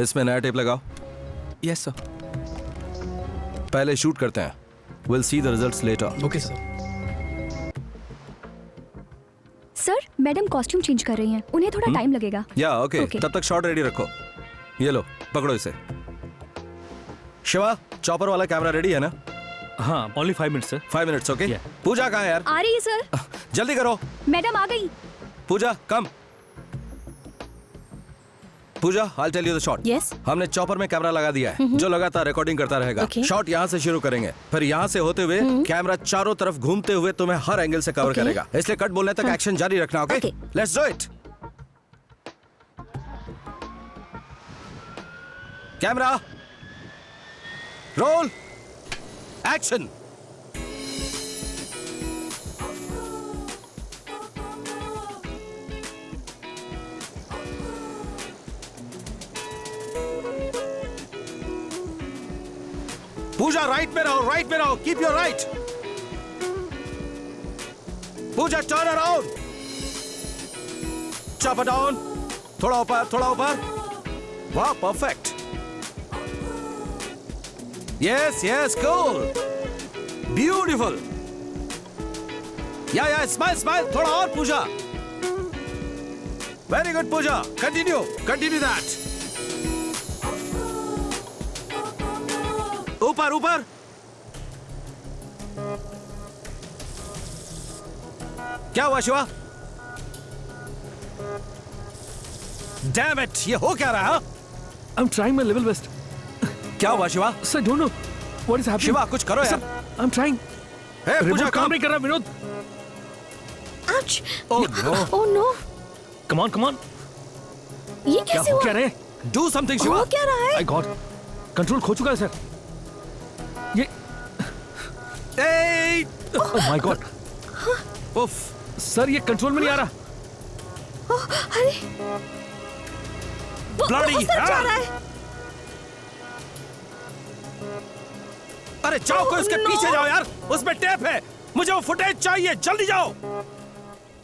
इसमें नया टेप लगाओ। Yes sir. पहले शूट करते हैं। Will see the results later. Okay sir. Sir, madam costume change कर रही हैं, उन्हें थोड़ा टाइम लगेगा। या ओके, तब तक शॉट रेडी रखो। ये लो, पकड़ो इसे। शिवा, चॉपर वाला कैमरा रेडी है ना? हाँ, only 5 minutes sir. 5 minutes, okay. Pooja कहाँ है यार? आ रही है सर। जल्दी करो। मैडम आ गई। पूजा कम। पूजा, I'll tell you the shot. Yes. हमने चॉपर में कैमरा लगा दिया है जो लगातार रिकॉर्डिंग करता रहेगा। Okay. शॉट यहाँ से शुरू करेंगे, फिर यहाँ से होते हुए कैमरा चारों तरफ घूमते हुए तुम्हें हर एंगल से कवर करेगा। इसलिए कट बोलने तक एक्शन जारी रखना, okay? Let's do it. Camera roll, action. Pooja right में रहो, राइट में रहो, keep your right. Pooja turn around, chop down, थोड़ा ऊपर, थोड़ा ऊपर। वाह, perfect. Yes yes, cool, beautiful. Yeah smile smile, थोड़ा और Pooja. Very good Pooja, continue continue that. ऊपर ऊपर। क्या हुआ शिवा? डैम इट, ये हो क्या रहा है? I am trying my level best. क्या हुआ Shiva? Sir, don't know what is happening. Shiva, कुछ करो यार। I am trying. हे पूजा, काम नहीं कर रहा Vinod. Ouch. Oh no, oh no. Come on come on. ये क्या कैसे हो हुआ? क्या रहा है? Do something Shiva. हो क्या रहा है? आई गॉट कंट्रोल खो चुका है सर। ये ए ओह माय गॉड। उफ, सर ये कंट्रोल में नहीं आ रहा। अरे ब्लडी वो सर जा रहा है। अरे जाओ, कोई उसके पीछे जाओ यार, उसमें टेप है। मुझे वो फुटेज चाहिए, जल्दी जाओ।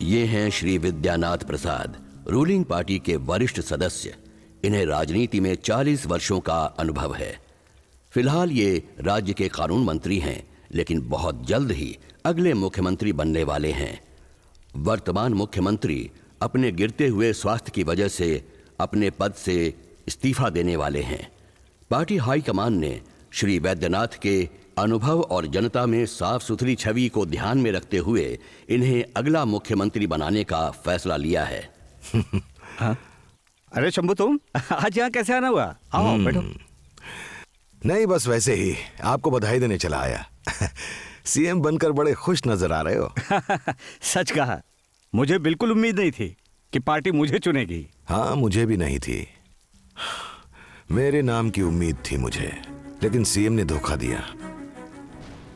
ये हैं श्री विद्यानाथ प्रसाद, रूलिंग पार्टी के वरिष्ठ सदस्य। इन्हें राजनीति में 40 वर्षों का अनुभव है। फिलहाल ये राज्य के कानून मंत्री हैं, लेकिन बहुत जल्द ही अगले मुख्यमंत्री बनने वाले हैं। वर्तमान मुख्यमंत्री अपने गिरते हुए स्वास्थ्य की वजह से अपने पद से इस्तीफा देने वाले हैं। पार्टी हाईकमान ने श्री वैद्यनाथ के अनुभव और जनता में साफ सुथरी छवि को ध्यान में रखते हुए इन्हें अगला मुख्यमंत्री बनाने का फैसला लिया है। हाँ? अरे शंभू, तुम आज यहाँ कैसे आना हुआ? आओ बैठो। नहीं, बस वैसे ही आपको बधाई देने चला आया। सीएम बनकर बड़े खुश नजर आ रहे हो। सच कहा, मुझे बिल्कुल उम्मीद नहीं थी कि पार्टी मुझे चुनेगी। हाँ, मुझे भी नहीं थी। मेरे नाम की उम्मीद थी मुझे, लेकिन सीएम ने धोखा दिया।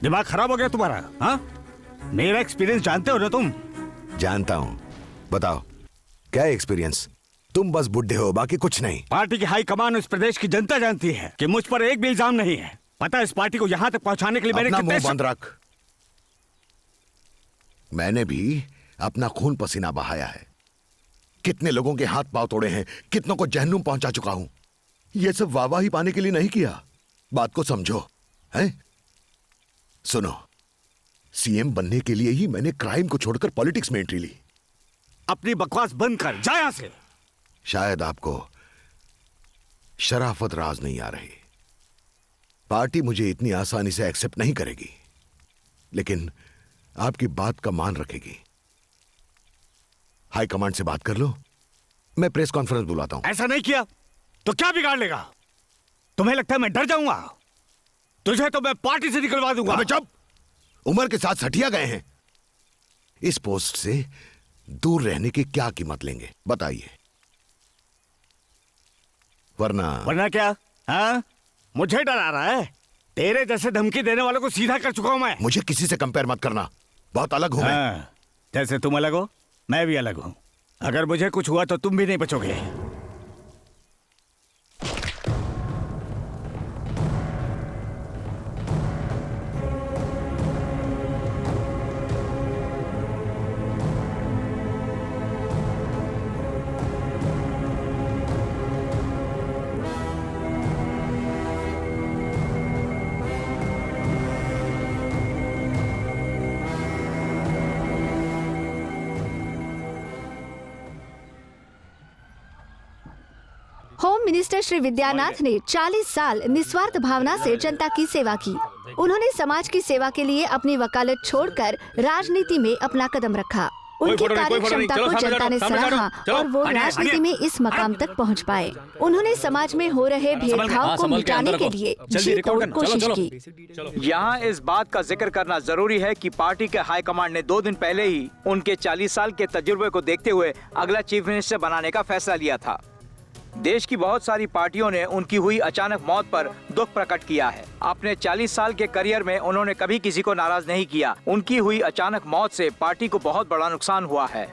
दिमाग खराब हो गया तुम्हारा? हाँ, मेरा एक्सपीरियंस जानते हो ना तुम? जानता हूं, बताओ क्या एक्सपीरियंस? तुम बस बुढ़े हो, बाकी कुछ नहीं। पार्टी की हाई कमान इस प्रदेश की जनता जानती है कि मुझ पर एक भी इल्जाम नहीं है। पता है इस पार्टी को यहाँ तक पहुँचाने के लिए मैंने अपना कितने मुंह बंद रख। मैंने भी अपना खून पसीना बहाया है, कितने लोगों के हाथ पांव तोड़े हैं, कितनों को जहन्नुम पहुंचा चुका हूं। यह सब वाहवाही पाने के लिए नहीं किया। बात को समझो, हैं? सुनो, सीएम बनने के लिए ही मैंने क्राइम को छोड़कर पॉलिटिक्स में एंट्री ली। अपनी बकवास बंद कर, जा यहां से। शायद आपको शराफत राज नहीं आ रही। पार्टी मुझे इतनी आसानी से एक्सेप्ट नहीं करेगी, लेकिन आपकी बात का मान रखेगी। हाई कमांड से बात कर लो, मैं प्रेस कॉन्फ्रेंस बुलाता हूं। ऐसा नहीं किया तो क्या बिगाड़ लेगा? तुम्हें लगता है मैं डर जाऊंगा? तुझे तो मैं पार्टी से निकलवा दूंगा। अबे चुप! उम्र के साथ सठिया गए हैं। इस पोस्ट से दूर रहने की क्या कीमत लेंगे बताइए? वरना क्या? हाँ, मुझे डरा रहा है? तेरे जैसे धमकी देने वालों को सीधा कर चुका हूं मैं। मुझे किसी से कंपेयर मत करना, बहुत अलग हूं मैं। जैसे तुम अलग हो, मैं भी अलग हूं। अगर मुझे कुछ हुआ तो तुम भी नहीं बचोगे। होम मिनिस्टर श्री विद्यानाथ ने 40 साल निस्वार्थ भावना से जनता की सेवा की। उन्होंने समाज की सेवा के लिए अपनी वकालत छोड़कर राजनीति में अपना कदम रखा। उनकी कार्य क्षमता को जनता ने सराहा और वो राजनीति में इस मकाम तक पहुंच पाए। उन्होंने समाज में हो रहे भेदभाव को मिटाने के लिए जी तोड़ कोशिश की। यहाँ इस बात का जिक्र करना जरूरी है कि पार्टी के हाईकमांड ने 2 दिन पहले ही उनके 40 साल के तजुर्बे को देखते हुए अगला चीफ मिनिस्टर बनाने का फैसला लिया था। देश की बहुत सारी पार्टियों ने उनकी हुई अचानक मौत पर दुख प्रकट किया है। अपने 40 साल के करियर में उन्होंने कभी किसी को नाराज नहीं किया। उनकी हुई अचानक मौत से पार्टी को बहुत बड़ा नुकसान हुआ है।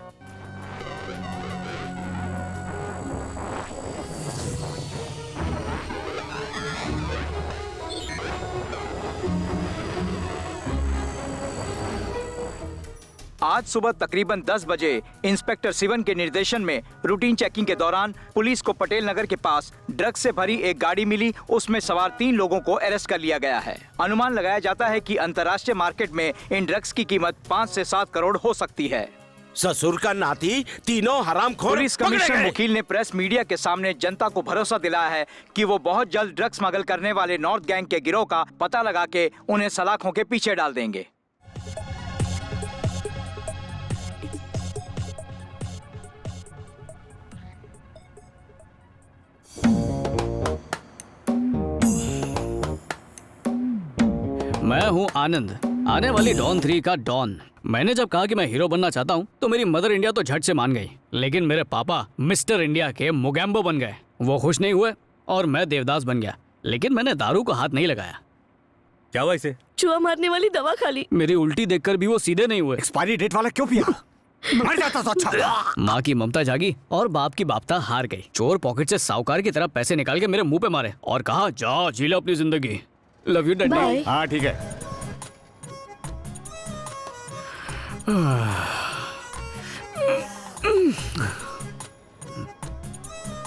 आज सुबह तकरीबन 10 बजे इंस्पेक्टर सिवन के निर्देशन में रूटीन चेकिंग के दौरान पुलिस को पटेल नगर के पास ड्रग्स से भरी एक गाड़ी मिली। उसमें सवार 3 लोगों को अरेस्ट कर लिया गया है। अनुमान लगाया जाता है कि अंतर्राष्ट्रीय मार्केट में इन ड्रग्स की कीमत 5 से 7 करोड़ हो सकती है। ससुर का नाती, तीनों हरामखोर पुलिस कमिश्नर मुकील ने प्रेस मीडिया के सामने जनता को भरोसा दिलाया है कि वो बहुत जल्द ड्रग्स स्मगल करने वाले नॉर्थ गैंग के गिरोह का पता लगा के उन्हें सलाखों के पीछे डाल देंगे। मैं हूँ आनंद, आने वाली डॉन 3 का डॉन। मैंने जब कहा कि मैं हीरो बनना चाहता हूँ तो मेरी मदर इंडिया तो झट से मान गई, लेकिन मेरे पापा मिस्टर इंडिया के मोगैम्बो बन गए। वो खुश नहीं हुए और मैं देवदास बन गया, लेकिन मैंने दारू को हाथ नहीं लगाया। क्या हुआ इसे? चूहा मारने वाली दवा खा ली। मेरी उल्टी देखकर भी वो सीधे नहीं हुए। एक्सपायरी डेट वाला क्यों पिया? मर जाता तो अच्छा। माँ की ममता जागी और बाप की बापता हार गई। चोर पॉकेट से साहूकार की तरह पैसे निकाल के मेरे मुंह पे मारे और कहा, जा जी लो अपनी जिंदगी। Love you daddy. हाँ ठीक है।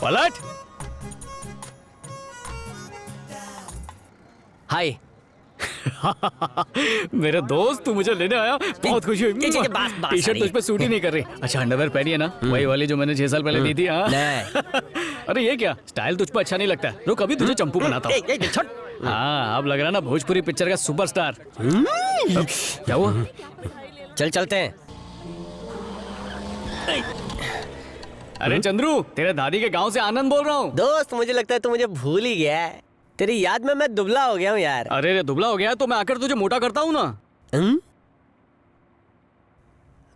पलट। हाय। मेरे दोस्त, तू मुझे लेने आया, बहुत खुशी हुई। टी शर्ट तुझ पे सूट ही नहीं कर रही। अच्छा, अंडरवेयर पहनी है ना? वही वाली जो मैंने 6 साल पहले दी थी। हाँ अरे ये क्या स्टाइल तुझ पे अच्छा नहीं लगता? रुक, अभी तुझे चंपू बनाता हूँ। हाँ, अब लग रहा ना भोजपुरी पिक्चर का सुपरस्टार। क्या हुआ? चल चलते हैं। अरे चंद्रू, तेरे दादी के गांव से आनंद बोल रहा हूँ। दोस्त, मुझे लगता है तू मुझे भूल ही गया है। तेरी याद में मैं दुबला हो गया हूँ यार। अरे दुबला हो गया तो मैं आकर तुझे मोटा करता हूँ ना।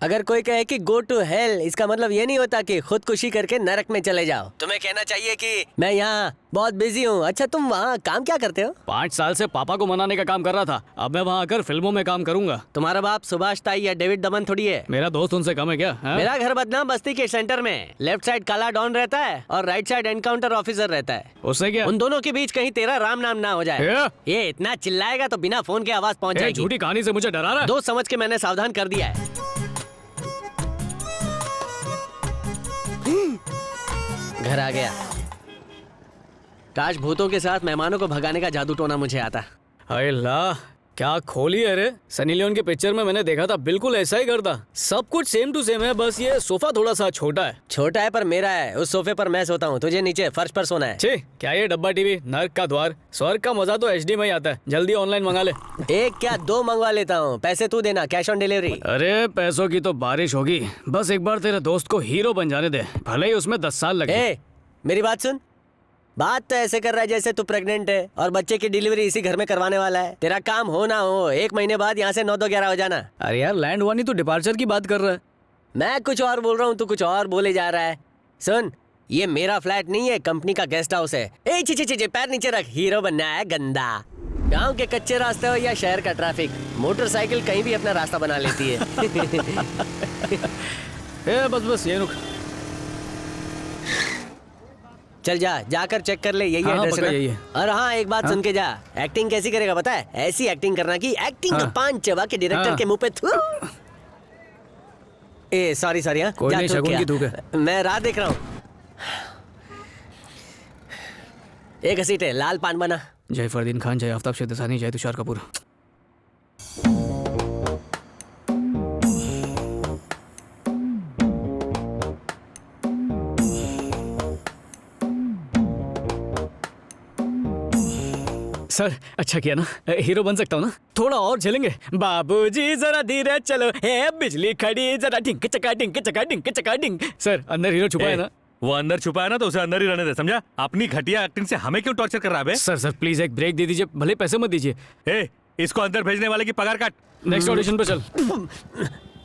अगर कोई कहे कि गो टू हेल, इसका मतलब ये नहीं होता कि खुदकुशी करके नरक में चले जाओ। तुम्हें कहना चाहिए कि मैं यहाँ बहुत बिजी हूँ। अच्छा, तुम वहाँ काम क्या करते हो? 5 साल से पापा को मनाने का काम कर रहा था। अब मैं वहाँ आकर फिल्मों में काम करूंगा। तुम्हारा बाप सुभाष ताई या डेविड दमन थोड़ी है। मेरा दोस्त उनसे कम है क्या? मेरा घर बदनाम बस्ती के सेंटर में। लेफ्ट साइड काला डॉन रहता है और राइट साइड एनकाउंटर ऑफिसर रहता है। उससे क्या? उन दोनों के बीच कहीं तेरा राम नाम ना हो जाए। ये इतना चिल्लाएगा तो बिना फोन के आवाज पहुँच जाएगी। झूठी कहानी से मुझे डरा रहा है। दोस्त समझ के मैंने सावधान कर दिया है। घर आ गया। काश भूतों के साथ मेहमानों को भगाने का जादू टोना मुझे आता। हाय ला, क्या खोली है रे। सनी लियोन के पिक्चर में मैंने देखा था, बिल्कुल ऐसा ही करता। सब कुछ सेम टू सेम है, बस ये सोफा थोड़ा सा छोटा है। छोटा है पर मेरा है। उस सोफे पर मैं सोता हूँ, तुझे नीचे फर्श पर सोना है। छे, क्या ये डब्बा टीवी नर्क का द्वार? स्वर्ग का मजा तो HD में ही आता है। जल्दी ऑनलाइन मंगा ले। 1 क्या 2 मंगवा लेता हूँ। पैसे तू देना, कैश ऑन डिलीवरी। अरे पैसों की तो बारिश होगी। बस एक बार तेरे दोस्त को हीरो बन जाने दे, भले ही उसमें 10 साल लगे। मेरी बात सुन। बात तो ऐसे कर रहा है जैसे तू प्रेग्नेंट है और बच्चे की डिलीवरी इसी घर में करवाने वाला है। तेरा काम हो ना हो 1 महीने बाद यहाँ से 9-2-11 हो जाना। अरे यार, लैंड हुआ नहीं तो डिपार्चर की बात कर रहा है। मैं कुछ और बोल रहा हूँ, तू कुछ और बोले जा रहा है। सुन, ये मेरा फ्लैट नहीं है, कंपनी का गेस्ट हाउस है। ए ची, पैर नीचे रख। हीरो बनना है गंदा। गांव के कच्चे रास्ते हो या शहर का ट्रैफिक, मोटरसाइकिल कहीं भी अपना रास्ता बना लेती है। बस ये रुक। चल जाकर चेक कर ले, यही हाँ, एड्रेस है ना? यही है। और हाँ, एक बात सुन के जा। एक्टिंग कैसी करेगा पता है? ऐसी एक्टिंग करना कि एक्टिंग का पान चबा के डायरेक्टर के मुंह पे थू। ए सॉरी हाँ, कोई नहीं, शगुन की धूप है। मैं राह देख रहा हूँ। एक घसीट है, लाल पान बना। जय फरदीन खान, जय आफ्ताब शेदसानी, जय तुषार कपूर। सर अच्छा किया ना, हीरो बन सकता हूँ ना, थोड़ा और झेलेंगे। बाबूजी जरा धीरे चलो, है बिजली खड़ी जरा ढिंक चका ढिंक चका ढिंक चका ढिंक। सर अंदर हीरो छुपा है ना? वो अंदर छुपा है ना, तो उसे अंदर ही रहने दे, समझा? अपनी घटिया एक्टिंग से हमें क्यों टॉर्चर कर रहा है बे? सर प्लीज एक ब्रेक दे दीजिए, भले पैसे मत दीजिए। इसको अंदर भेजने वाले की पगार काट। नेक्स्ट ऑडिशन पे चल।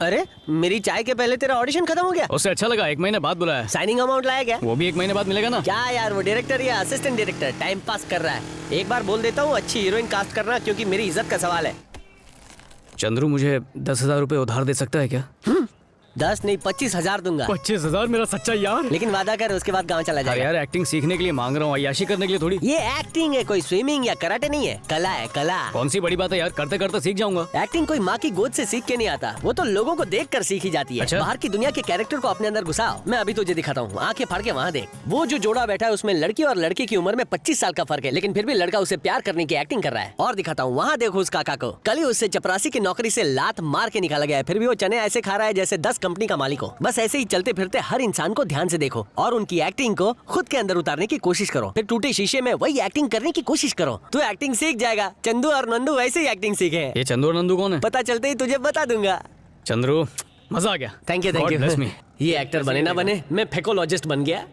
अरे मेरी चाय के पहले तेरा ऑडिशन खत्म हो गया? उसे अच्छा लगा, 1 महीने बाद बुलाया। साइनिंग अमाउंट लाया क्या? वो भी 1 महीने बाद मिलेगा ना। क्या यार, वो डायरेक्टर या असिस्टेंट डायरेक्टर टाइम पास कर रहा है। एक बार बोल देता हूँ, अच्छी हीरोइन कास्ट करना, क्योंकि मेरी इज्जत का सवाल है। चंद्रू मुझे 10,000 रुपए उधार दे सकता है क्या? 10 नहीं 25,000 दूंगा। 25,000 मेरा सच्चा यार। लेकिन वादा कर उसके बाद गाँव चला जाएगा। यार एक्टिंग सीखने के लिए मांग रहा हूँ, अय्याशी करने के लिए थोड़ी। ये एक्टिंग है, कोई स्विमिंग या कराटे नहीं है, कला है कला। कौन सी बड़ी बात है यार, करते करते सीख जाऊंगा। एक्टिंग कोई माँ की गोद से सीख के नहीं आता, वो तो लोगों को देख कर सीखी जाती है। अच्छा? बाहर की दुनिया के कैरेक्टर को अपने अंदर घुसाओ। मैं अभी तुझे दिखाता हूँ, आंखें फाड़ के वहाँ देख। वो जो जोड़ा बैठा है उसमें लड़की और लड़के की उम्र में 25 साल का फर्क है, लेकिन फिर भी लड़का उसे प्यार करने की एक्टिंग कर रहा है। और दिखाता हूँ, वहाँ देखो उस काका को, कल ही उससे चपरासी की नौकरी से लात मार के निकाला गया है, फिर भी वो चने ऐसे खा रहा है जैसे 10 कंपनी का मालिक हो। बस ऐसे ही चलते फिरते हर इंसान को ध्यान से देखो और उनकी एक्टिंग को खुद के अंदर उतारने की कोशिश करो, फिर टूटे शीशे में वही एक्टिंग करने की कोशिश करो, तो एक्टिंग सीख जाएगा। चंदू और नंदू वैसे ही एक्टिंग सीखे हैं। ये चंदू और नंदू कौन है? पता चलते ही तुझे बता दूंगा। चंद्रू मजा आ गया। Thank you God bless me। ये एक्टर बने ना बने, मैं फेकोलॉजिस्ट बन गया।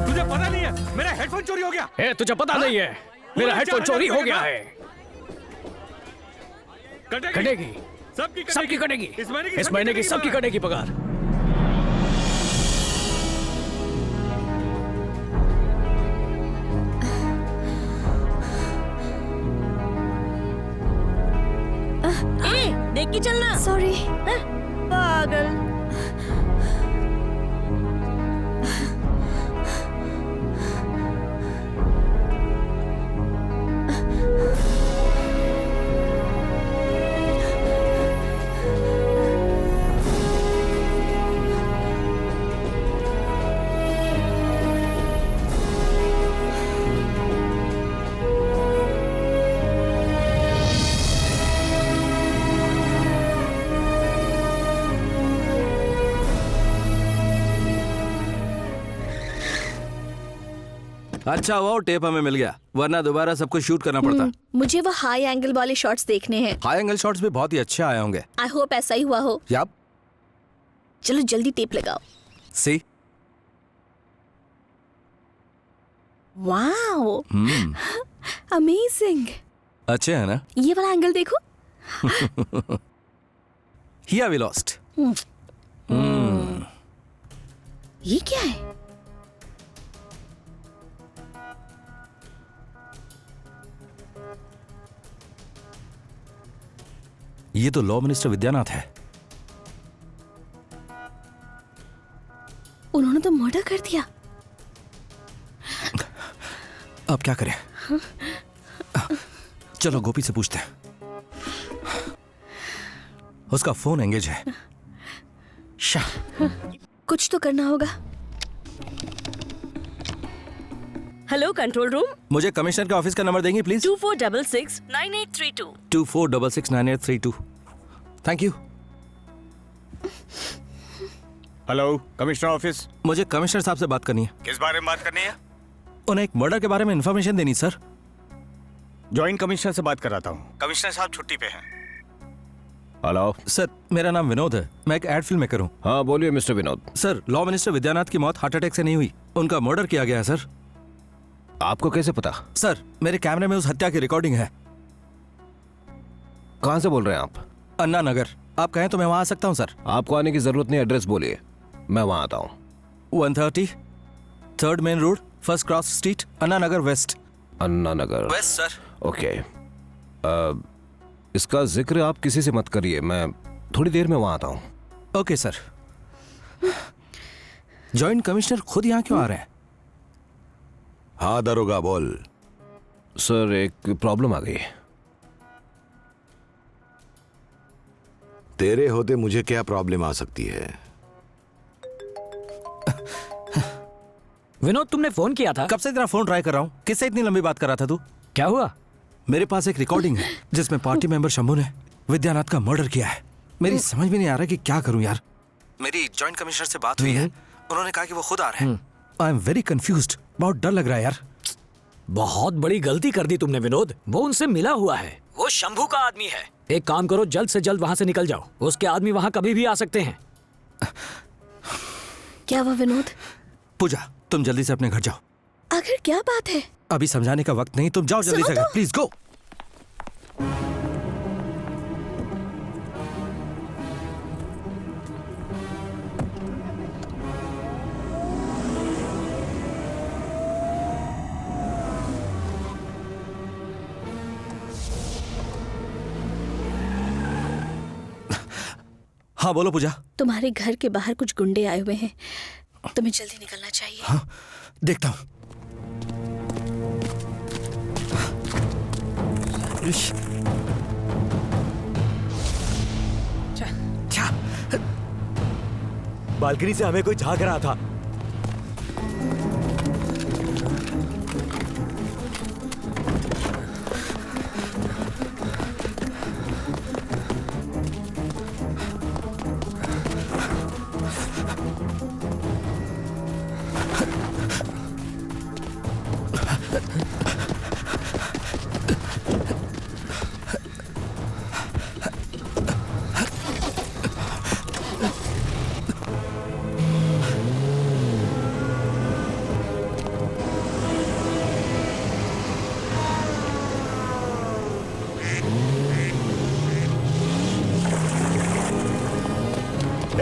तुझे पता नहीं है मेरा हेडफोन चोरी हो गया? तुझे पता नहीं है मेरा हेडफोन चोरी हो गया है। कटेगी सबकी कटेगी, इस महीने की सबकी कटेगी पगार। देख के चलना। सॉरी। पागल। अच्छा हुआ टेप हमें मिल गया, वरना दोबारा सब कुछ शूट करना पड़ता। मुझे वो हाई एंगल वाले शॉट्स देखने हैं। हाई एंगल शॉट्स भी बहुत ही अच्छे आए होंगे। आई होप ऐसा ही हुआ हो। याप। चलो जल्दी टेप लगाओ। सी। Wow amazing. अच्छे है ना? ये वाला एंगल देखो। Here we lost। ये क्या है? ये तो लॉ मिनिस्टर विद्यानाथ है। उन्होंने तो मर्डर कर दिया। अब क्या करें? चलो गोपी से पूछते हैं। उसका फोन एंगेज है। कुछ तो करना होगा। Hello control room. मुझे कमिश्नर के ऑफिस का नंबर देंगी please? 2466-9832। 24669832। Thank you. Hello commissioner office. मुझे कमिश्नर साहब से बात करनी है। किस बारे में बात करनी है? उन्हें एक मर्डर के बारे में इंफॉर्मेशन देनी सर। जॉइंट कमिश्नर से बात कराता हूँ। कमिश्नर साहब छुट्टी पे हैं। हेलो सर, मेरा नाम विनोद है, मैं एक एड फिल्म मेकर हूँ। हाँ बोलिए mister Vinod. Sir, law minister Vidyanath की मौत हार्ट अटैक से नहीं हुई, उनका मर्डर किया गया है सर। आपको कैसे पता? सर, मेरे कैमरे में उस हत्या की रिकॉर्डिंग है। कहाँ से बोल रहे हैं आप? अन्ना नगर। आप कहें तो मैं वहाँ आ सकता हूँ सर। आपको आने की जरूरत नहीं, एड्रेस बोलिए, मैं वहाँ आता हूँ। 130 3rd main road, first cross street, Anna Nagar west. Anna Nagar. बस सर। ओके, इसका जिक्र आप किसी से मत करिए, मैं थोड़ी देर में वहां आता हूँ। Okay sir. जॉइंट कमिश्नर खुद यहाँ क्यों आ रहे हैं? हाँ दरोगा बोल। सर एक प्रॉब्लम आ गई। तेरे होते मुझे क्या प्रॉब्लम आ सकती है? विनोद, तुमने फोन किया था? कब से तेरा फोन ट्राई कर रहा हूँ। किससे इतनी लंबी बात कर रहा था तू? क्या हुआ? मेरे पास एक रिकॉर्डिंग है जिसमें पार्टी मेंबर शंभू ने विद्यानाथ का मर्डर किया है। मेरी समझ में नहीं आ रहा कि क्या करूं यार। मेरी जॉइंट कमिश्नर से बात हुई है, उन्होंने कहा कि वो खुद आ रहे हैं। आई एम वेरी कंफ्यूज्ड, बहुत डर लग रहा है यार। बहुत बड़ी गलती कर दी तुमने विनोद। वो उनसे मिला हुआ है, वो शंभू का आदमी है। एक काम करो, जल्द से जल्द वहां से निकल जाओ। उसके आदमी वहां कभी भी आ सकते हैं। क्या हुआ विनोद? पूजा, तुम जल्दी से अपने घर जाओ। आखिर क्या बात है? अभी समझाने का वक्त नहीं, तुम जाओ जल्दी से घर, प्लीज गो। हाँ बोलो पूजा। तुम्हारे घर के बाहर कुछ गुंडे आए हुए हैं, तुम्हें जल्दी निकलना चाहिए। हाँ देखता हूँ। बालकनी से हमें कोई झांक रहा था।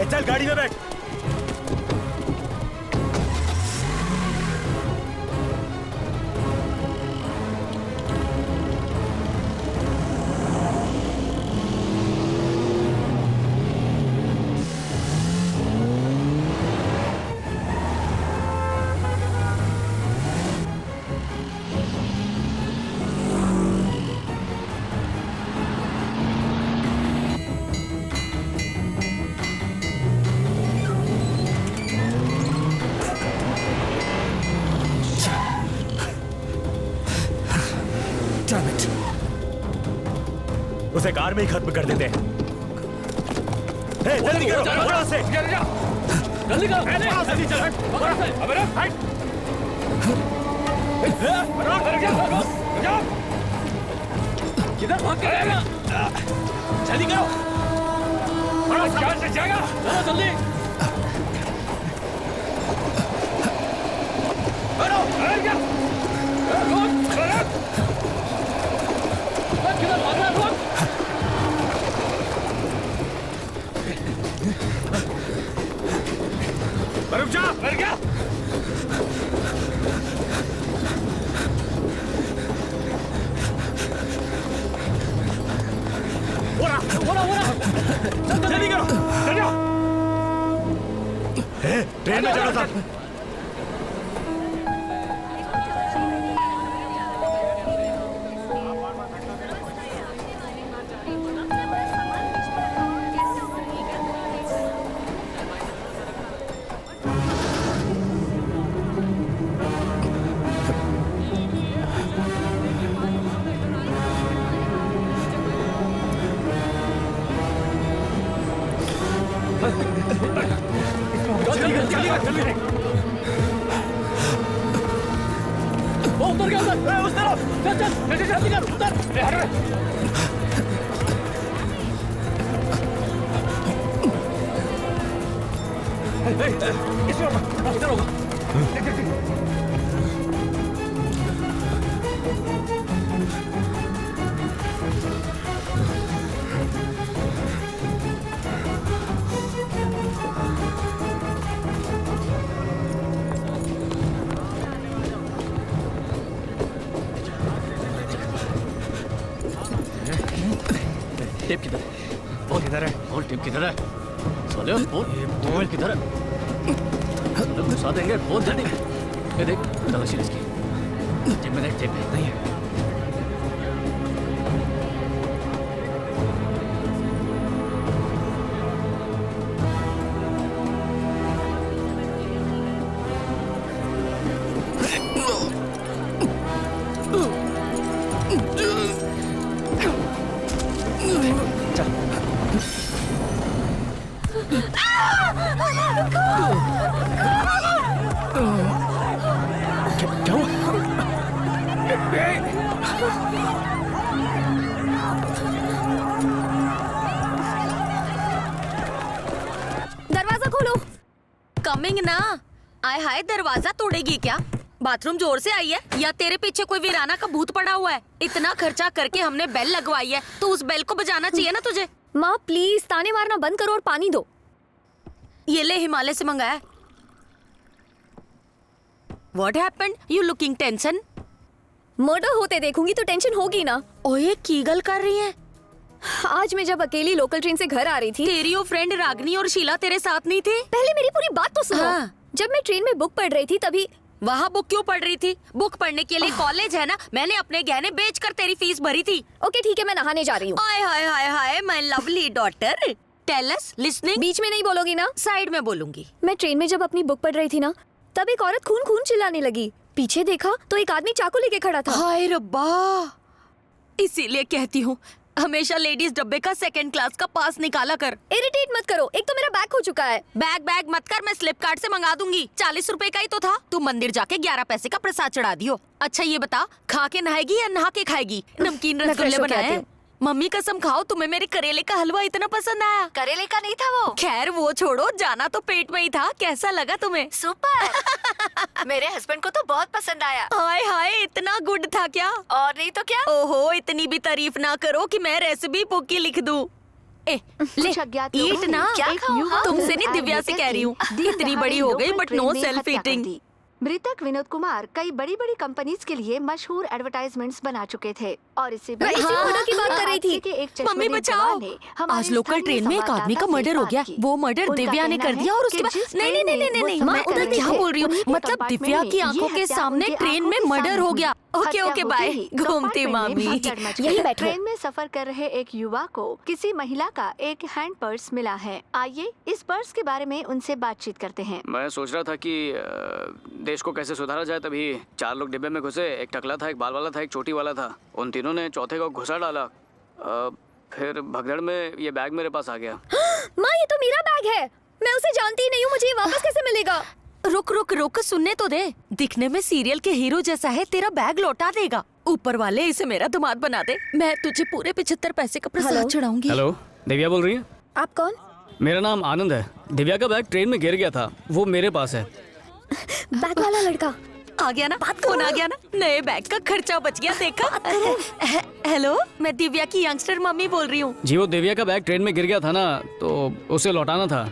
चल गाड़ी में बैठ। उसे कार में ही खत्म कर देते हैं। जल्दी करो, थोड़ा से जल्दी करो, जल्दी चलो। अबे हाइट, किधर भाग के जाएगा? जल्दी करो, से जाएगा, जल्दी करो। किधर भाग रहा है? रुक जा, मर गया। जल्दी करो, ट्रेन में जाना था। उतर गया उधर, उस तरफ चल चल जल्दी कर उतर। इधर होगा। टेप किधर है? बोल किधर है? बोल टेप किधर है? साले बोल बोल किधर है? घुसा देंगे, बोल जल्दी। ये देख तलाशी इसकी। जेब में देख, जेब में नहीं है। दरवाजा खोलो। कमिंग ना। आय हाय, दरवाजा तोड़ेगी क्या? बाथरूम जोर से आई है या तेरे पीछे कोई वीराना का भूत पड़ा हुआ है? इतना खर्चा करके हमने बेल लगवाई है तो उस बेल को बजाना चाहिए ना तुझे। माँ प्लीज ताने मारना बंद करो और पानी दो। ये ले, हिमालय से मंगाया। What happened? You looking tension? Murder होते देखूंगी तो टेंशन होगी ना। ओए कीगल कर रही है। आज मैं जब अकेली लोकल ट्रेन से घर आ रही थी, तेरी वो फ्रेंड रागनी और शीला तेरे साथ नहीं थे? पहले मेरी पूरी बात तो सुनो। हाँ। जब मैं ट्रेन में बुक पढ़ रही थी तभी। वहाँ बुक क्यों पढ़ रही थी? बुक पढ़ने के लिए कॉलेज है ना। मैंने अपने गहने बेचकर तेरी फीस भरी थी। ओके ठीक है, मैं नहाने जा रही हूँ। Hi hi hi hi, my lovely daughter. Tell us, listening. बीच में नहीं बोलोगी ना? साइड में बोलूंगी। मैं ट्रेन में जब अपनी बुक पढ़ रही थी ना, तब एक औरत खून खून चिल्लाने लगी। पीछे देखा तो एक आदमी चाकू लेके खड़ा था। हाय रब्बा, इसीलिए कहती हूँ हमेशा लेडीज डब्बे का सेकंड क्लास का पास निकाला कर। इरिटेट मत करो, एक तो मेरा बैग खो चुका है। बैग मत कर, मैं स्लिप कार्ड से मंगा दूंगी। 40 रुपए का ही तो था। तू मंदिर जाके 11 पैसे का प्रसाद चढ़ा दियो। अच्छा ये बता, खा के नहाएगी या नहा के खाएगी? नमकीन रसगुल्ले बनाए हैं। मम्मी कसम खाओ, तुम्हें मेरे करेले का हलवा इतना पसंद आया। करेले का नहीं था वो। खैर वो छोड़ो, जाना तो पेट में ही था। कैसा लगा तुम्हें? सुपर। मेरे हस्बैंड को तो बहुत पसंद आया। हाय हाय, इतना गुड था क्या? और नहीं तो क्या। ओहो, इतनी भी तारीफ ना करो कि मैं रेसिपी बुक की लिख दूं। ले ईट ना। तुमसे नहीं, दिव्या से कह रही हूँ। इतनी बड़ी हो गई बट नो सेल्फ ईटिंग। मृतक विनोद कुमार कई बड़ी बड़ी कंपनीज के लिए मशहूर एडवर्टाइजमेंट्स बना चुके थे और इससे मैं इसी मर्डर की बात कर रही थी। मम्मी बचाओ, आज लोकल ट्रेन में एक आदमी का मर्डर हो गया। वो मर्डर दिव्या ने कर दिया और उसके बाद नहीं, मैं उधर क्या बोल रही हूँ, मतलब दिव्या की आंखों के सामने ट्रेन में मर्डर हो गया। ओके बाय, घूमती मामी। यही बैठो। ट्रेन में सफर कर रहे एक युवा को किसी महिला का एक हैंड पर्स मिला है। आइए इस पर्स के बारे में उनसे बातचीत करते हैं। मैं सोच रहा था कि देश को कैसे सुधारा जाए, तभी 4 लोग डिब्बे में घुसे। एक टकला था, एक बाल वाला था, एक चोटी वाला था। उन तीनों ने चौथे को घुसा डाला। फिर भगदड़ में ये बैग मेरे पास आ गया। माँ ये तो मेरा बैग है, मैं उसे जानती ही नहीं हूँ, मुझे ये वापस कैसे मिलेगा? रुक सुनने तो दे। दिखने में सीरियल के हीरो जैसा है, तेरा बैग लौटा देगा। ऊपर वाले इसे मेरा दामाद बना दे, मैं तुझे पूरे 75 पैसे का प्रसाद चढ़ाऊंगी। हेलो, दिव्या बोल रही है? आप कौन? मेरा नाम आनंद है। दिव्या का बैग ट्रेन में गिर गया था, वो मेरे पास है। बैग वाला लड़का आ गया ना, फोन आ गया ना, नए बैग का खर्चा बच गया। देखा? हेलो, मैं दिव्या की यंगस्टर मम्मी बोल रही हूँ। जी, वो दिव्या का बैग ट्रेन में गिर गया था ना, तो उसे लौटाना था।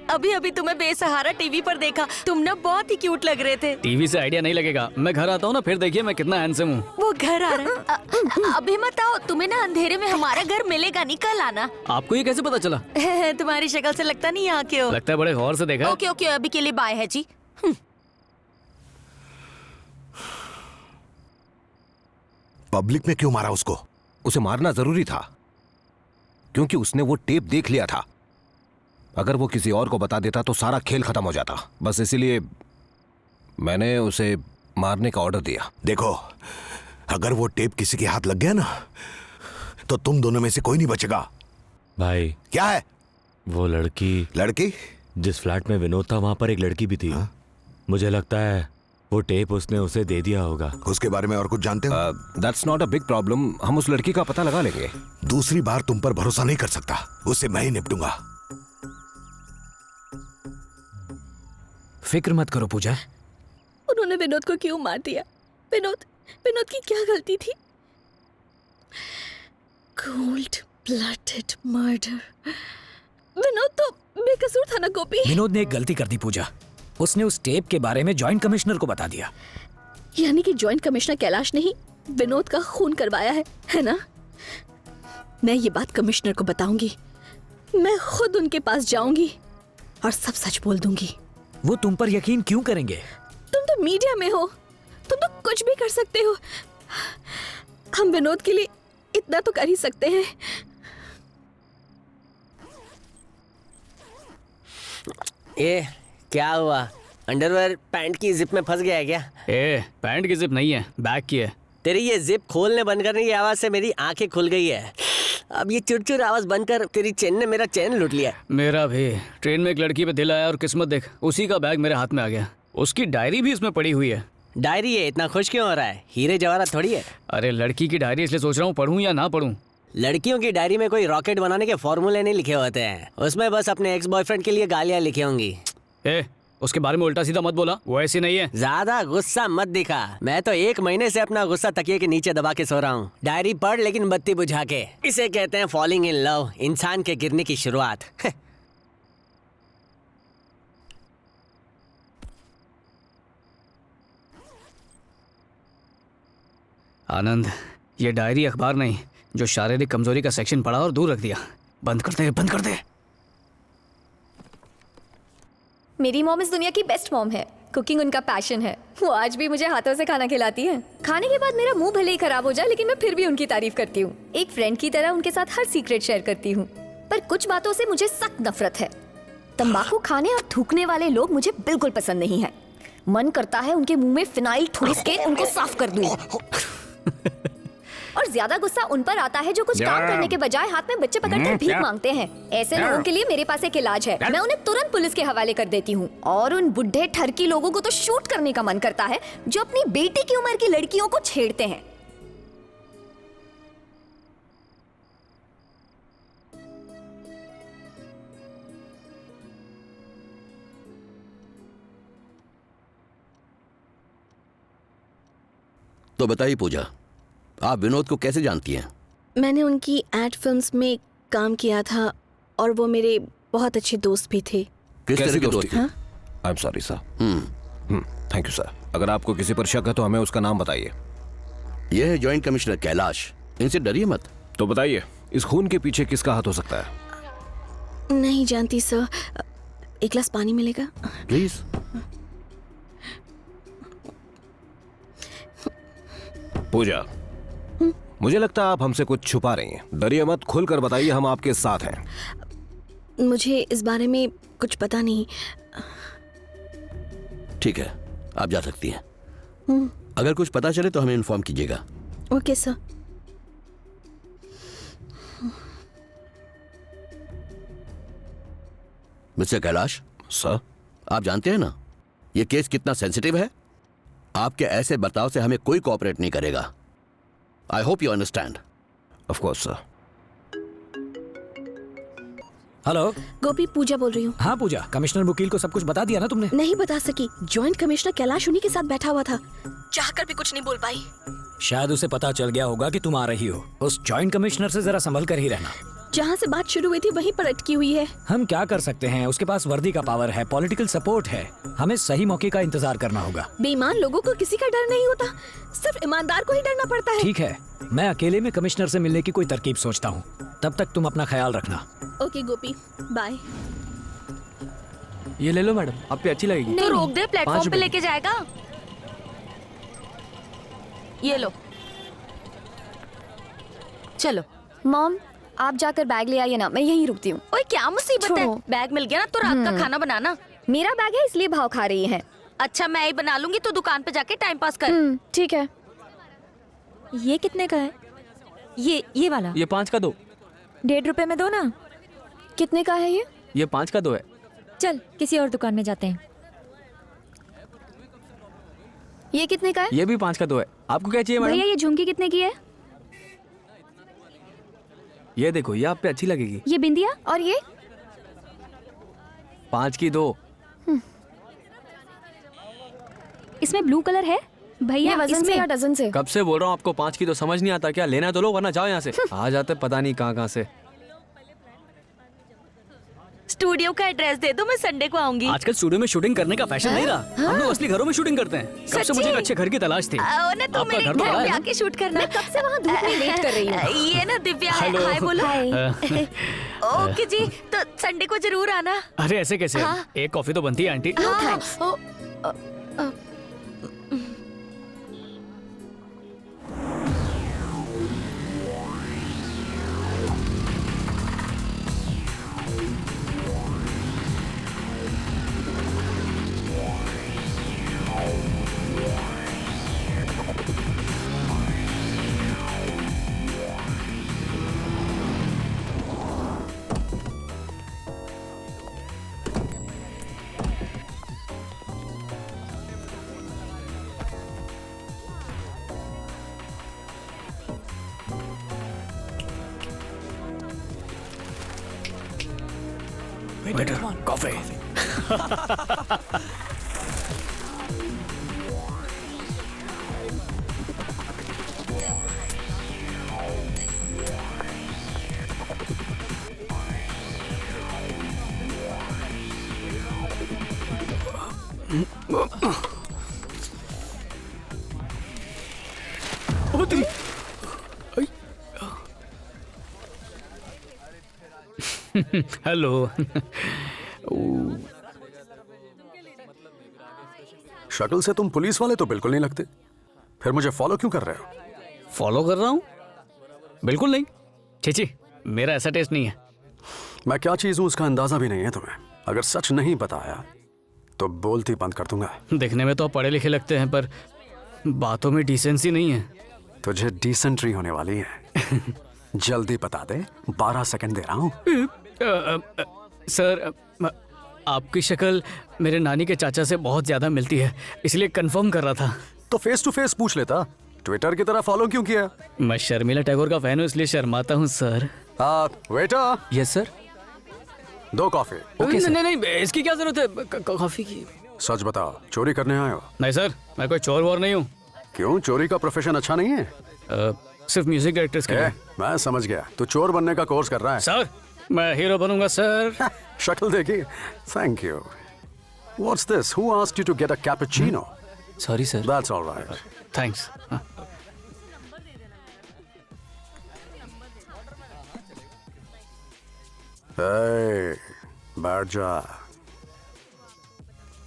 अभी तुम्हें बेसहारा टीवी पर देखा, तुम ना बहुत ही क्यूट लग रहे थे। टीवी से आइडिया नहीं लगेगा, मैं घर आता हूँ ना, फिर देखिए मैं कितना हैंडसम हूँ। वो घर आ रहा है। अभी मत आओ, तुम्हें ना अंधेरे में हमारा घर मिलेगा नहीं, कल आना। आपको ये कैसे पता चला? तुम्हारी शक्ल से लगता नहीं यहाँ के हो। लगता है बड़े गौर से देखा। ओके, अभी के लिए बाय है जी। पब्लिक में क्यों मारा उसको? उसे मारना जरूरी था क्योंकि उसने वो टेप देख लिया था। अगर वो किसी और को बता देता तो सारा खेल खत्म हो जाता। बस इसीलिए मैंने उसे मारने का ऑर्डर दिया। देखो, अगर वो टेप किसी के हाथ लग गया ना तो तुम दोनों में से कोई नहीं बचेगा। भाई क्या है? वो लड़की जिस फ्लैट में विनोद था वहां पर एक लड़की भी थी। मुझे लगता है वो टेप उसने उसे दे दिया होगा। उसके बारे में और कुछ जानते हो? That's not a big problem, हम उस लड़की का पता लगा लेंगे। दूसरी बार तुम पर भरोसा नहीं कर सकता, उससे मैं ही निपटूंगा। फिक्र मत करो पूजा। उन्होंने विनोद को क्यों मार दिया? विनोद की क्या गलती थी? Cold blooded murder. विनोद तो बेकसूर था ना गोपी। विनोद ने एक गलती कर दी पूजा, उसने उस टेप के बारे में जॉइंट कमिश्नर को बता दिया। यानी कि जॉइंट कमिश्नर कैलाश ने ही विनोद का खून करवाया है ना? मैं ये बात कमिश्नर को बताऊंगी। मैं खुद उनके पास जाऊंगी और सब सच बोल दूंगी। वो तुम पर यकीन क्यों करेंगे? तुम तो मीडिया में हो, तुम तो कुछ भी कर सकते हो। हम विनोद के लिए इतना तो कर ही सकते हैं। ये क्या हुआ? अंडरवेयर पैंट की जिप में फंस गया है क्या? पैंट की जिप नहीं है, बैग की है। तेरी ये जिप खोलने बंद करने की आवाज से मेरी आंखें खुल गई है। अब ये चुरचुर आवाज बंद कर, तेरी चेन ने मेरा चैन लूट लिया। मेरा भी। ट्रेन में एक लड़की पे दिल आया और किस्मत देख उसी का बैग मेरे हाथ में आ गया। उसकी डायरी भी इसमें पड़ी हुई है। डायरी है? इतना खुश क्यों हो रहा है? हीरे जवाहरात थोड़ी है। अरे लड़की की डायरी, इसलिए सोच रहा हूँ पढ़ूं या ना पढ़ूं। लड़कियों की डायरी में कोई रॉकेट बनाने के फॉर्मूले नहीं लिखे होते हैं, उसमें बस अपने एक्स बॉयफ्रेंड के लिए गालियां लिखी होंगी। उसके बारे में उल्टा सीधा मत बोला, वो ऐसी नहीं है। ज्यादा गुस्सा मत दिखा। मैं तो 1 महीने से अपना गुस्सा तकिए के नीचे दबा के सो रहा हूँ। डायरी पढ़ लेकिन बत्ती बुझा के। इसे कहते हैं फॉलिंग इन लव, इंसान के गिरने की शुरुआत। आनंद, ये डायरी अखबार नहीं, जो शारीरिक कमजोरी का सेक्शन पढ़ा और दूर रख दिया। बंद कर दे, बंद कर दे। मेरी मॉम इस दुनिया की बेस्ट मॉम है। कुकिंग उनका पैशन है। वो आज भी मुझे हाथों से खाना खिलाती है। खाने के बाद मेरा मुंह भले ही खराब हो जाए, लेकिन मैं फिर भी उनकी तारीफ करती हूँ। एक फ्रेंड की तरह उनके साथ हर सीक्रेट शेयर करती हूँ। पर कुछ बातों से मुझे सख्त नफरत है। तंबाकू खाने और थूकने वाले लोग मुझे बिल्कुल पसंद नहीं है। मन करता है उनके मुंह में फिनाइल ठूस के उनको साफ कर दूं। और ज्यादा गुस्सा उन पर आता है जो कुछ काम करने के बजाय हाथ में बच्चे पकड़कर भीख मांगते हैं। ऐसे लोगों के लिए मेरे पास एक इलाज है। मैं उन्हें तुरंत पुलिस के हवाले कर देती हूँ। और उन बुढ़े ठरकी लोगों को तो शूट करने का मन करता है जो अपनी बेटी की उम्र की लड़कियों को छेड़ते हैं। तो बताइए पूजा, आप विनोद को कैसे जानती हैं? मैंने उनकी एड फिल्म्स में काम किया था और वो मेरे बहुत अच्छे दोस्त भी थे। किस तरह के दोस्त थे? I am sorry sir. Thank you sir. अगर आपको किसी पर शक है तो हमें उसका नाम बताइए। यह है जॉइंट कमिश्नर कैलाश। इनसे डरिए मत। तो बताइए, इस खून के पीछे किसका हाथ हो सकता है? नहीं जानती सर। एक गिलास पानी मिलेगा प्लीज? पूजा, मुझे लगता है आप हमसे कुछ छुपा रही हैं। डरिए मत, खुलकर बताइए, हम आपके साथ हैं। मुझे इस बारे में कुछ पता नहीं। ठीक है, आप जा सकती हैं। अगर कुछ पता चले तो हमें इन्फॉर्म कीजिएगा। Okay sir. Mister Kailash. Sir. आप जानते हैं ना ये केस कितना सेंसिटिव है। आपके ऐसे बर्ताव से हमें कोई कोऑपरेट नहीं करेगा। I hope you understand. Of course sir. Hello Gopi, Pooja बोल रही हूँ। हाँ पूजा, कमिश्नर मुकील को सब कुछ बता दिया ना तुमने? नहीं बता सकी। जॉइंट कमिश्नर कैलाश उन्हीं के साथ बैठा हुआ था। चाहकर भी कुछ नहीं बोल पाई। शायद उसे पता चल गया होगा कि तुम आ रही हो। उस जॉइंट कमिश्नर से जरा संभल कर ही रहना। जहाँ से बात शुरू हुई थी वहीं पर अटकी हुई है। हम क्या कर सकते हैं? उसके पास वर्दी का पावर है, पॉलिटिकल सपोर्ट है। हमें सही मौके का इंतजार करना होगा। बेईमान लोगों को किसी का डर नहीं होता, सिर्फ ईमानदार को ही डरना पड़ता है। ठीक है, मैं अकेले में कमिश्नर से मिलने की कोई तरकीब सोचता हूँ। तब तक तुम अपना ख्याल रखना। ओके गोपी, बाय। ये ले लो मैडम, आप पे अच्छी लगेगी। तो रोक दे, प्लेटफॉर्म पे लेके जाएगा। ये लो, चलो। मॉम, आप जाकर बैग ले आइए ना, मैं यहीं रुकती हूँ। ओए क्या मुसीबत है? बैग मिल गया ना तो रात का खाना बनाना। मेरा बैग है इसलिए भाव खा रही है। अच्छा मैं ही बना लूंगी, तो दुकान पे जाके टाइम पास कर। ठीक है। ये कितने का है? ये वाला? ये 5 का 2। 1.5 रुपए में दो ना। कितने का है ये? ये 5 का 2 है। चल किसी और दुकान में जाते हैं। ये कितने का है? ये भी 5 का 2 है। आपको क्या चाहिए मैडम? भैया ये झुमकी कितने की है? ये देखो, ये आप पे अच्छी लगेगी। ये बिंदिया? और ये? 5 की 2। इसमें ब्लू कलर है भैया, वजन से या डजन से? कब से बोल रहा हूँ आपको 5 की 2 समझ नहीं आता क्या? लेना तो लो, वरना जाओ यहाँ से। आ जाते पता नहीं कहाँ से। स्टूडियो का एड्रेस दे दो, मैं संडे को आऊंगी। आजकल स्टूडियो में शूटिंग करने का फैशन नहीं रहा। हम लोग असली घरों में शूटिंग करते हैं। कब से मुझे एक अच्छे घर की तलाश थी। आओ ना, तो आपका मेरे घर तो घर बड़ा पे है ना? आके शूट करना। मैं कब से वहाँ धूप में वेट कर रही हूँ। ये ना दिव्या है। हेलो। हाय बोलो। हाय। ओके जी, तो संडे को जरूर आना। अरे ऐसे कैसे? हाँ। एक कॉफी तो बनती है आंटी। Waiter, coffee. हेलो। शक्ल से तुम पुलिस वाले तो बिल्कुल नहीं लगते, फिर मुझे फॉलो क्यों कर रहे हो? फॉलो कर रहा हूँ? बिल्कुल नहीं। चीची, मेरा ऐसा टेस्ट नहीं है। मैं क्या चीज हूं उसका अंदाजा भी नहीं है तुम्हें। अगर सच नहीं बताया तो बोलती बंद कर दूंगा। देखने में तो आप पढ़े लिखे लगते हैं, पर बातों में डिसेंसी नहीं है। तुझे डिसेंट्री होने वाली है। जल्दी बता दे, 12 सेकंड दे रहा हूँ। सर, आपकी शक्ल मेरे नानी के चाचा से बहुत ज्यादा मिलती है, इसलिए कंफर्म कर रहा था। तो फेस टू फेस पूछ लेता। ट्विटर की तरह फॉलो क्यों किया? मैं शर्मिला टैगोर का फैन हूँ, इसलिए शर्माता हूँ sir. Waiter. Yes sir. 2 coffee. नहीं नहीं, इसकी क्या जरूरत है कॉफी की? सच बताओ, चोरी करने आए हो? नहीं सर, मैं कोई चोर वोर नहीं हूँ। क्यों, चोरी का प्रोफेशन अच्छा नहीं है? सिर्फ म्यूजिक डायरेक्टर्स के लिए। मैं समझ गया, तू चोर बनने का कोर्स कर रहा है। सर, मैं हीरो बनूंगा सर। शक्ल देखी। Thank you. What's this? Who asked you to get a cappuccino? Sorry sir. That's alright. Thanks. बैठ जा।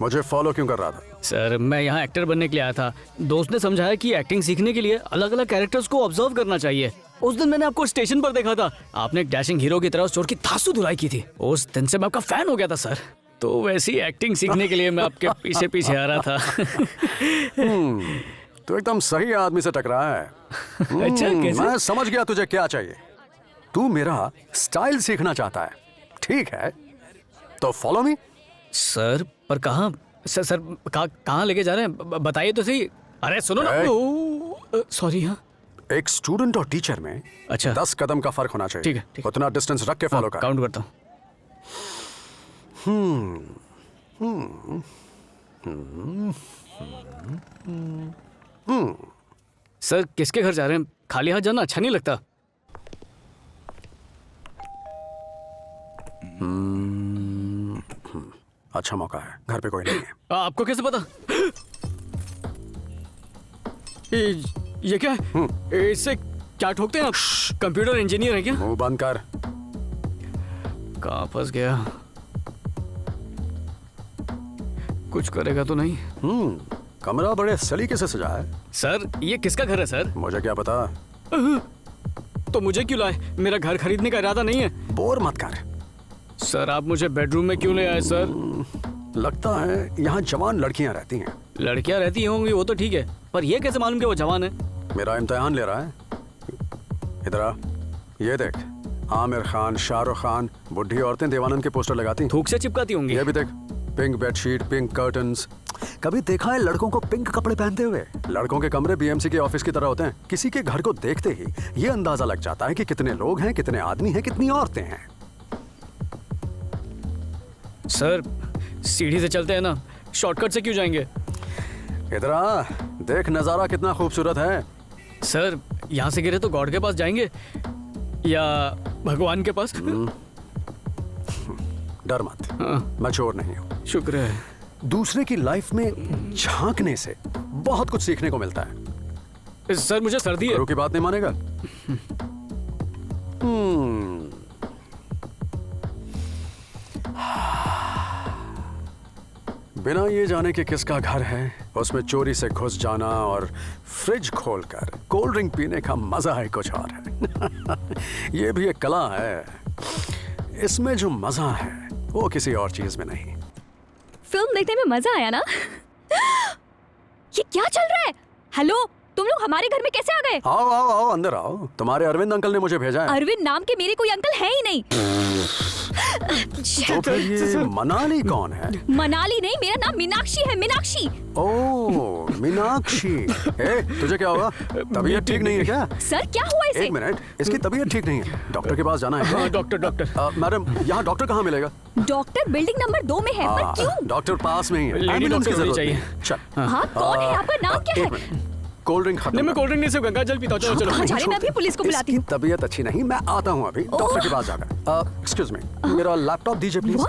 मुझे फॉलो क्यों कर रहा था? सर, मैं यहाँ एक्टर बनने के लिए आया था। दोस्त ने समझाया कि एक्टिंग सीखने के लिए अलग अलग कैरेक्टर्स को ऑब्जर्व करना चाहिए। उस दिन मैंने आपको स्टेशन पर देखा था, आपने एक डैशिंग हीरो की तरह उस चोर की धांसू धुलाई की थी। उस दिन से मैं आपका फैन हो गया था सर। तो वैसी एक्टिंग सीखने के लिए मैं आपके पीछे पीछे आ रहा था। तो एकदम सही आदमी से टकराया है। अच्छा, कैसे? मैं समझ गया तुझे क्या चाहिए। तू मेरा स्टाइल सीखना चाहता है, ठीक है? तो फॉलो मी। सर, पर कहाँ? सर कहाँ लेके जा रहे हैं, बताइए तो सही। अरे सुनो ना। सॉरी। हाँ, एक स्टूडेंट और टीचर में अच्छा 10 कदम का फर्क होना चाहिए। ठीक है। उतना डिस्टेंस रख के फॉलो कर। काउंट करता हूँ। सर, किसके घर जा रहे हैं? खाली हाथ जाना अच्छा नहीं लगता। अच्छा मौका है, घर पे कोई नहीं है। आपको कैसे पता? ये क्या है? इससे क्या ठोकते हैं आप? कंप्यूटर इंजीनियर है क्या? मुंह बंद कर। कहाँ फंस गया? कुछ करेगा तो नहीं? कमरा बड़े सलीके से सजा है। सर, ये किसका घर है सर? मुझे क्या पता। तो मुझे क्यों लाए? मेरा घर खरीदने का इरादा नहीं है। बोर मत कर। सर, आप मुझे बेडरूम में क्यों ले आए सर? लगता है यहाँ जवान लड़कियाँ रहती हैं। लड़कियाँ रहती होंगी वो तो ठीक है, पर ये कैसे मालूम कि वो जवान है? मेरा इम्तिहान ले रहा है। इधर आ, ये देख। आमिर खान, शाहरुख खान, बुढ़ी औरतें देवानंद के पोस्टर लगाती हैं। थूक से चिपकाती होंगी। ये भी देख, पिंक बेडशीट, पिंक कर्टन्स। कभी देखा है लड़कों को पिंक कपड़े पहनते हुए? लड़कों के कमरे बीएमसी के ऑफिस की तरह होते हैं। किसी के घर को देखते ही ये अंदाजा लग जाता है कि कितने लोग हैं, कितने आदमी हैं, कितनी औरतें हैं। सर, सीढ़ी से चलते हैं ना, शॉर्टकट से क्यों जाएंगे? इधर आ, देख नजारा कितना खूबसूरत है। सर, यहाँ से गिरे तो गॉड के पास जाएंगे या भगवान के पास? डर मत, मैं चोर नहीं हूँ। शुक्र है। दूसरे की लाइफ में झांकने से बहुत कुछ सीखने को मिलता है। सर मुझे सर्दी है। गुरु की बात नहीं मानेगा? बिना ये जाने कि किसका घर है, उसमें चोरी से घुस जाना और फ्रिज खोलकर कोल्ड ड्रिंक पीने का मजा है कुछ और है। ये भी एक कला है। इसमें जो मजा है वो किसी और चीज में नहीं। फिल्म देखने में मजा आया ना? ये क्या चल रहा है? हेलो, तुम लोग हमारे घर में कैसे आ गए? आओ आओ आओ, अंदर आओ। तुम्हारे अरविंद अंकल ने मुझे भेजा है। अरविंद नाम के मेरे कोई अंकल है ही नहीं। तो फिर ये मनाली कौन है? मनाली नहीं, मेरा नाम मीनाक्षी है, मीनाक्षी। ओह मीनाक्षी। तुझे क्या हुआ? तबीयत ठीक नहीं है क्या? सर क्या हुआ इसे? एक मिनट, इसकी तबीयत ठीक नहीं है, डॉक्टर के पास जाना है। डॉक्टर मैडम, यहाँ डॉक्टर कहाँ मिलेगा? डॉक्टर बिल्डिंग नंबर 2 में है, पर क्यों? डॉक्टर पास में ही है। लेडी एम्बुलेंस की डॉक्टर होनी जरूरत चाहिए। नहीं। चल। हाँ, कौन है? आपका नाम क्या है? कोल्ड ड्रिंक खत्म। नहीं, मैं कोल्ड ड्रिंक नहीं, सिर्फ गंगा जल पीता हूँ। चलो चलो। कहाँ जा रहे हैं? मैं अभी पुलिस को बुलाती हूँ। तबीयत अच्छी नहीं, मैं आता हूँ अभी डॉक्टर के पास जाकर। एक्सक्यूज मी, मेरा लैपटॉप दीजिए प्लीज।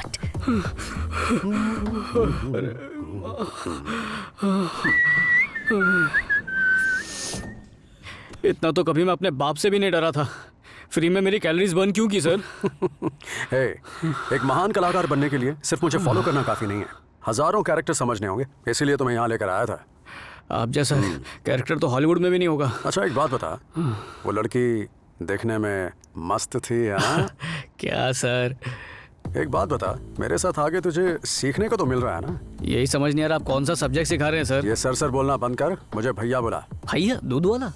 इतना तो कभी मैं अपने बाप से भी नहीं डरा था। फ्री में मेरी कैलोरीज बर्न क्यों की सर? एक महान कलाकार बनने के लिए सिर्फ मुझे फॉलो करना काफी नहीं है, हजारों कैरेक्टर समझने होंगे, इसीलिए तो मैं यहाँ लेकर आया था। आप जैसा कैरेक्टर तो हॉलीवुड में भी नहीं होगा। अच्छा एक बात बता, वो लड़की देखने में मस्त थी है ना? क्या सर? एक बात बता, मेरे साथ आगे तुझे सीखने को तो मिल रहा है ना? यही समझ नहीं आ रहा आप कौन सा सब्जेक्ट सिखा रहे हैं सर? ये सर बोलना बंद कर, मुझे भैया बुला। भैया? दूध वाला?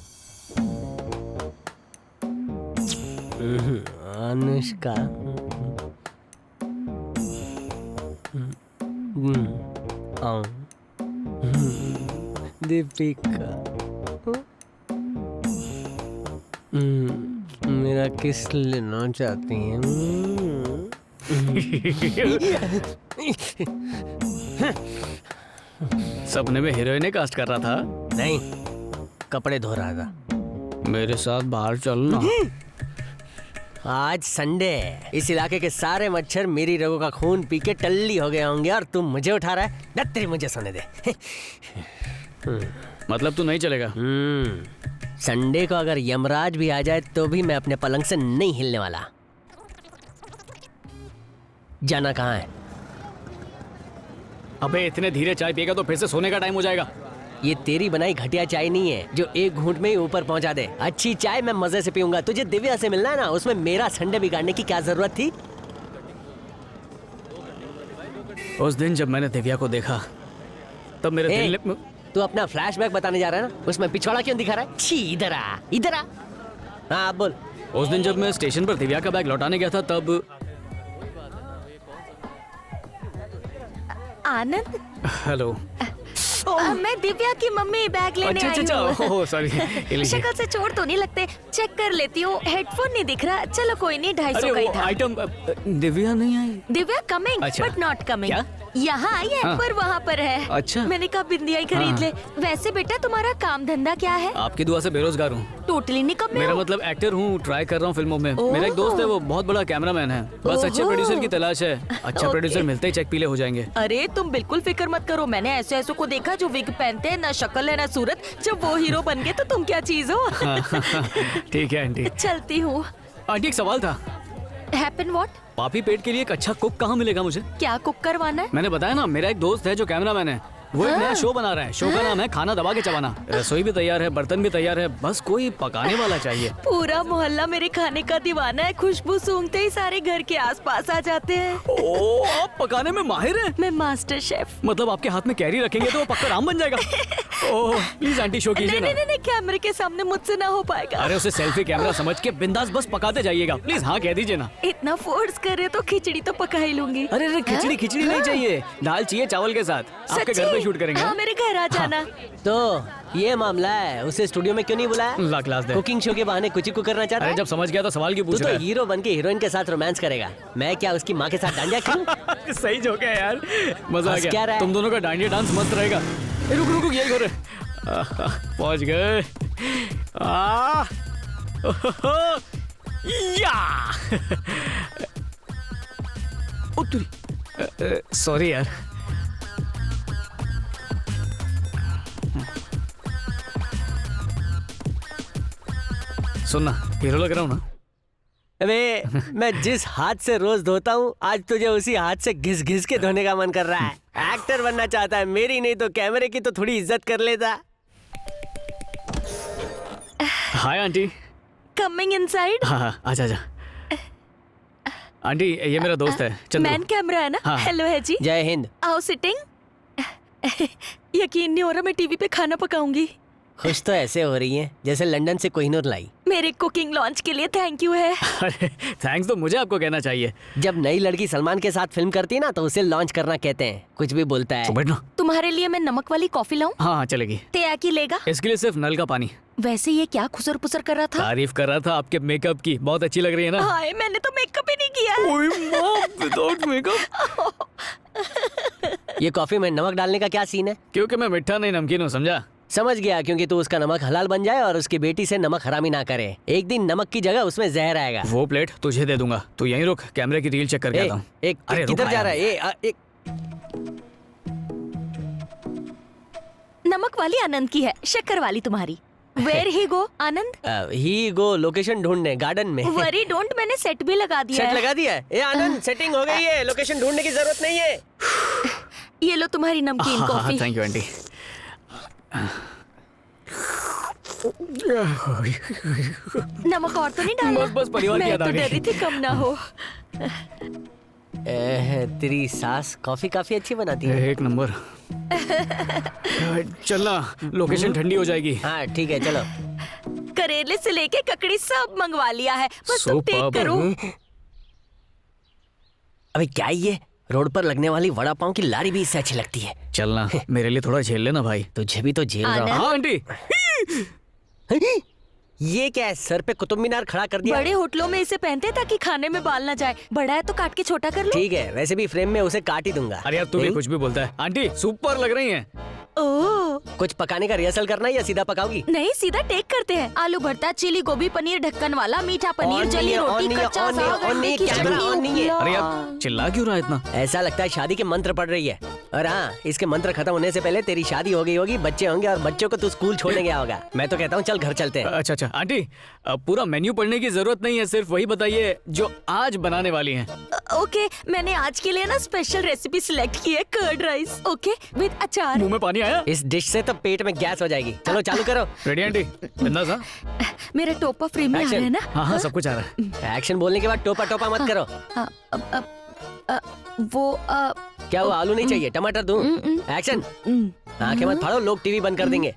अनुष्का। दीपिका। मेरा किस लेना चाहती हैं? सपने में हीरोइन कास्ट कर रहा था? नहीं, कपड़े धो रहा था। मेरे साथ बाहर चलना। आज संडे है, इस इलाके के सारे मच्छर मेरी रगों का खून पी के टल्ली हो गए होंगे और तुम मुझे उठा रहा है? दत्तरी मुझे सोने दे। मतलब तू नहीं चलेगा? संडे को अगर यमराज भी आ जाए तो भी मैं अपने पलंग से नहीं हिलने वाला। जाना कहाँ है? अबे इतने धीरे चाय पिएगा तो फिर से सोने का टाइम हो जाएगा। ये तेरी बनाई घटिया चाय नहीं है जो एक घूंट में ही ऊपर पहुंचा दे। अच्छी चाय मैं मजे से पीऊंगा। तुझे दिव्या से मिलना है ना, उसमें मेरा संडे बिगाड़ने की क्या जरूरत थी? उस दिन जब मैंने दिव्या को देखा तब मेरे दिल ने... तू अपना फ्लैशबैक बताने जा रहा है ना, उसमें पिछवाड़ा क्यों दिखा रहा है? छी, इधर आ, इधर आ। हाँ बोल। उस दिन जब मैं स्टेशन पर दिव्या का बैग लौटाने गया था तब... आनंद। हेलो। मैं दिव्या की मम्मी, बैग लेने आई हूँ। Oh sorry. शक्ल से चोट तो नहीं लगते, चेक कर लेती हूँ। हेडफोन नहीं दिख रहा, चलो कोई नहीं, 250 का ही था। आइटम दिव्या नहीं आई? Divya coming but not coming. यहाँ आई है पर वहाँ पर है। अच्छा। मैंने कहा बिंदिया ही खरीद ले। वैसे बेटा तुम्हारा काम धंधा क्या है? आपकी दुआ से बेरोजगार हूँ। टोटली निकम्मे। मेरा मतलब एक्टर हूँ, ट्राई कर रहा हूँ फिल्मों में। मेरा एक दोस्त है, वो बहुत बड़ा कैमरामैन है। बस अच्छे प्रोड्यूसर की तलाश है। अच्छा प्रोड्यूसर मिलते ही चेक पीले हो जाएंगे। अरे तुम बिल्कुल फिक्र मत करो, मैंने ऐसे ऐसों को देखा जो विग पहनते हैं, ना शक्ल है ना सूरत। जब वो हीरो बन गए तो तुम क्या चीज हो? ठीक है आंटी। चलती हूँ। आंटी एक सवाल था। Happen what? पापी पेट के लिए एक अच्छा कुक कहाँ मिलेगा मुझे? क्या कुक करवाना है? मैंने बताया ना, मेरा एक दोस्त है जो कैमरामैन है। वो एक नया शो बना रहा है। शो का नाम है खाना दबा के चबाना। रसोई भी तैयार है, बर्तन भी तैयार है, बस कोई पकाने वाला चाहिए। पूरा मोहल्ला मेरे खाने का दीवाना है। खुशबू सूंघते ही सारे घर के आसपास आ जाते हैं। ओह, आप पकाने में माहिर हैं? मैं मास्टर शेफ। मतलब आपके हाथ में कैरी रखेंगे तो वो पक्का राम बन जाएगा। ओह प्लीज आंटी शो कीजिए ना। नहीं, कैमरे के सामने मुझसे ना हो पाएगा। अरे उसे सेल्फी कैमरा समझ के बिंदास बस पकाते जाइएगा। प्लीज हाँ कह दीजिए ना। इतना फोर्स करे तो खिचड़ी तो पका ही लूंगी। अरे खिचड़ी नहीं चाहिए, दाल चाहिए चावल के साथ। आपके घर पे शूट करेंगे। हाँ, मेरे घर आ जाना। तो ये मामला है, उसे स्टूडियो में क्यों नहीं बुलाया? लाख लाख दे। कुकिंग शो के बहाने कुछ ही करना चाहता है। जब समझ गया तो सवाल क्यों पूछ रहा है? तो हीरो बन के हीरोइन के साथ रोमांस करेगा, मैं क्या उसकी माँ के साथ डांडिया खेलूं? सही जोक है यार, मजा आ गया। तुम दोनों का डांडिया डांस मस्त रहेगा। रुक यही कर रहे। पहुंच गए। सॉरी यार। सुनना, हीरो लग रहा हूँ ना? अबे मैं जिस हाथ से रोज धोता हूँ, आज तुझे उसी हाथ से घिस घिस के धोने का मन कर रहा है। एक्टर बनना चाहता है, मेरी नहीं तो कैमरे की तो थोड़ी इज्जत कर लेता। Hi aunty. Coming inside. हाँ, आजा आजा। आंटी ये मेरा दोस्त है चंद्रू। मैन कैमरा है ना? हाँ। हेलो है जी। जय हिंद। आओ सिटिंग। यकीन नहीं हो रहा मैं टीवी पे खाना पकाऊंगी। खुश तो ऐसे हो रही है जैसे लंदन से कोहिनूर लाई। मेरे कुकिंग लॉन्च के लिए थैंक यू है। अरे थैंक्स तो मुझे आपको कहना चाहिए। जब नई लड़की सलमान के साथ फिल्म करती है ना तो उसे लॉन्च करना कहते हैं। कुछ भी बोलता है। बैठना। तुम्हारे लिए मैं नमक वाली कॉफी लाऊं? हाँ चलेगी। तेया की लेगा? इसके लिए सिर्फ नल का पानी। वैसे ये क्या खुसर पुसर कर रहा था? तारीफ कर रहा था आपके मेकअप की, बहुत अच्छी लग रही है ना? हाय मैंने तो मेकअप ही नहीं किया। ओए माँ, विदाउट मेकअप। ये कॉफी में नमक डालने का क्या सीन है? क्योंकि मैं मीठा नहीं नमकीन हूँ, समझा? समझ गया, क्योंकि तू उसका नमक हलाल बन जाए और उसकी बेटी से नमक हरामी ना करे। एक दिन नमक की जगह उसमें जहर आएगा। वो प्लेट तुझे दे दूंगा, तू यहीं रुक, कैमरे की रील चेक करके आता हूँ। अरे किधर जा रहा है? एक नमक वाली आनंद की है, शक्कर वाली तुम्हारी। Where he go Anand? He go location ढूंढने गार्डन में। Worry don't, मैंने सेट भी लगा दिया सेट है। लगा दिया है? ए आनंद सेटिंग हो गई है, लोकेशन ढूंढने की जरूरत नहीं है। ये लो तुम्हारी नमकीन कॉफी। Thank you aunty. नमक और तो नहीं डाला? बस परिवार की याद आ गई। मैं तो डरी थी कम ना हो। तेरी सास कॉफी काफी अच्छी बनाती है। एक नंबर। चलना, लोकेशन ठंडी हो जाएगी। हाँ ठीक है चलो। करेले से लेके ककड़ी सब मंगवा लिया है, बस तुम टेक करो। अबे क्या ये रोड पर लगने वाली वड़ा पाव की लारी भी इससे अच्छी लगती है। चलना, मेरे लिए थोड़ा झेल लेना भाई। तुझे भी तो झेल रहा हूँ। हाँ आंटी। ये क्या है, सर पे कुतुब मीनार खड़ा कर दिया? बड़े होटलों में इसे पहनते हैं ताकि खाने में बाल ना जाए। बड़ा है तो काट के छोटा कर लो। ठीक है, वैसे भी फ्रेम में उसे काट ही दूंगा। अरे यार तू भी कुछ भी बोलता है। आंटी सुपर लग रही हैं। ओह, कुछ पकाने का रिहर्सल करना है या सीधा पकाओगी? नहीं सीधा टेक करते हैं। आलू भरता, चिली गोभी पनीर ढक्कन वाला, मीठा पनीर, जली रोटी, कच्चा साग, अंडे की चटनी। अरे यार चिल्ला क्यों रहा है इतना? ऐसा लगता है शादी के मंत्र पढ़ रही है। और हाँ, इसके मंत्र खत्म होने से पहले तेरी शादी हो गई होगी, बच्चे होंगे और बच्चों को तू स्कूल छोड़ने गया होगा। मैं तो कहता हूँ चल घर चलते हैं। अच्छा अच्छा आंटी, पूरा मेन्यू पढ़ने की जरूरत नहीं है, सिर्फ वही बताइए जो आज बनाने वाली हैं। ओके, मैंने आज के लिए ना स्पेशल रेसिपी सिलेक्ट की है, कर्ड राइस। ओके विद अचार। मुंह में पानी आया? इस डिश से तो पेट में गैस हो जाएगी। चलो चालू करो। Ready aunty? बिंदास हाँ? मेरा टोपा फ्रेम में आ रहा है ना? हाँ सब कुछ आ रहा है। एक्शन बोलने के बाद टोपा टोपा मत करो। वो क्या हुआ, आलू नहीं चाहिए? टमाटर दूं? एक्शन। आंखें मत फाड़ो, लोग टीवी बंद कर देंगे।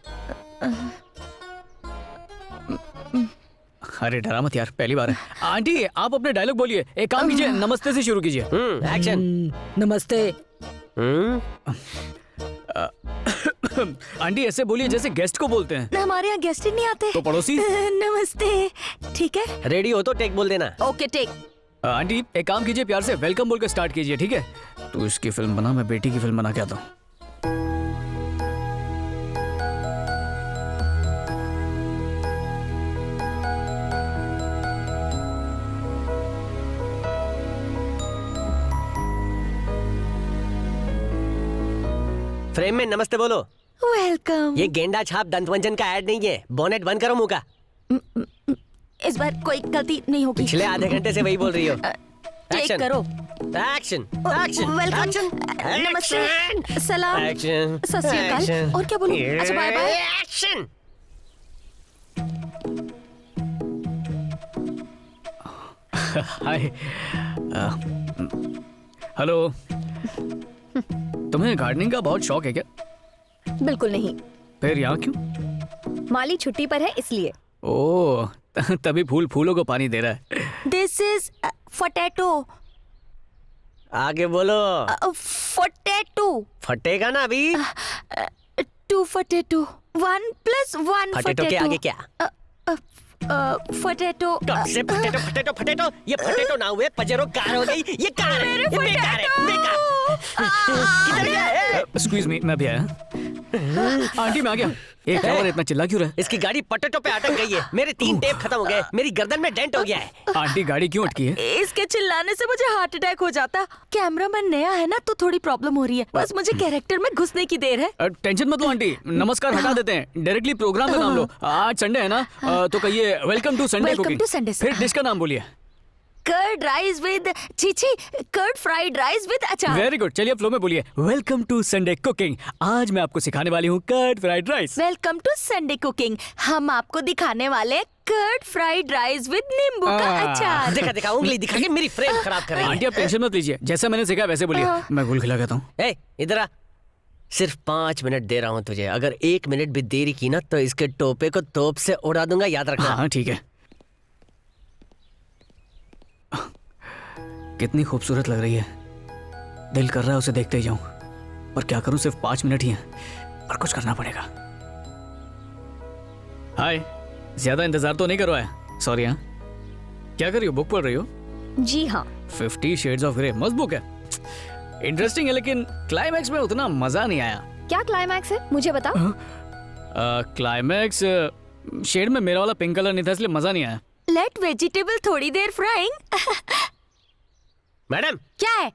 अरे डरा मत यार, पहली बार है। आंटी आप अपने डायलॉग बोलिए। एक काम कीजिए, नमस्ते से शुरू कीजिए। एक्शन। नमस्ते। आंटी ऐसे बोलिए जैसे गेस्ट को बोलते हैं। हमारे यहाँ गेस्ट ही नहीं आते। तो पड़ोसी? नमस्ते। ठीक है, रेडी हो तो टेक बोल देना। Okay take. आंटी एक काम कीजिए, प्यार से वेलकम बोल के स्टार्ट कीजिए, ठीक है? तू इसकी फिल्म बना, मैं बेटी की फिल्म बना के आता हूँ। फ्रेम में नमस्ते बोलो। वेलकम। ये गेंडा छाप दंतमंजन का ऐड नहीं है। बोनेट बंद करो मुंह का। इस बार कोई गलती नहीं होगी। पिछले आधे घंटे से वही बोल रही हो। टेक करो। एक्शन। एक्शन। वेलकम। एक्शन। नमस्ते। सलाम। एक्शन। सत श्री अकाल। और क्या बोलूं? अच्छा बाय बाय। एक्शन। हाय। हेलो। तुम्हें गार्डनिंग का बहुत शौक है क्या? बिल्कुल नहीं। फिर यहाँ क्यों? माली छुट्टी पर है इसलिए। ओह, तभी फूल फूलों को पानी दे रहा है। This is potato. आगे बोलो। पोटैटो। फटेगा ना अभी। 2 पोटैटो। 1 + 1 पोटैटो के आगे क्या? पोटैटो। कब से पोटैटो पोटैटो पोटैटो? ये पोटैटो ना हुए पजेरो कार हो गई। ये कार है, ये बेकार है, बेकार। एक्सक्यूज मी, मैं भी आया। आंटी मैं आ गया। एक क्या हो रहा है, इतना चिल्ला क्यों रहा है? इसकी गाड़ी पटेटो पे अटक गई है। मेरे 3 टेप खत्म हो गए, मेरी गर्दन में डेंट हो गया है। आंटी गाड़ी क्यों अटकी है? इसके चिल्लाने से मुझे हार्ट अटैक हो जाता। कैमरामैन नया है ना, तो थोड़ी प्रॉब्लम हो रही है। बस मुझे कैरेक्टर में घुसने की देर है। टेंशन मत लो आंटी, नमस्कार हटा देते हैं, डायरेक्टली प्रोग्राम का नाम लो। आज संडे है ना, तो कहिए वेलकम टू संडे कुकिंग। फिर डिश का नाम बोलिए। कर्ड राइस विद चीची, curd fried rice with achar. Very good, चलिए फ्लो में बोलिए। Welcome to Sunday cooking. आज मैं आपको सिखाने वाली हूँ curd fried rice. Welcome to Sunday cooking. हम आपको दिखाने वाले कर्ड फ्राइड राइस विद नींबू का अचार। देखा देखा, उंगली दिखा के मेरी फ्रेम खराब कर रही है। आंटी आप टेंशन मत लीजिए, जैसा मैंने सिखाया वैसे बोलिए। मैं गुल खिला कहता हूँ। ए, इधर आ। सिर्फ 5 मिनट दे रहा हूँ तुझे। अगर 1 मिनट भी देरी की ना तो इसके टोपे को तोप से उड़ा दूंगा, याद रखना। हाँ ठीक है। कितनी खूबसूरत लग रही है, दिल कर रहा है उसे देखते ही जाऊं, पर क्या करूं, सिर्फ 5 मिनट ही हैं, पर कुछ करना पड़ेगा। हाय, ज्यादा इंतजार तो नहीं करवाया, सॉरी। हाँ, क्या कर रही हो, बुक पढ़ रही हो? जी हाँ। 50 शेड्स ऑफ ग्रे मस्त बुक है, इंटरेस्टिंग है, लेकिन क्लाइमैक्स में उतना मजा नहीं आया। क्या क्लाइमैक्स है, मुझे बताओ। क्लाइमैक्स शेड में मेरा वाला पिंक कलर नहीं था, इसलिए मजा नहीं आया। लेट वेजिटेबल थोड़ी देर फ्राइंग। मैडम क्या है?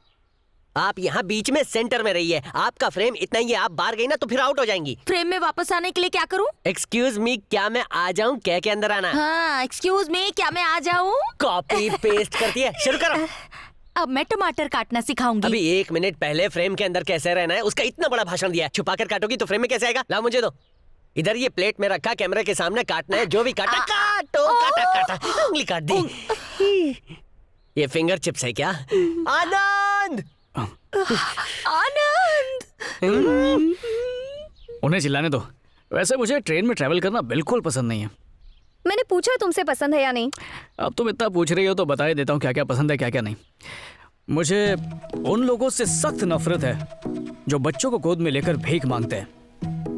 आप यहाँ बीच में सेंटर में रहिए। आपका फ्रेम इतना ही है, आप बाहर गई ना तो फिर आउट हो जाएंगी। फ्रेम में वापस आने के लिए क्या करूँ? एक्सक्यूज मी, क्या मैं आ जाऊँ? कह के अंदर आना। हाँ, एक्सक्यूज मी, क्या मैं आ जाऊँ? कॉपी पेस्ट करती है, शुरू करो। अब मैं टमाटर काटना सिखाऊंगी। अभी 1 मिनट पहले फ्रेम के अंदर कैसे रहना है उसका इतना बड़ा भाषण दिया। छुपा कर काटोगी तो फ्रेम में कैसे आएगा? लाओ मुझे दो। इधर ये प्लेट में रखा, कैमरे के सामने काटना है, जो भी काटा काटो, काटा काटा, उंगली काट दी। ये फिंगर चिप्स है क्या? आनंद, आनंद। उन्हें चिल्लाने दो। वैसे मुझे ट्रेन में ट्रैवल करना बिल्कुल पसंद नहीं है। मैंने पूछा तुमसे पसंद है या नहीं। अब तुम इतना पूछ रही हो तो बता ही देता हूँ क्या क्या पसंद है क्या क्या नहीं। मुझे उन लोगों से सख्त नफरत है जो बच्चों को गोद में लेकर भीख मांगते हैं।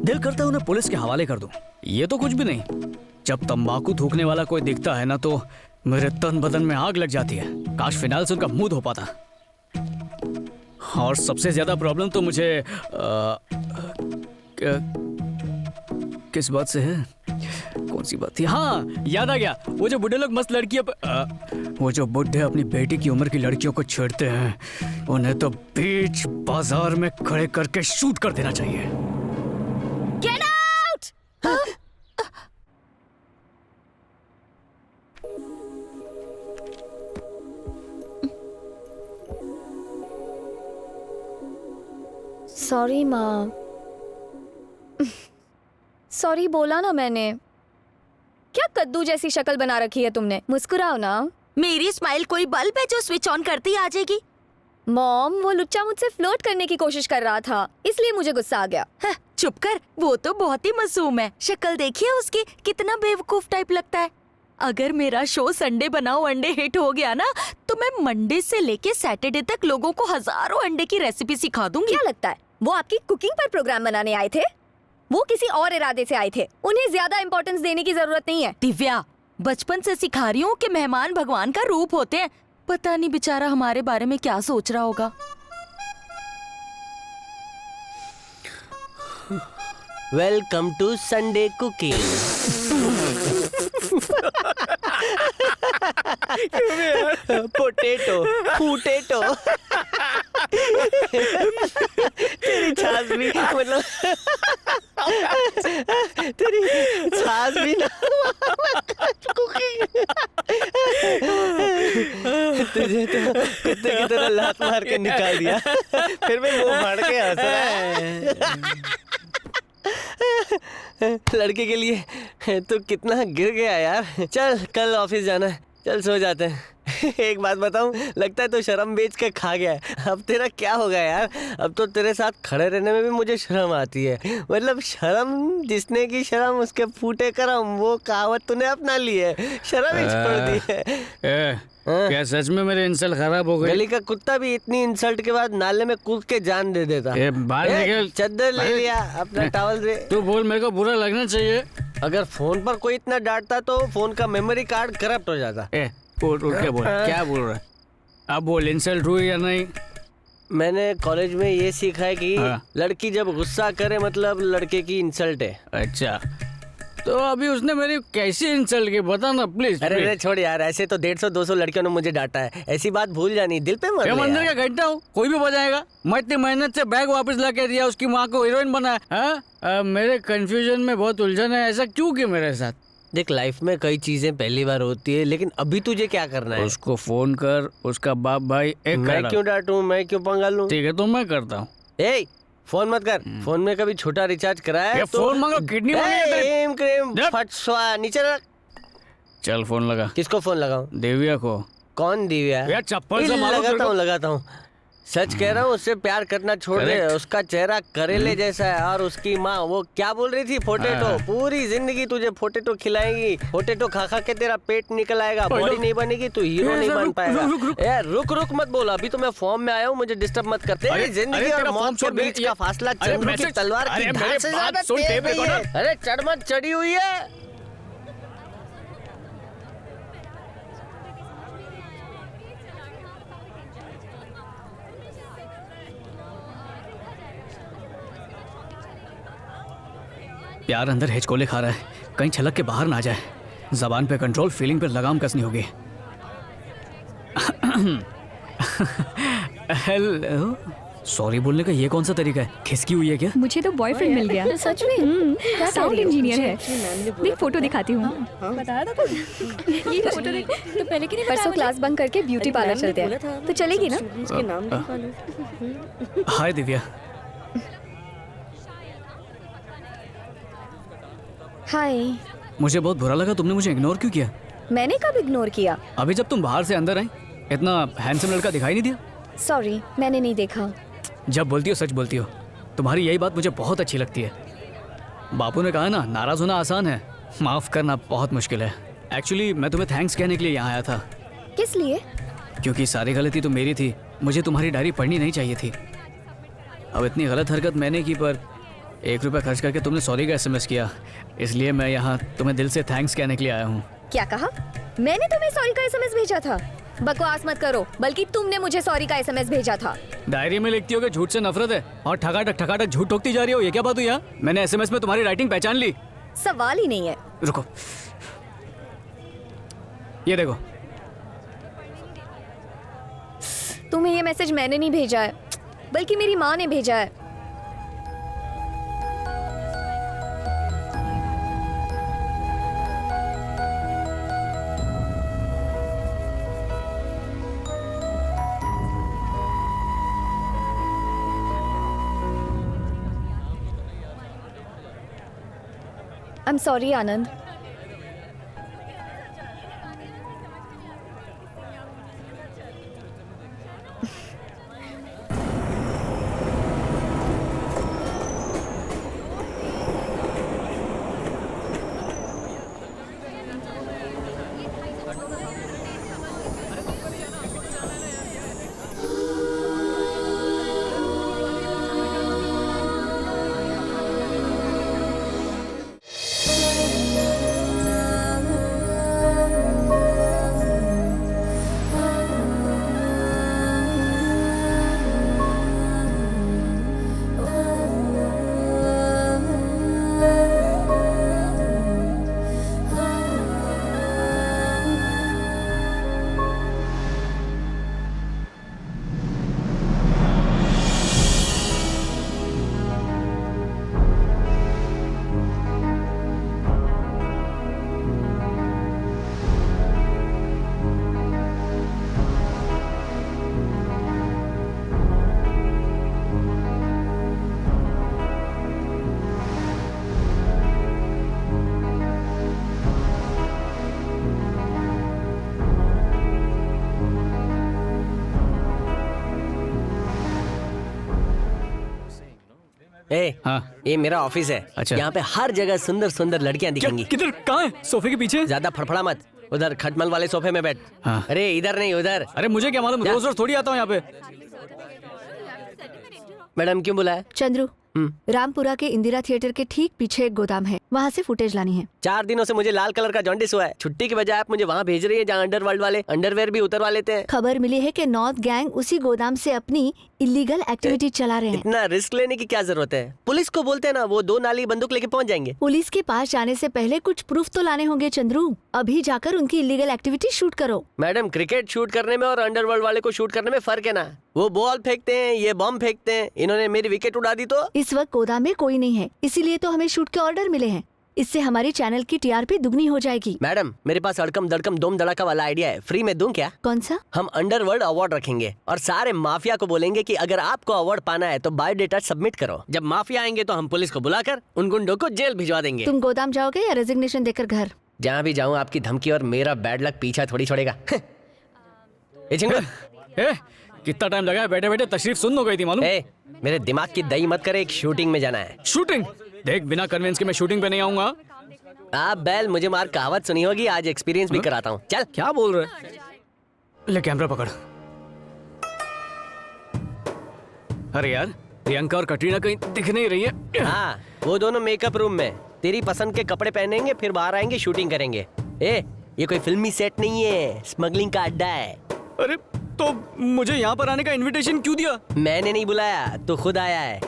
दिल करता है उन्हें पुलिस के हवाले कर दूं। ये तो कुछ भी नहीं, जब तंबाकू थूकने वाला कोई दिखता है ना तो मेरे तन बदन में आग लग जाती है। काश फिनाइल से उनका मुंह धो पाता। और सबसे ज्यादा प्रॉब्लम तो मुझे किस बात से है, कौन सी बात थी? हाँ, याद आ गया। वो जो बुढ़े लोग मस्त लड़कियों वो जो बुढ़े अपनी बेटी की उम्र की लड़कियों को छेड़ते हैं, उन्हें तो बीच बाजार में खड़े करके शूट कर देना चाहिए। Get out! सॉरी माँ, सॉरी बोला ना मैंने। क्या कद्दू जैसी शक्ल बना रखी है तुमने, मुस्कुराओ ना। मेरी स्माइल कोई बल्ब है जो स्विच ऑन करती आ जाएगी? मॉम, वो लुच्चा मुझसे फ्लर्ट करने की कोशिश कर रहा था, इसलिए मुझे गुस्सा आ गया। चुप कर, वो तो बहुत ही मासूम है। शक्ल देखिए उसकी, कितना बेवकूफ टाइप लगता है। अगर मेरा शो संडे बनाओ अंडे हिट हो गया ना तो मैं मंडे से लेके सैटरडे तक लोगों को हजारों अंडे की रेसिपी सिखा दूंगी। क्या लगता है वो आपकी कुकिंग पर प्रोग्राम बनाने आए थे? वो किसी और इरादे से आए थे। उन्हें ज्यादा इंपॉर्टेंस देने की जरूरत नहीं है। दिव्या, बचपन से सिखा रही हूँ कि मेहमान भगवान का रूप होते हैं। पता नहीं बेचारा हमारे बारे में क्या सोच रहा होगा। Welcome to Sunday cooking. Potato, फूटेटो। तेरी छाछ भी मतलब तेरी छाछ भी ना कुकिंग। तुझे तो कुत्ते की तरह लात मार के निकाल दिया, फिर भी मुंह फाड़ के हंस रहा है। लड़के के लिए तो कितना गिर गया यार। चल कल ऑफिस जाना है, चल सो जाते हैं। एक बात बताऊं, लगता है तो शर्म बेच के खा गया है। अब तेरा क्या होगा यार? अब तो तेरे साथ खड़े रहने में भी मुझे शर्म आती है। मतलब शर्म जिसने की शर्म उसके फूटे करम, वो कहावत तूने अपना ली है, शर्म ही छोड़ दी है। क्या सच में मेरे इंसल्ट खराब हो गई? गली का कुत्ता भी इतनी इंसल्ट के बाद नाले में कूद के जान दे देता। चद्दर ले लिया, अपना टॉवल दे। तू बोल, मेरे को बुरा लगना चाहिए। अगर फोन पर कोई इतना डांटता तो फोन का मेमोरी कार्ड करप्ट हो जाता। उठ के बोल, क्या बोल रहा है? अब बोल, इंसल्ट हुई या नहीं? मैंने कॉलेज में ये सीखा है कि हाँ। लड़की जब गुस्सा करे मतलब लड़के की इंसल्ट है। अच्छा, तो अभी उसने मेरी कैसी इंसल्ट की बता ना प्लीज। अरे छोड़ यार, ऐसे तो 150-200 लड़कियों ने मुझे डांटा है, ऐसी बात भूल जानी, दिल पे मत ले मंदिर यार। का घंटा हूँ, कोई भी बजाएगा। मैं इतनी मेहनत से बैग वापस ला के दिया, उसकी माँ को हीरोइन बनाया। मेरे कंफ्यूजन में बहुत उलझन है, ऐसा क्यों किया मेरे साथ? देख, लाइफ में कई चीजें पहली बार होती है, लेकिन अभी तुझे क्या करना है? उसको फोन कर, उसका बाप भाई एक मैं क्यों डांटूं, मैं क्यों पंगा लूं? ठीक है तो मैं करता हूँ। ए, फोन मत कर। फोन में कभी छोटा रिचार्ज कराया ये तो फोन मांगो, किडनी मांगी है तेरी। एम क्रीम फटसवा नीचे रख। चल फोन लगा। किसको फोन लगाऊं? देविया को। कौन दिव्या? यार चप्पल से मारो। लगाता हूँ। सच कह रहा हूँ, उससे प्यार करना छोड़ दे। उसका चेहरा करेले जैसा है, और उसकी माँ वो क्या बोल रही थी, पोटेटो। पूरी जिंदगी तुझे पोटेटो खिलाएंगी। पोटेटो खा खा के तेरा पेट निकल आएगा, बॉडी नहीं बनेगी, तू हीरो नहीं बन पाएगा। यार रुक मत बोल, अभी तो मैं फॉर्म में आया हूँ, मुझे डिस्टर्ब मत करते। तेरी जिंदगी और मौत के बीच का फासला चंद्र की तलवार की धार से ज्यादा तेज है। अरे चढ़ मत, चढ़ी हुई है। प्यार अंदर हिचकोले खा रहा है, कहीं छलक के बाहर ना जाए। जबान पे कंट्रोल, फीलिंग पे लगाम कसनी होगी। हेलो, सॉरी बोलने का ये कौन सा तरीका है? खिसकी हुई है क्या? मुझे तो बॉयफ्रेंड मिल गया। सच में? साउंड इंजीनियर है। देख फोटो दिखाती हूँ। बताया था ये फोटो देख। तो पहले की नहीं, परसों क्लास बंक करके ब्यूटी पार्लर चलते हैं, तो चलेगी ना? हाय दिव्या। हाय। मुझे बहुत बुरा लगा, तुमने मुझे इग्नोर क्यों किया? मैंने कब इग्नोर किया? अभी जब तुम बाहर से अंदर आई, इतना हैंडसम लड़का दिखाई नहीं दिया? सॉरी, मैंने नहीं देखा। जब बोलती हो सच बोलती हो। तुम्हारी यही बात मुझे बहुत अच्छी लगती है। बापू ने कहा ना, नाराज होना आसान है, माफ करना बहुत मुश्किल है। एक्चुअली मैं तुम्हें थैंक्स कहने के लिए यहाँ आया था। किस लिए? क्योंकि सारी गलती तो मेरी थी, मुझे तुम्हारी डायरी पढ़नी नहीं चाहिए थी। अब इतनी गलत हरकत मैंने की, पर 1 रुपया खर्च करके तुमने सॉरी का SMS किया, इसलिए मैं यहाँ तुम्हें दिल से थैंक्स कहने के लिए आया हूँ। क्या कहा? मैंने तुम्हें सॉरी का SMS भेजा था? बकवास मत करो, बल्कि तुमने मुझे सॉरी का SMS भेजा था। डायरी में लिखती हो कि झूठ से नफरत है, और ठगाठक झूठ ठोकती जा रही हो। ये क्या बात हुई यार? मैंने SMS में तुम्हारी राइटिंग पहचान ली। सवाल ही नहीं है। रुको, ये देखो। तुम्हें ये मैसेज मैंने नहीं भेजा है, बल्कि मेरी माँ ने भेजा है। I'm sorry, Anand. हाँ, ये मेरा ऑफिस है। अच्छा। यहाँ पे हर जगह सुंदर सुंदर लड़कियाँ दिखेंगी। किधर? कहाँ है? सोफे के पीछे? ज्यादा फड़फड़ा मत, उधर खटमल वाले सोफे में बैठ। हाँ। अरे इधर नहीं, उधर। अरे मुझे क्या मालूम, रोज रोज थोड़ी आता हूँ यहाँ पे। मैडम क्यों बुलाया? चंद्रू, रामपुरा के इंदिरा थिएटर के ठीक पीछे एक गोदाम है, वहाँ से फुटेज लानी है। 4 दिनों से मुझे लाल कलर का जॉन्डिस हुआ है। छुट्टी की बजाय आप मुझे वहाँ भेज रही है जहाँ अंडरवर्ल्ड वाले अंडरवेयर भी उतरवा लेते हैं। खबर मिली है कि नॉर्थ गैंग उसी गोदाम से अपनी इलीगल एक्टिविटी चला रहे हैं। इतना रिस्क लेने की क्या जरूरत है? पुलिस को बोलते हैं ना, वो 2 नाली बंदूक लेके पहुँच जाएंगे। पुलिस के पास जाने से पहले कुछ प्रूफ तो लाने होंगे चंद्रू। अभी जाकर उनकी इलीगल एक्टिविटी शूट करो। मैडम, क्रिकेट शूट करने में और अंडरवर्ल्ड वाले को शूट करने में फर्क है ना। वो बॉल फेंकते हैं, ये बम फेंकते हैं। इन्होंने मेरी विकेट उड़ा दी तो। इस वक्त गोदाम में कोई नहीं है, इसीलिए तो हमें शूट के ऑर्डर मिले हैं। इससे हमारी चैनल की टीआरपी दुगनी हो जाएगी। मैडम, मेरे पास अड़कम दड़कम दोम धड़ाका वाला आइडिया है, फ्री में दूं क्या? कौन सा? हम अंडरवर्ल्ड अवार्ड रखेंगे और सारे माफिया को बोलेंगे कि अगर आपको अवार्ड पाना है तो बायोडेटा सबमिट करो। जब माफिया आएंगे तो हम पुलिस को बुलाकर उन गुंडों को जेल भिजवा देंगे। तुम गोदाम जाओगे या रेजिग्नेशन देकर घर? जहाँ भी जाऊँ आपकी धमकी और मेरा बैड लक पीछा थोड़ी छोड़ेगा। कितना टाइम लगा है बैठे बैठे, तशरीफ सुन हो गई थी मालूम। मेरे दिमाग की दही मत करे, एक शूटिंग में जाना है। शूटिंग? देख, बिना कन्वेंस के मैं शूटिंग पे नहीं आऊंगा। आप बैल, मुझे मार कहावत सुनी होगी, आज एक्सपीरियंस भी कराता हूँ। चल। क्या बोल रहे? ले कैमरा पकड़। अरे यार, प्रियंका और कटरीना कहीं दिख नहीं रही है। हाँ, वो दोनों मेकअप रूम में तेरी पसंद के कपड़े पहनेंगे, फिर बाहर आएंगे, शूटिंग करेंगे। ये कोई फिल्मी सेट नहीं है, स्मगलिंग का अड्डा है। अरे तो मुझे यहाँ पर आने का इनविटेशन क्यों दिया? मैंने नहीं बुलाया, तो खुद आया है।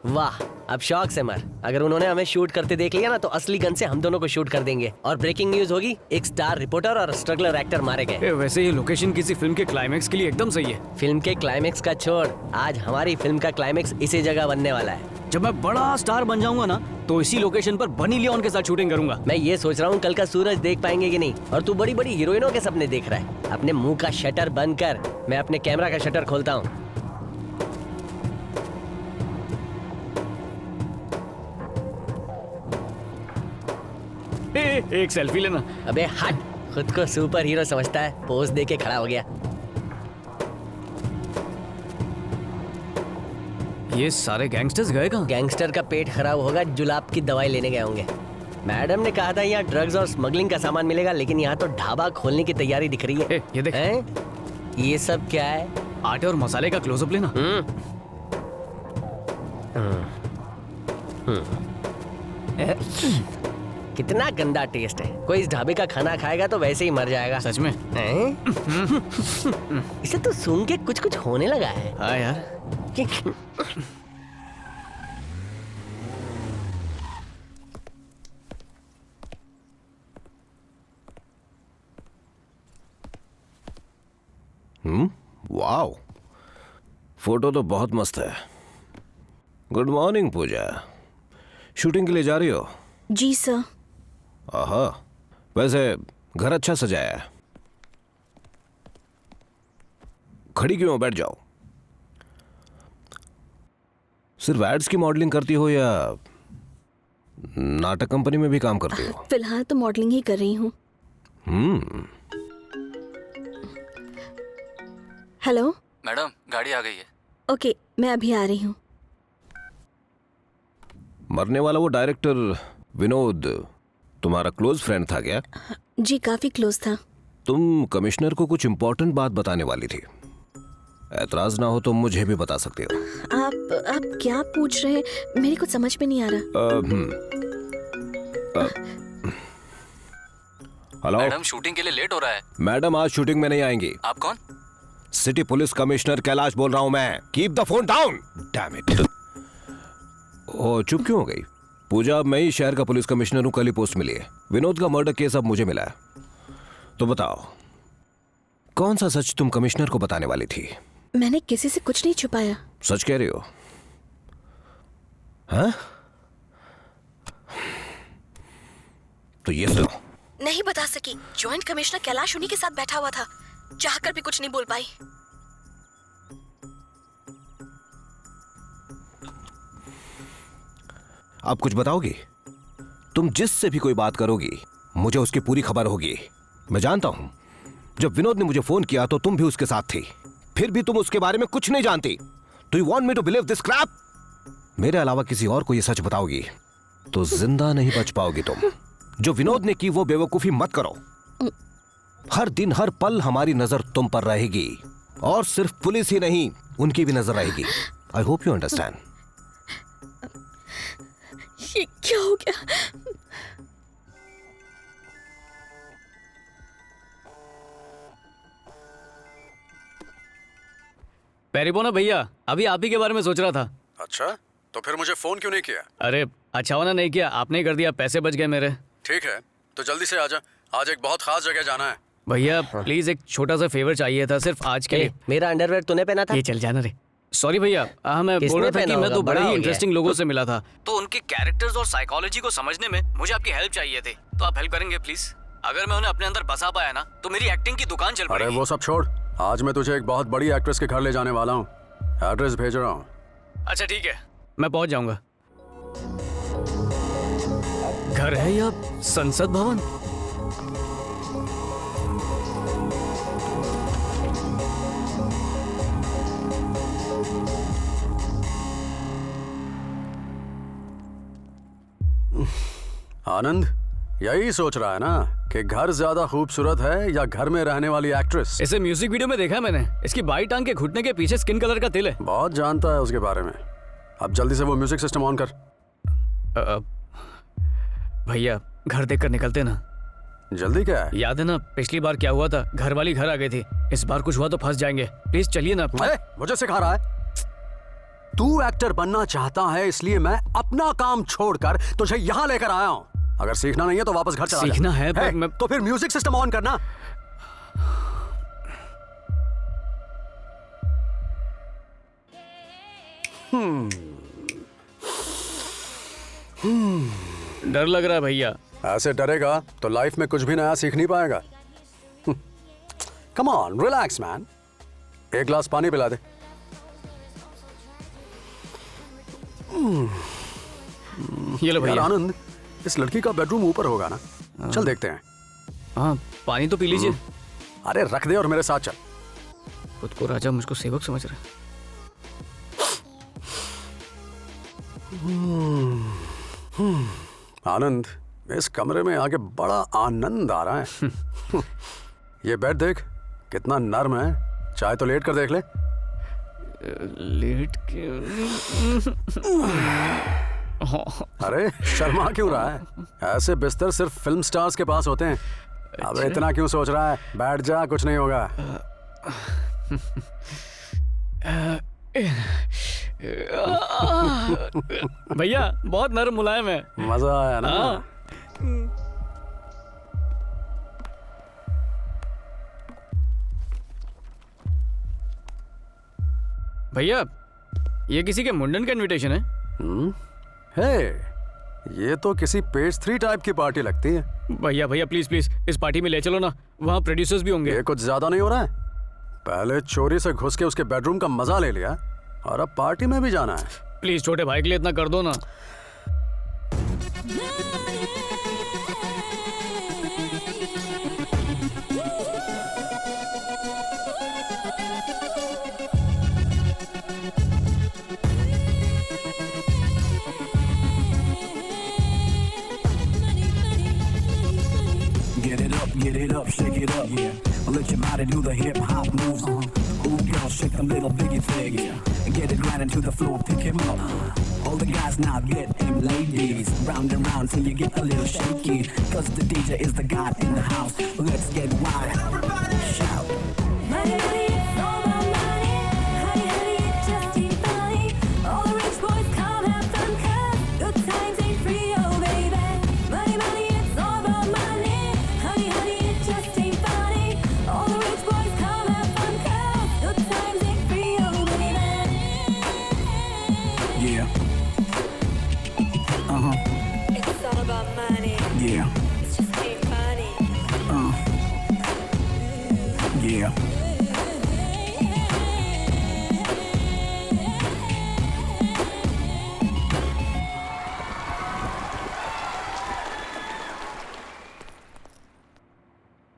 वाह, अब शौक से मर। अगर उन्होंने हमें शूट करते देख लिया ना तो असली गन से हम दोनों को शूट कर देंगे। और ब्रेकिंग न्यूज होगी, एक स्टार रिपोर्टर और स्ट्रगलर एक्टर मारे गए। वैसे ये लोकेशन किसी फिल्म के क्लाइमेक्स के लिए एकदम सही है। फिल्म के क्लाइमेक्स का छोड़, आज हमारी फिल्म का क्लाइमेक्स इसी जगह बनने वाला है। जब मैं बड़ा स्टार बन जाऊंगा ना तो इसी लोकेशन पर बनी लियोन के साथ शूटिंग करूंगा। मैं ये सोच रहा हूँ कल का सूरज देख पाएंगे कि नहीं। और तू बड़ी बड़ी हीरोइनों के सपने देख रहा है। अपने मुंह का शटर बंद कर, मैं अपने कैमरा का शटर खोलता हूँ। एक सेल्फी लेना। अबे हट, खुद को सुपर हीरो समझता है, पोज दे के खड़ा हो गया। ये सारे गैंगस्टर्स गए कहाँ? गैंगस्टर का पेट खराब होगा, जुलाब की दवाई लेने गए होंगे। मैडम ने कहा था यहाँ ड्रग्स और स्मगलिंग का सामान मिलेगा, लेकिन यहाँ तो ढाबा खोलने की तैयारी दिख रही है। ये देख। ये सब क्या है? आटे और मसाले का क्लोजअप लेना। कितना गंदा टेस्ट है। कोई इस ढाबे का खाना खाएगा तो वैसे ही मर जाएगा। सच में? इसे तो सूंघ के कुछ कुछ होने लगा है। हाँ यार। वाओ, फोटो तो बहुत मस्त है। गुड मॉर्निंग पूजा, शूटिंग के लिए जा रही हो? जी सर। आहा, वैसे घर अच्छा सजाया है। खड़ी क्यों हो, बैठ जाओ। सिर्फ एड्स की मॉडलिंग करती हो या नाटक कंपनी में भी काम करती हो? फिलहाल तो मॉडलिंग ही कर रही हूँ। हेलो मैडम, गाड़ी आ गई है। ओके, मैं अभी आ रही हूँ। मरने वाला वो डायरेक्टर विनोद तुम्हारा क्लोज फ्रेंड था क्या? जी, काफी क्लोज था। तुम कमिश्नर को कुछ इम्पोर्टेंट बात बताने वाली थी। ऐतराज ना हो तो मुझे भी बता सकते हो। आप क्या पूछ रहे हैं? मेरे कुछ समझ में नहीं आ रहा। हेलो मैडम, शूटिंग के लिए लेट हो रहा है। मैडम, आज शूटिंग में नहीं आएंगी। आप कौन? सिटी पुलिस कमिश्नर कैलाश बोल रहा हूं मैं। Keep the phone down. Damn it. ओ, चुप क्यों हो गई? पूजा, मैं ही शहर का पुलिस कमिश्नर हूं, कल ही पोस्ट मिली है। विनोद का मर्डर केस अब मुझे मिला है। तो बताओ, कौन सा सच तुम कमिश्नर को बताने वाली थी? मैंने किसी से कुछ नहीं छुपाया। सच कह रही हो? हाँ? तो ये सुनो। नहीं बता सकी। ज्वाइंट कमिश्नर कैलाश उन्हीं के साथ बैठा हुआ था। चाहकर भी कुछ नहीं बोल पाई। आप कुछ बताओगी? तुम जिससे भी कोई बात करोगी मुझे उसकी पूरी खबर होगी। मैं जानता हूं, जब विनोद ने मुझे फोन किया तो तुम भी उसके साथ थी, फिर भी तुम उसके बारे में कुछ नहीं जानती। Do you want me to believe this crap? मेरे अलावा किसी और को ये सच बताओगी तो जिंदा नहीं बच पाओगी तुम। जो विनोद ने की वो बेवकूफी मत करो। हर दिन हर पल हमारी नजर तुम पर रहेगी, और सिर्फ पुलिस ही नहीं, उनकी भी नजर रहेगी। आई होप यू अंडरस्टैंड। ये क्या हो गया? पेरिबोना भैया, अभी आप ही के बारे में सोच रहा था। अच्छा, तो फिर मुझे फोन क्यों नहीं किया? अरे अच्छा होना नहीं किया, आपने ही कर दिया, पैसे बच गए मेरे। ठीक है, तो जल्दी से आजा, आज एक बहुत खास जगह जाना है। भैया प्लीज एक छोटा सा फेवर चाहिए था, सिर्फ आज के लिए। मेरा अंडरवेयर तूने पहना था? ये चल जाना रे। सॉरी भैया, मैं बोल रहा था कि मैं तो बड़े ही इंटरेस्टिंग लोगों से मिला था, तो उनके कैरेक्टर्स और साइकोलॉजी को समझने में मुझे आपकी हेल्प चाहिए थी, तो आप हेल्प करेंगे प्लीज? अगर मैं उन्हें अपने अंदर बसा पाया ना, तो मेरी एक्टिंग की दुकान चल पड़ेगी। अरे वो सब छोड़, आज मैं तुझे एक बहुत बड़ी एक्ट्रेस के घर ले जाने वाला हूँ, एड्रेस भेज रहा हूँ। अच्छा ठीक है, मैं पहुंच जाऊंगा। घर है या संसद भवन? आनंद यही सोच रहा है ना कि घर ज्यादा खूबसूरत है या घर में रहने वाली एक्ट्रेस? इसे म्यूजिक वीडियो में देखा है मैंने, इसकी बाई टांग के घुटने के पीछे स्किन कलर का तिल है। बहुत जानता है उसके बारे में। अब जल्दी से वो म्यूजिक सिस्टम ऑन कर। भैया घर देखकर निकलते ना। जल्दी क्या है? याद है ना पिछली बार क्या हुआ था, घर वाली घर आ गई थी, इस बार कुछ हुआ तो फंस जाएंगे। प्लीज चलिए ना। मुझे सिखा रहा है? तू एक्टर बनना चाहता है इसलिए मैं अपना काम छोड़कर तुझे यहाँ लेकर आया हूँ। अगर सीखना नहीं है तो वापस घर चला जा। सीखना है पर मैं... तो फिर म्यूजिक सिस्टम ऑन करना। डर लग रहा है भैया। ऐसे डरेगा तो लाइफ में कुछ भी नया सीख नहीं पाएगा। Come on, relax man. एक ग्लास पानी पिला दे। ये लो भैया। आनंद, इस लड़की का बेडरूम ऊपर होगा ना? चल देखते हैं। हाँ पानी तो पी लीजिए। अरे रख दे और मेरे साथ चल। खुद को राजा मुझको सेवक समझ रहा है। आनंद, इस कमरे में आके बड़ा आनंद आ रहा है। ये बेड देख कितना नर्म है। चाहे तो लेट कर देख ले। लेट के? अरे शर्मा क्यों रहा है? ऐसे बिस्तर सिर्फ फिल्म स्टार्स के पास होते हैं। अब इतना क्यों सोच रहा है? बैठ जा, कुछ नहीं होगा। भैया बहुत नरम मुलायम है। मजा आया ना? भैया ये किसी के मुंडन का इनविटेशन है? हे, ये तो किसी पेज 3 टाइप की पार्टी लगती है। भैया भैया प्लीज प्लीज इस पार्टी में ले चलो ना, वहाँ प्रोड्यूसर्स भी होंगे। ये कुछ ज्यादा नहीं हो रहा है? पहले चोरी से घुस के उसके बेडरूम का मजा ले लिया और अब पार्टी में भी जाना है। प्लीज छोटे भाई के लिए इतना कर दो ना। Get it up, shake it up, yeah. Let your body do the hip hop moves. Ooh, girl, shake them little biggie things. And get it right into the floor, pick him up. All the guys now get him, ladies. Round and round till you get a little shaky. Cause the DJ is the god in the house. Let's get wild. Everybody shout. Money, money, it's all about money. Honey, honey, it just ain't funny. All the rich boys come have fun, cause good times ain't free, oh baby. Money, money, it's all about money. Honey, honey, it just ain't funny. All the rich boys come have fun, cause good times ain't free, oh baby. Yeah. It's all about money. Yeah. It's just ain't funny. Yeah.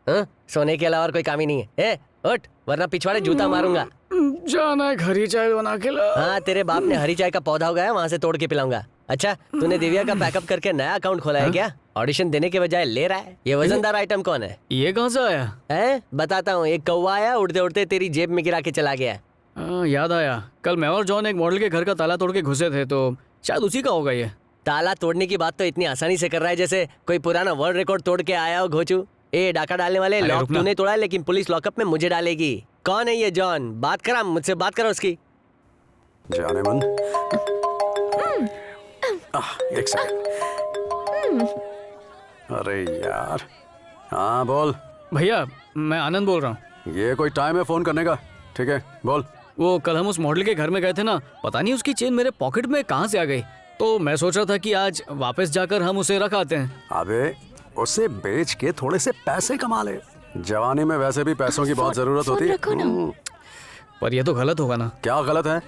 हाँ? सोने के अलावा और कोई काम ही नहीं है। ए, उठ वरना पिछवाड़े जूता मारूंगा। जाना है, हरी चाय बना के ला। हाँ तेरे बाप ने हरी चाय का पौधा उगाया, वहाँ से तोड़ के पिलाऊंगा। अच्छा तूने दिव्या का बैकअप करके नया अकाउंट खोला है क्या? ऑडिशन देने के बजाय ले रहा है। ये वजनदार आइटम कौन है? ये कहाँ से आया? है बताता हूँ। एक कौवा आया, उड़ते उड़ते तेरी जेब में गिरा के चला गया। याद आया, कल मैं और जॉन एक मॉडल के घर का ताला तोड़ के घुसे थे, तो शायद उसी का होगा ये। ताला तोड़ने की बात तो इतनी आसानी से कर रहा है जैसे कोई पुराना वर्ल्ड रिकॉर्ड तोड़ के आया हो घोचू। ए डाका डालने वाले, अरे लॉक रुकना। तूने तोड़ा है, लेकिन पुलिस लॉकअप में मुझे डालेगी। कौन है ये जॉन? बात करा मुझसे, बात करो उसकी। जाने मन। एक सेकंड। अरे यार, हाँ बोल। भैया मैं आनंद बोल रहा हूँ। ये कोई टाइम है फोन करने का? ठीक है बोल। वो कल हम उस मॉडल के घर में गए थे ना, पता नहीं उसकी चेन मेरे पॉकेट में कहाँ से आ गई, तो मैं सोच रहा था कि आज वापस जाकर हम उसे रख आते हैं। अबे उसे बेच के थोड़े से पैसे कमा ले। जवानी में वैसे भी पैसों की बहुत जरूरत होती है। पर ये तो गलत होगा ना? क्या गलत है?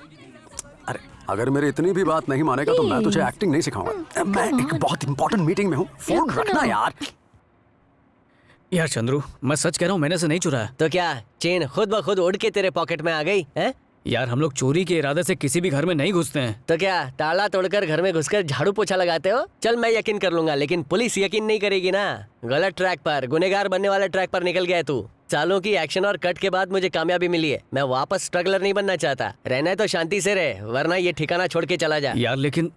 अरे अगर मेरी इतनी भी बात नहीं मानेगा तो मैं तुझे एक्टिंग नहीं सिखाऊंगा। मैं एक बहुत इंपॉर्टेंट मीटिंग में हूँ, फोन रखना यार। यार चंद्रू, मैं सच कह रहा हूँ, मैंने से नहीं चुराया। तो क्या चेन खुद ब खुद उड़ के तेरे पॉकेट में आ गई है? यार हम लोग चोरी के इरादे से किसी भी घर में नहीं घुसते हैं। तो क्या ताला तोड़कर घर में घुसकर झाड़ू पोछा लगाते हो? चल मैं यकीन कर लूंगा, लेकिन पुलिस यकीन नहीं करेगी ना। गलत ट्रैक पर, गुनेगार बनने वाले ट्रैक पर निकल गया तू। सालों की एक्शन और कट के बाद मुझे कामयाबी मिली है। मैं वापस स्ट्रगलर नहीं बनना चाहता। रहना है तो शांति से रहे, वरना ये ठिकाना छोड़ के चला जा। यार लेकिन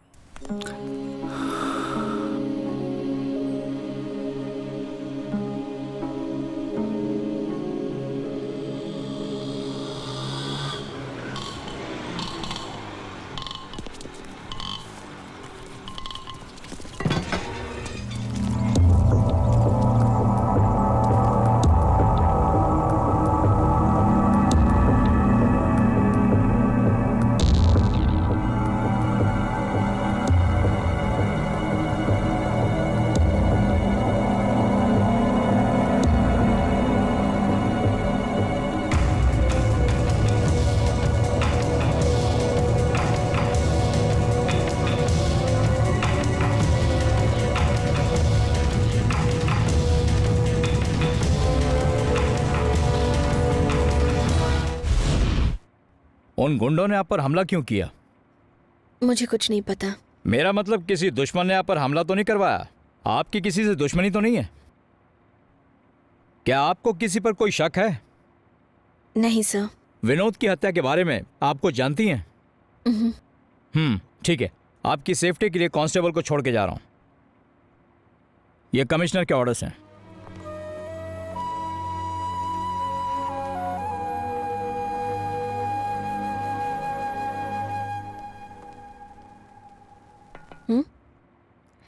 उन गुंडों ने आप पर हमला क्यों किया? मुझे कुछ नहीं पता। मेरा मतलब किसी दुश्मन ने आप पर हमला तो नहीं करवाया? आपकी किसी से दुश्मनी तो नहीं है? क्या आपको किसी पर कोई शक है? नहीं सर। विनोद की हत्या के बारे में आपको जानती हैं? ठीक है, आपकी सेफ्टी के लिए कांस्टेबल को छोड़ के जा रहा हूं। ये कमिश्नर के ऑर्डर्स हैं।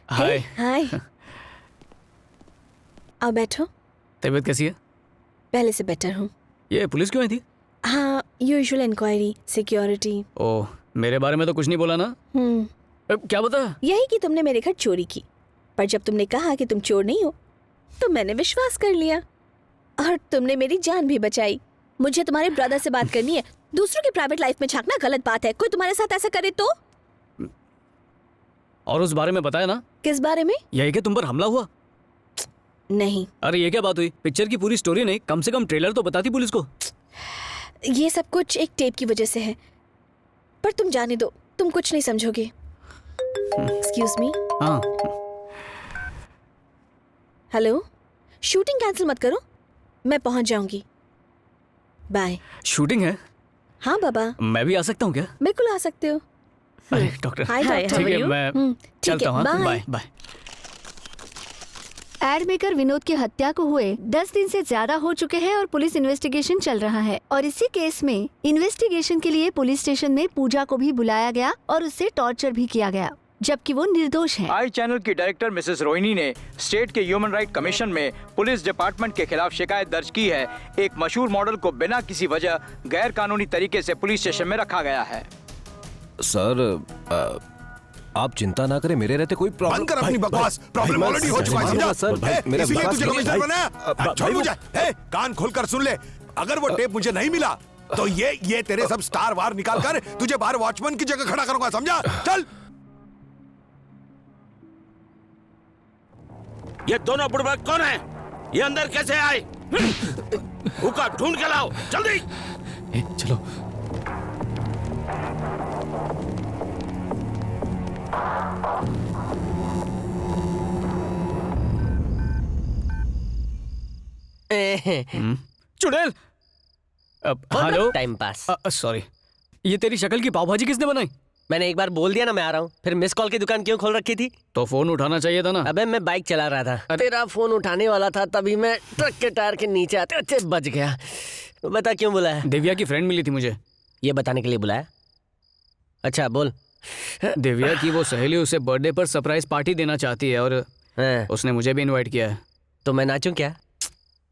हाय। हाय। आओ बैठो। तबीयत कैसी है? पहले से बेटर हूँ। ये पुलिस क्यों आई थी? हाँ, यूजुअल इंक्वायरी, सिक्योरिटी। ओह, मेरे बारे में तो कुछ नहीं बोला ना? क्या बता? यही कि तुमने मेरे घर चोरी की, पर जब तुमने कहा कि तुम चोर नहीं हो तो मैंने विश्वास कर लिया और तुमने मेरी जान भी बचाई। मुझे तुम्हारे ब्रदर से बात करनी है। दूसरों की प्राइवेट लाइफ में झांकना गलत बात है। कोई तुम्हारे साथ ऐसा करे तो? और उस बारे में बताया ना? किस बारे में? यही कि तुम पर हमला हुआ। नहीं। अरे ये क्या बात हुई? पिक्चर की पूरी स्टोरी नहीं, कम से कम ट्रेलर तो बताती पुलिस को। ये सब कुछ एक टेप की वजह से है, पर तुम जाने दो, तुम कुछ नहीं समझोगे। Excuse me. हाँ। हेलो, शूटिंग कैंसिल मत करो, मैं पहुंच जाऊंगी। बाय। शूटिंग है? हाँ बाबा। मैं भी आ सकता हूँ क्या? बिल्कुल आ सकते हो। अरे डॉक्टर। हाय डॉक्टर। ठीक है, मैं चलता हूँ। Bye bye. Ad maker Vinod की हत्या को हुए 10 दिन से ज्यादा हो चुके हैं और पुलिस इन्वेस्टिगेशन चल रहा है। और इसी केस में इन्वेस्टिगेशन के लिए पुलिस स्टेशन में पूजा को भी बुलाया गया और उससे टॉर्चर भी किया गया, जबकि वो निर्दोष है। आई चैनल की डायरेक्टर मिसेस रोहिणी ने स्टेट के ह्यूमन राइट कमीशन में पुलिस डिपार्टमेंट के खिलाफ शिकायत दर्ज की है। एक मशहूर मॉडल को बिना किसी वजह गैर कानूनी तरीके से पुलिस स्टेशन में रखा गया है। सर आप चिंता ना करें, मेरे रहते कोई प्रॉब्लम। बंद कर अपनी बकवास। प्रॉब्लम ऑलरेडी हो चुका है, समझा? सर मेरा इसीलिए तुझे कमिश्नर बनाया। छोड़ मुझे। कान खोलकर सुन ले, अगर वो टेप मुझे नहीं मिला तो ये तेरे सब स्टार वार निकाल कर तुझे बाहर वॉचमैन की जगह खड़ा करूंगा, समझा? चल। ये दोनों बुड़बक कौन है? ये अंदर कैसे आए? हुक्का ढूंढ के लाओ जल्दी। चलो। चुड़ैल। हेलो। Time pass. सॉरी, ये तेरी शक्ल की पाव भाजी किसने बनाई? मैंने एक बार बोल दिया ना मैं आ रहा हूँ, फिर मिस कॉल की दुकान क्यों खोल रखी थी? तो फोन उठाना चाहिए था ना। अबे मैं बाइक चला रहा था, तेरा फोन उठाने वाला था, तभी मैं ट्रक के टायर के नीचे आते अच्छे बच गया। बता क्यों बुलाया? दिव्या की फ्रेंड मिली थी मुझे, ये बताने के लिए बुलाया? अच्छा बोल। दिव्या की वो सहेली उसे बर्थडे पर सरप्राइज पार्टी देना चाहती है और उसने मुझे भी इनवाइट किया है। तो मैं नाचूं क्या?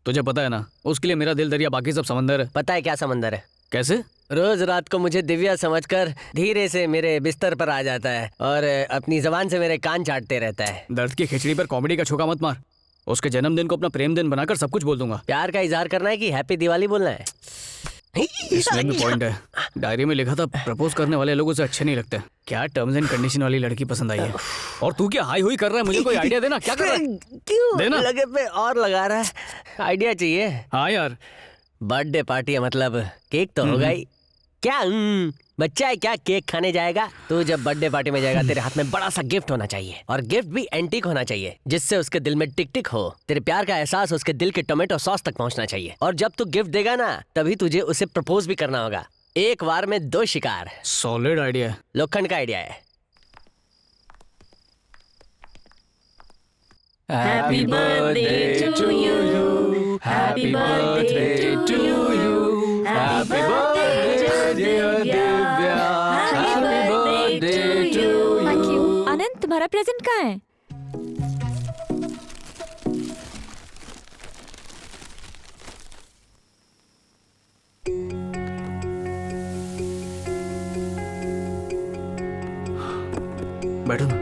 तुझे पता है ना, उसके लिए मेरा दिल दरिया, बाकी सब समंदर है। पता है क्या समंदर है? कैसे? रोज रात को मुझे दिव्या समझकर धीरे से मेरे बिस्तर पर आ जाता है और अपनी जबान से मेरे कान चाटते रहता है। दर्द की खिचड़ी पर कॉमेडी का छोका मत मार। उसके जन्मदिन को अपना प्रेम दिन बनाकर सब कुछ बोल दूंगा। प्यार का इजहार करना है कि हैप्पी दिवाली बोलना है? इसमें भी पॉइंट है। डायरी में लिखा था प्रपोज करने वाले लोगों से अच्छे नहीं लगते। क्या टर्म्स एंड कंडीशन वाली लड़की पसंद आई है? और तू क्या हाई हुई कर रहा है? मुझे कोई आइडिया देना, क्या कर रहा है? क्यों देना। लगे पे और लगा रहा है? आइडिया चाहिए? हाँ यार, बर्थडे पार्टी है मतलब केक तो होगा ही। क्या बच्चा है क्या केक खाने जाएगा? तू जब बर्थडे पार्टी में जाएगा तेरे हाथ में बड़ा सा गिफ्ट होना चाहिए, और गिफ्ट भी एंटीक होना चाहिए जिससे उसके दिल में टिक टिक हो। तेरे प्यार का एहसास उसके दिल के टोमेटो सॉस तक पहुंचना चाहिए। और जब तू गिफ्ट देगा ना, तभी तुझे उसे प्रपोज भी करना होगा। एक बार में 2 शिकार। सॉलिड आइडिया है। लोखंड का आइडिया है। Happy birthday to you. Happy birthday to you. Happy birthday dear Divya. Happy birthday to you. Thank you. Anand, तुम्हारा प्रेजेंट कहाँ है? बैठो ना।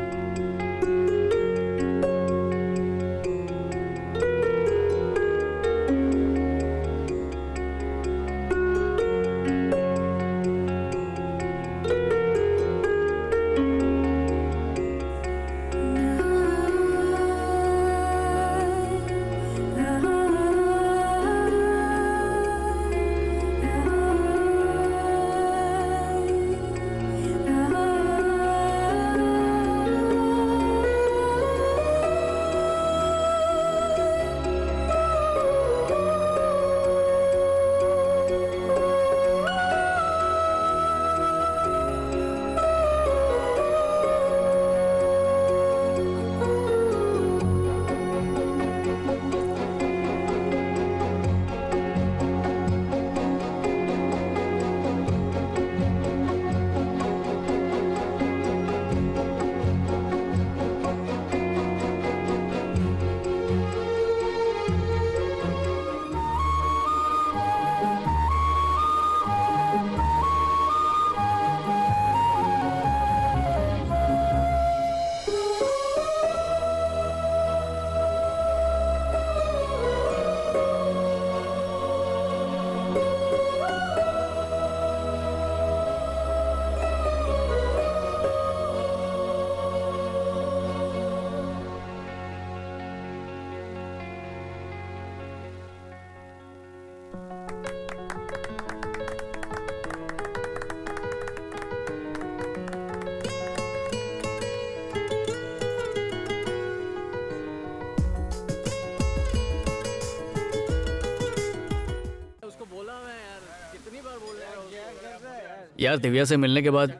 यार दिव्या से मिलने के बाद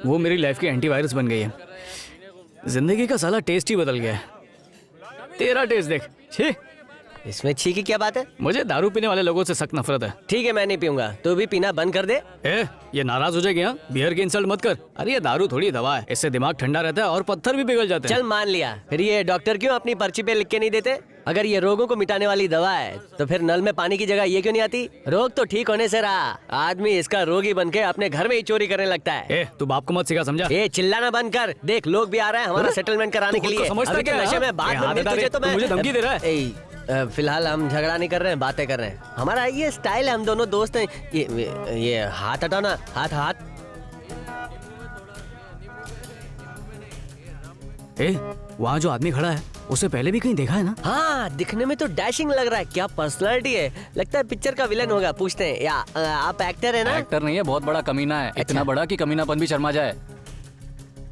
वो मेरी लाइफ की एंटीवायरस बन गई है। जिंदगी का साला टेस्ट ही बदल गया है। तेरा टेस्ट देख। छी, इसमें छी की क्या बात है? मुझे दारू पीने वाले लोगों से सख्त नफरत है। ठीक है मैं नहीं पीऊंगा, तू भी पीना बंद कर दे। ये नाराज हो जाएगी? हाँ, बियर की इंसल्ट मत कर। अरे ये दारू थोड़ी दवा है, इससे दिमाग ठंडा रहता है और पत्थर भी पिघल जाते हैं। चल मान लिया, फिर ये डॉक्टर क्यों अपनी पर्ची पे लिख के नहीं देते? अगर ये रोगों को मिटाने वाली दवा है तो फिर नल में पानी की जगह ये क्यों नहीं आती? रोग तो ठीक होने से रहा, आदमी इसका रोगी बन के अपने घर में ही चोरी करने लगता है। तू बाप को मत सिखा, समझा? चिल्लाना बंद कर। देख लोग भी आ रहे हैं हमारा सेटलमेंट कराने के लिए। समझता क्या? नशे में बात में तुझे तो मैं मुझे धमकी दे रहा है। फिलहाल हम झगड़ा नहीं कर रहे हैं, बातें कर रहे हैं। हमारा ये स्टाइल है, हम दोनों दोस्त हैं। ये हाथ हटाओ ना, हाथ हाथ। वहाँ जो आदमी खड़ा है उसे पहले भी कहीं देखा है ना? हाँ, दिखने में तो डैशिंग लग रहा है। क्या पर्सनालिटी है, लगता है पिक्चर का विलन होगा। पूछते हैं या आप एक्टर है ना? एक्टर नहीं है, बहुत बड़ा कमीना है। इतना बड़ा कि कमीनापन भी शर्मा जाए।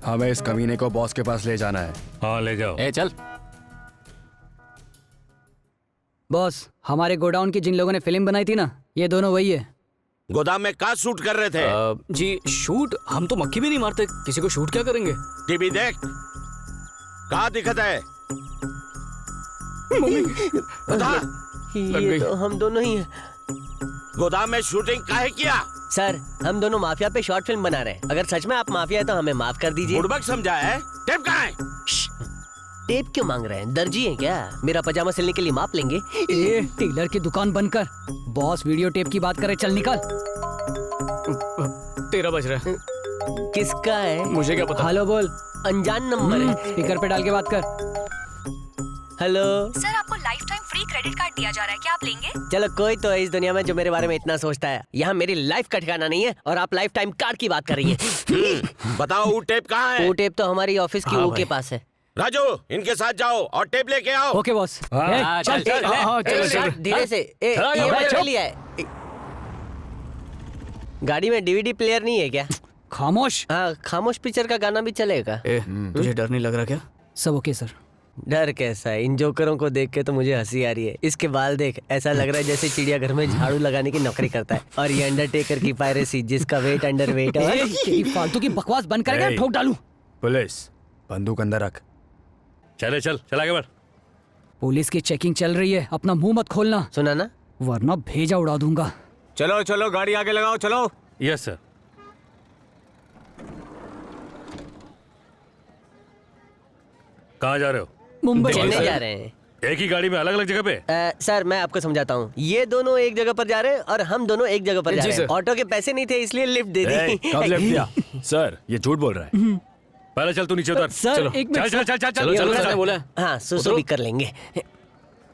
हमें इस कमीने को बॉस के पास ले जाना है। हाँ ले जाओ। चल। बॉस, हमारे गोडाउन की जिन लोगों ने फिल्म बनाई थी ना, ये दोनों वही है। गोदाम में कहाँ शूट कर रहे थे? जी शूट हम तो मक्खी भी नहीं मारते, किसी को शूट क्या करेंगे? टीवी देख, कहाँ दिखत है? बता। ये तो हम दोनों ही हैं। गोदाम में शूटिंग काहे किया? सर हम दोनों माफिया पे शॉर्ट फिल्म बना रहे हैं। अगर सच में आप माफिया है तो हमें माफ कर दीजिए। बुड़बक समझा है? टेप कहाँ है? टेप क्यों मांग रहे हैं? दर्जी हैं क्या? मेरा पजामा सिलने के लिए माप लेंगे? ए, टेलर की दुकान बंद कर। बॉस वीडियो टेप की बात करे, चल निकल। तेरा बज रहा है। किसका है? मुझे क्या पता। हेलो बोल। अनजान नंबर है। स्पीकर पे डाल के बात कर। हेलो सर, आपको life time free credit card दिया जा रहा है, क्या आप लेंगे? चलो कोई तो है इस दुनिया में जो मेरे बारे में इतना सोचता है। यहाँ मेरी लाइफ का ठिकाना नहीं है और आप लाइफ टाइम कार्ड की बात कर रही है। बताओ वो टेप कहाँ है? वो टेप तो हमारी ऑफिस की हाँ वो भाई। के पास है। राजू, इनके साथ जाओ और टेप लेके आओ। Okay boss. चल धीरे से। ये मैं चल लिया है। गाड़ी में डीवीडी प्लेयर नहीं है क्या? खामोश। हाँ, खामोश पिक्चर का गाना भी चलेगा। तुझे डर नहीं लग रहा क्या? सब ओके सर। डर कैसा है? इन जोकरों को देख के तो मुझे हंसी आ रही है। इसके बाल देख, ऐसा लग रहा है जैसे चिड़ियाघर में झाड़ू लगाने की नौकरी करता है। और ये अंडरटेकर की पायरेसी, जिसका वेट अंडर वेट है। फालतू की बकवास बंद करेगा, ठोक डालूं। पुलिस, बंदूक अंदर रख। चले चल आगे बढ़। पुलिस की चेकिंग चल रही है, अपना मुंह मत खोलना। सुना ना? वरना भेजा उड़ा दूंगा। चलो चलो गाड़ी आगे लगाओ, चलो। Yes sir. कहाँ जा रहे हो? मुंबई जा रहे हैं। एक ही गाड़ी में अलग अलग जगह पे? सर मैं आपको समझाता हूँ। ये दोनों एक जगह पर जा रहे हैं और हम दोनों एक जगह पर जा रहे हैं। ऑटो के पैसे नहीं थे इसलिए लिफ्ट दे दी। कब लिफ्ट दिया? सर ये झूठ बोल रहा है। पहले चल तू नीचे उतर। सर, एक मिनट, चल बोला। हाँ, सुसु भी कर लेंगे।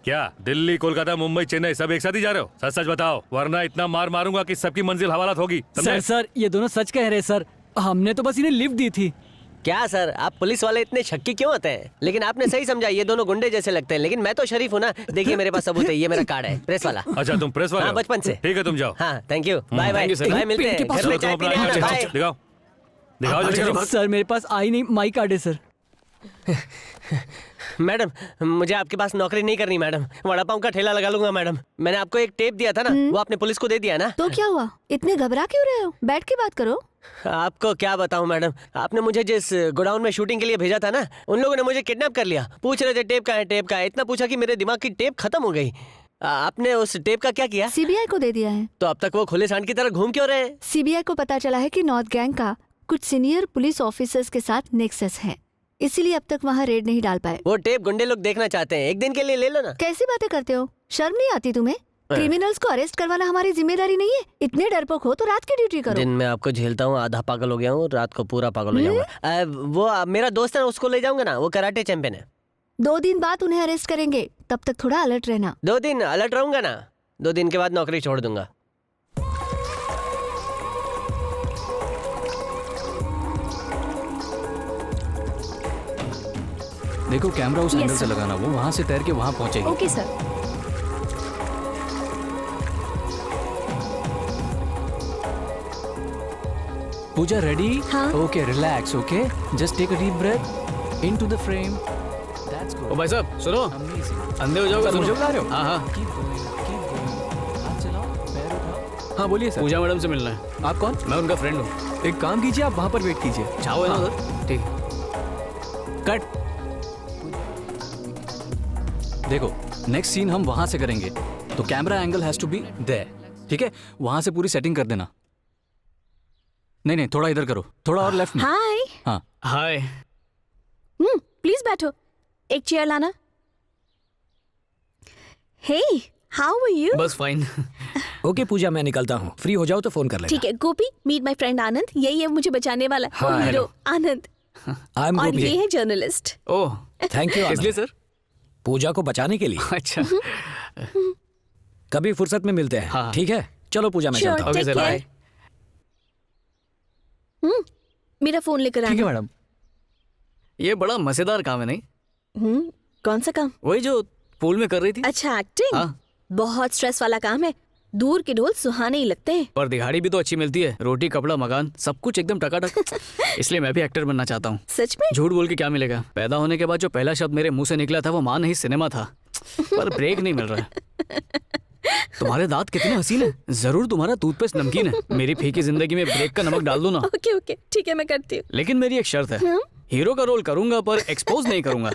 क्या दिल्ली, कोलकाता, मुंबई, चेन्नई सब एक साथ ही जा रहे हो? सच सच बताओ, वरना इतना मार मारूंगा कि सबकी मंजिल हवालात होगी। सर ये दोनों सच कह रहे सर। हमने तो बस इन्हें लिफ्ट दी थी। क्या सर, आप पुलिस वाले इतने शक्की क्यों होते हैं? लेकिन आपने सही समझा, ये दोनों गुंडे जैसे लगते हैं, लेकिन मैं तो शरीफ हूँ ना। देखिए मेरे पास सबूत है, ये मेरा कार्ड है, प्रेस वाला। अच्छा तुम प्रेस वाले? हाँ, बचपन से। ठीक है तुम जाओ। हाँ thank you, bye bye. Bye, मिलते हैं घर में चाय पीने आना, बाय। दिखाओ दिखाओ। सर मेरे पास आई नहीं, माई कार्ड है सर। मैडम मुझे आपके पास नौकरी नहीं करनी मैडम। वड़ा पाव का ठेला लगा लूंगा मैडम। मैंने आपको एक टेप दिया था ना, वो आपने पुलिस को दे दिया ना? तो क्या हुआ? इतने घबरा क्यों रहे हो? बैठ के बात करो। आपको क्या बताऊं मैडम, आपने मुझे जिस गोडाउन में शूटिंग के लिए भेजा था ना, उन लोगों ने मुझे किडनैप कर लिया। पूछ रहे थे टेप कहाँ है, टेप कहाँ है। इतना पूछा कि मेरे दिमाग की टेप खत्म हो गई। आपने उस टेप का क्या किया? सीबीआई को दे दिया है। तो अब तक वो खुले सांड की तरह घूम क्यों रहे हैं? सीबीआई को पता चला है कि नॉर्थ गैंग का कुछ सीनियर पुलिस ऑफिसर्स के साथ नेक्सस है, इसीलिए अब तक वहाँ रेड नहीं डाल पाए। वो टेप गुंडे लोग देखना चाहते हैं, एक दिन के लिए ले लो ना। कैसी बातें करते हो? शर्म नहीं आती तुम्हें? क्रिमिनल्स को अरेस्ट करवाना हमारी जिम्मेदारी नहीं है? इतने डरपोक हो तो रात की ड्यूटी करो। दिन में आपको झेलता हूँ, आधा पागल हो गया हूँ, रात को पूरा पागल हो जाऊंगा। वो मेरा दोस्त है ना, उसको ले जाऊंगा ना, वो कराटे चैंपियन है। 2 दिन बाद उन्हें अरेस्ट करेंगे, तब तक थोड़ा अलर्ट रहना। 2 दिन अलर्ट रहूंगा ना, 2 दिन के बाद नौकरी छोड़ दूंगा। देखो कैमरा उस एंगल से लगाना, वो वहाँ से तैर के वहाँ पहुँचेगी। Okay sir. पूजा रेडी? हाँ। Okay relax, okay just take a deep breath into the frame. That's good. ओ भाई साहब सुनो, अंधे हो जाओगे। मुझे बुला रहे हो? हाँ हाँ। हाथ चलाओ, पैर उठाओ। हाँ बोलिए सर। पूजा मैडम से मिलना है। आप कौन? मैं उनका फ्रेंड हूँ। एक काम कीजिए, आप वहाँ पर वेट कीजिए। चाहो है ना सर? ठीक। कट। देखो नेक्स्ट सीन हम वहां से करेंगे, तो camera angle has to be there, ठीक है? वहां से पूरी सेटिंग कर देना। नहीं थोड़ा इधर करो, थोड़ा और लेफ्ट में। हाय। हाँ हाय। प्लीज बैठो, एक चेयर लाना। Hey how are you? बस फाइन। ओके पूजा, मैं निकलता हूँ, फ्री हो जाओ तो फोन कर लेना। ठीक है गोपी, मीट माय फ्रेंड आनंद, यही है मुझे बचाने वाला। हाँ, हीरो आनंद। आई एम और गोपी। ये है जर्नलिस्ट। Oh thank you. इसलिए सर? पूजा को बचाने के लिए। अच्छा कभी फुर्सत में मिलते हैं। हाँ। ठीक है चलो पूजा, मैं चलता हूँ। Okay sir bye. मेरा फोन लेकर आना। ठीक है मैडम। ये बड़ा मजेदार काम है नहीं? कौन सा काम? वही जो पूल में कर रही थी। अच्छा एक्टिंग। हाँ। बहुत स्ट्रेस वाला काम है, दूर के ढोल सुहाने ही लगते हैं। और दिहाड़ी भी तो अच्छी मिलती है, रोटी कपड़ा मकान सब कुछ एकदम टकाटक। इसलिए मैं भी एक्टर बनना चाहता हूँ। सच में? झूठ बोल के क्या मिलेगा? पैदा होने के बाद जो पहला शब्द मेरे मुंह से निकला था वो माँ नहीं सिनेमा था, पर ब्रेक नहीं मिल रहा है। तुम्हारे दांत कितने हसीन हैं। जरूर तुम्हारा टूथपेस्ट नमकीन है। मेरी फीकी जिंदगी में ब्रेक का नमक डाल दो ना। ओके ओके ठीक है, मैं करती हूँ। लेकिन मेरी एक शर्त है, हीरो का रोल करूंगा पर एक्सपोज नहीं करूंगा।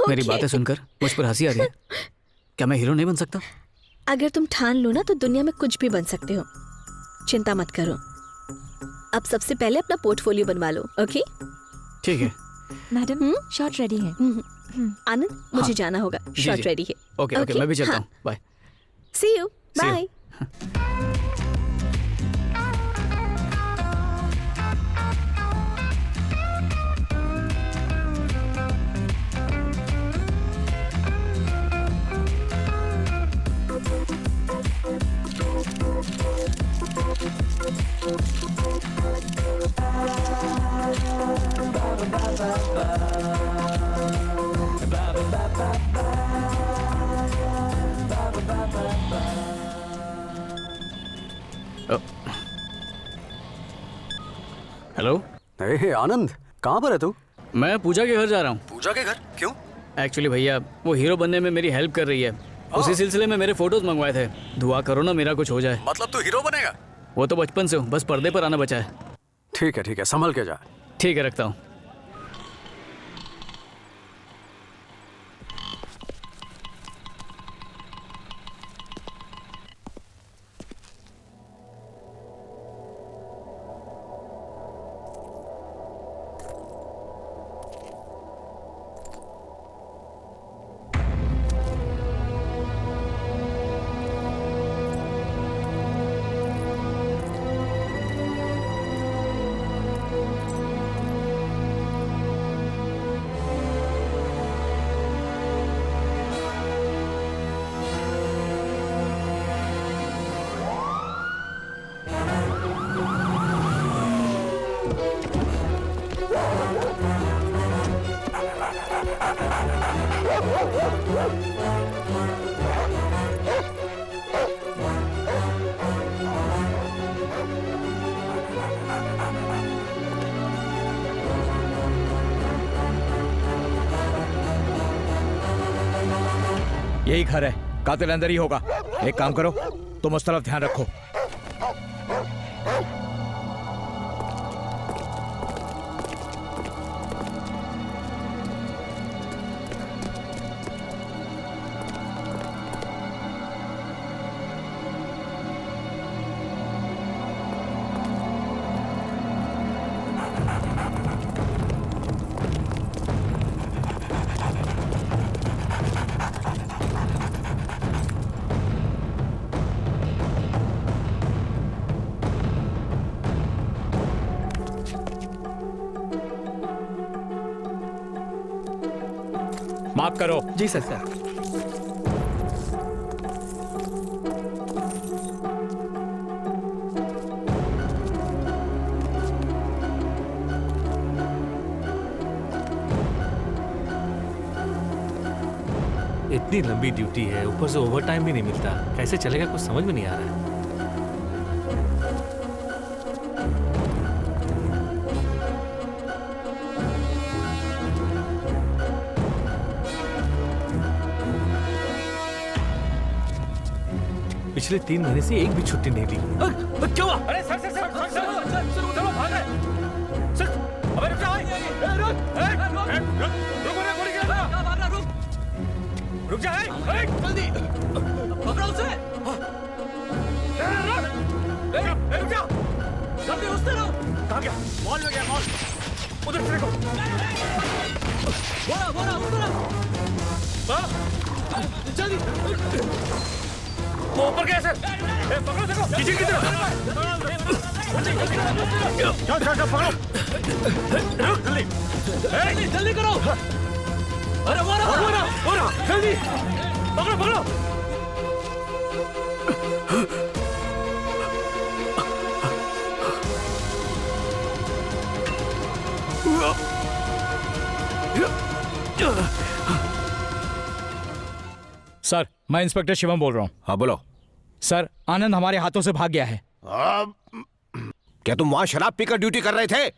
मेरी बातें सुनकर मुझ पर हंसी आ रही है। क्या मैं हीरो नहीं बन सकता? अगर तुम ठान लो ना तो दुनिया में कुछ भी बन सकते हो। चिंता मत करो। अब सबसे पहले अपना पोर्टफोलियो बनवा लो। ओके ठीक है। मैडम शॉट रेडी है। आनंद मुझे जाना होगा, शॉट रेडी है। ओके ओके, मैं भी चलता हूँ। Bye. See you. Bye. Hello. Hey Anand, कहाँ पर है तू? मैं पूजा के घर जा रहा हूँ। पूजा के घर? क्यों? एक्चुअली भैया वो हीरो बनने में मेरी हेल्प कर रही है। उसी सिलसिले में मेरे फोटोज मंगवाए थे। दुआ करो ना मेरा कुछ हो जाए। मतलब तू हीरो बनेगा? वो तो बचपन से हूँ, बस पर्दे पर आना बचा है। ठीक है, संभल के जा। ठीक है, रखता हूँ। यही घर है, कातिल अंदर ही होगा। एक काम करो, तुम उस तरफ ध्यान रखो। माफ करो। जी सर। इतनी लंबी ड्यूटी है, ऊपर से ओवर टाइम भी नहीं मिलता। कैसे चलेगा कुछ समझ में नहीं आ रहा है। पिछले 3 महीने से एक भी छुट्टी नहीं दी। क्या हुआ? अरे सर उधर भाग रहे। सर अबे रुक जा। रुक जा। जल्दी पकड़ो उसे। रुक जा जल्दी, उस तरफ। कहाँ गया? मॉल में गया। मॉल उधर से देखो। बोरा उधर जल्दी। वो ऊपर गया सर। पकड़ो देखो किचन की तरफ। चल पकड़ो। जल्दी करो। अरे बोरा जल्दी पकड़ो। सर मैं इंस्पेक्टर शिवम बोल रहा हूँ। हाँ बोलो। सर आनंद हमारे हाथों से भाग गया है। क्या तुम वहां शराब पीकर ड्यूटी कर रहे थे?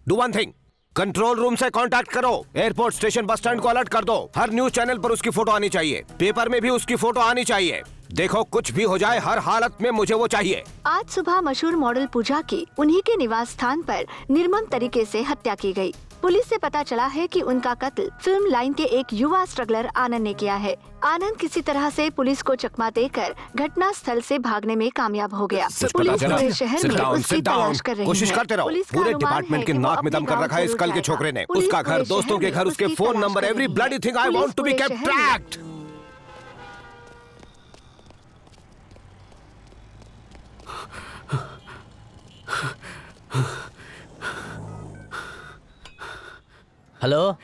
Do one thing, control room से कांटेक्ट करो। एयरपोर्ट, स्टेशन, बस स्टैंड को अलर्ट कर दो। हर न्यूज चैनल पर उसकी फोटो आनी चाहिए। पेपर में भी उसकी फोटो आनी चाहिए। देखो कुछ भी हो जाए, हर हालत में मुझे वो चाहिए। आज सुबह मशहूर मॉडल पूजा की उन्हीं के निवास स्थान पर निर्मम तरीके से हत्या की गई। पुलिस से पता चला है कि उनका कत्ल फिल्म लाइन के एक युवा स्ट्रगलर आनंद ने किया है। आनंद किसी तरह से पुलिस को चकमा देकर घटना स्थल से भागने में कामयाब हो गया। पुलिस पूरे शहर में उसकी तलाश कर रही है। कोशिश करते रहो। पूरे डिपार्टमेंट के नाक में दम कर रखा है इस कल के छोकरे ने। उसका घर, दोस्तों के घर, उसके phone number, every bloody thing I want to be kept tracked. Hello,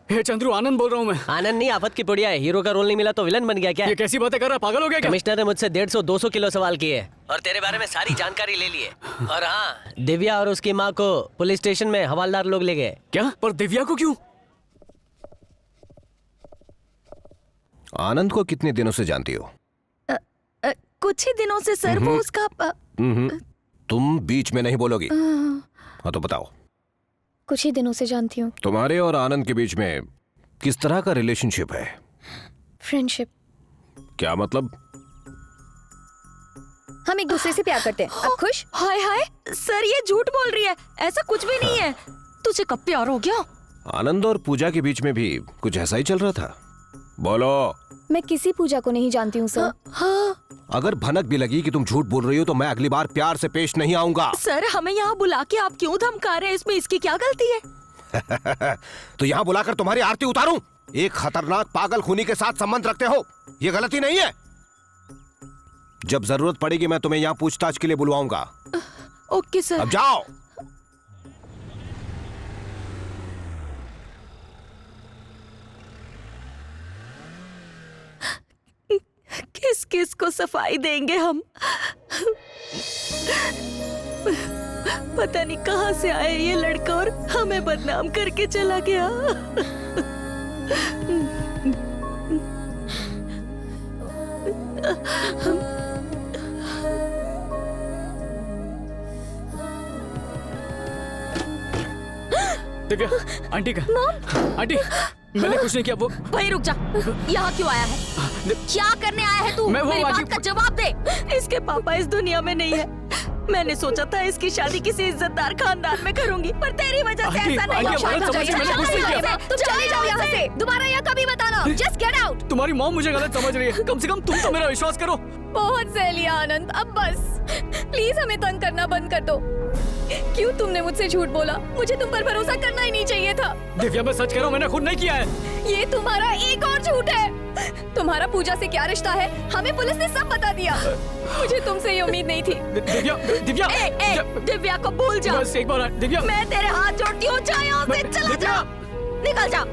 hey Chandru, Anand बोल रहा हूँ मैं। आनंद नहीं, आफत की पुड़िया है। हीरो का रोल नहीं मिला तो विलन बन गया क्या? ये कैसी बातें कर रहा, पागल हो गया क्या? कमिश्नर ने मुझसे 150-200 किलो सवाल किए और तेरे बारे में सारी जानकारी ले ली है। और हाँ, दिव्या और उसकी माँ को पुलिस स्टेशन में हवालदार लोग ले गए। क्या? पर दिव्या को क्यों? आनंद को कितने दिनों से जानती हो? कुछ ही दिनों से सर। वो उसका तुम बीच में नहीं बोलोगी। हाँ तो बताओ। कुछ ही दिनों से जानती हूँ। तुम्हारे और आनंद के बीच में किस तरह का रिलेशनशिप है? फ्रेंडशिप। क्या मतलब? हम एक दूसरे से प्यार करते हैं। अब खुश? हाय हाय सर, ये झूठ बोल रही है। ऐसा कुछ भी नहीं है। तुझे कब प्यार हो गया? आनंद और पूजा के बीच में भी कुछ ऐसा ही चल रहा था। बोलो। मैं किसी पूजा को नहीं जानती हूँ सर। हाँ। अगर भनक भी लगी कि तुम झूठ बोल रही हो तो मैं अगली बार प्यार से पेश नहीं आऊंगा। सर, हमें यहाँ बुला के आप क्यों धमका रहे हैं? इसमें इसकी क्या गलती है? तो यहाँ बुलाकर तुम्हारी आरती उतारूं? एक खतरनाक पागल खूनी के साथ संबंध रखते हो, ये गलती नहीं है? जब जरूरत पड़ेगी मैं तुम्हें यहाँ पूछताछ के लिए बुलवाऊंगा। Okay sir. अब जाओ। किस किस को सफाई देंगे हम? पता नहीं कहां से आया ये लड़का और हमें बदनाम करके चला गया। दिव्या, आंटी का। आंटी, मैंने कुछ नहीं किया। वो भाई रुक जा, यहाँ क्यों आया है? क्या करने आया है तू? मेरी बात का जवाब दे। इसके पापा इस दुनिया में नहीं है। मैंने सोचा था इसकी शादी किसी इज्जतदार खानदान में करूंगी, पर तेरी वजह से ऐसा नहीं हुआ। तुम चले जाओ यहाँ से। दोबारा यहाँ कभी मत आना। Just get out. तुम्हारी मॉम मुझे गलत समझ रही है। कम से कम तुम तो मेरा विश्वास करो। बहुत सह लिया आनंद, अब बस। प्लीज हमें तंग करना बंद कर दो। क्यों तुमने मुझसे झूठ बोला? मुझे तुम पर भरोसा करना ही नहीं चाहिए था। दिव्या, मैं सच कह रहा हूँ, मैंने खुद नहीं किया है। ये तुम्हारा एक और झूठ है। तुम्हारा पूजा से क्या रिश्ता है? हमें पुलिस ने सब बता दिया। मुझे तुमसे ये उम्मीद नहीं थी। दिव्या, दिव्या, दिव्या को भूल जा। बस एक बार। दिव्या, मैं तेरे हाथ जोड़ती हूँ, जा यहाँ से, चला जा, निकल जा।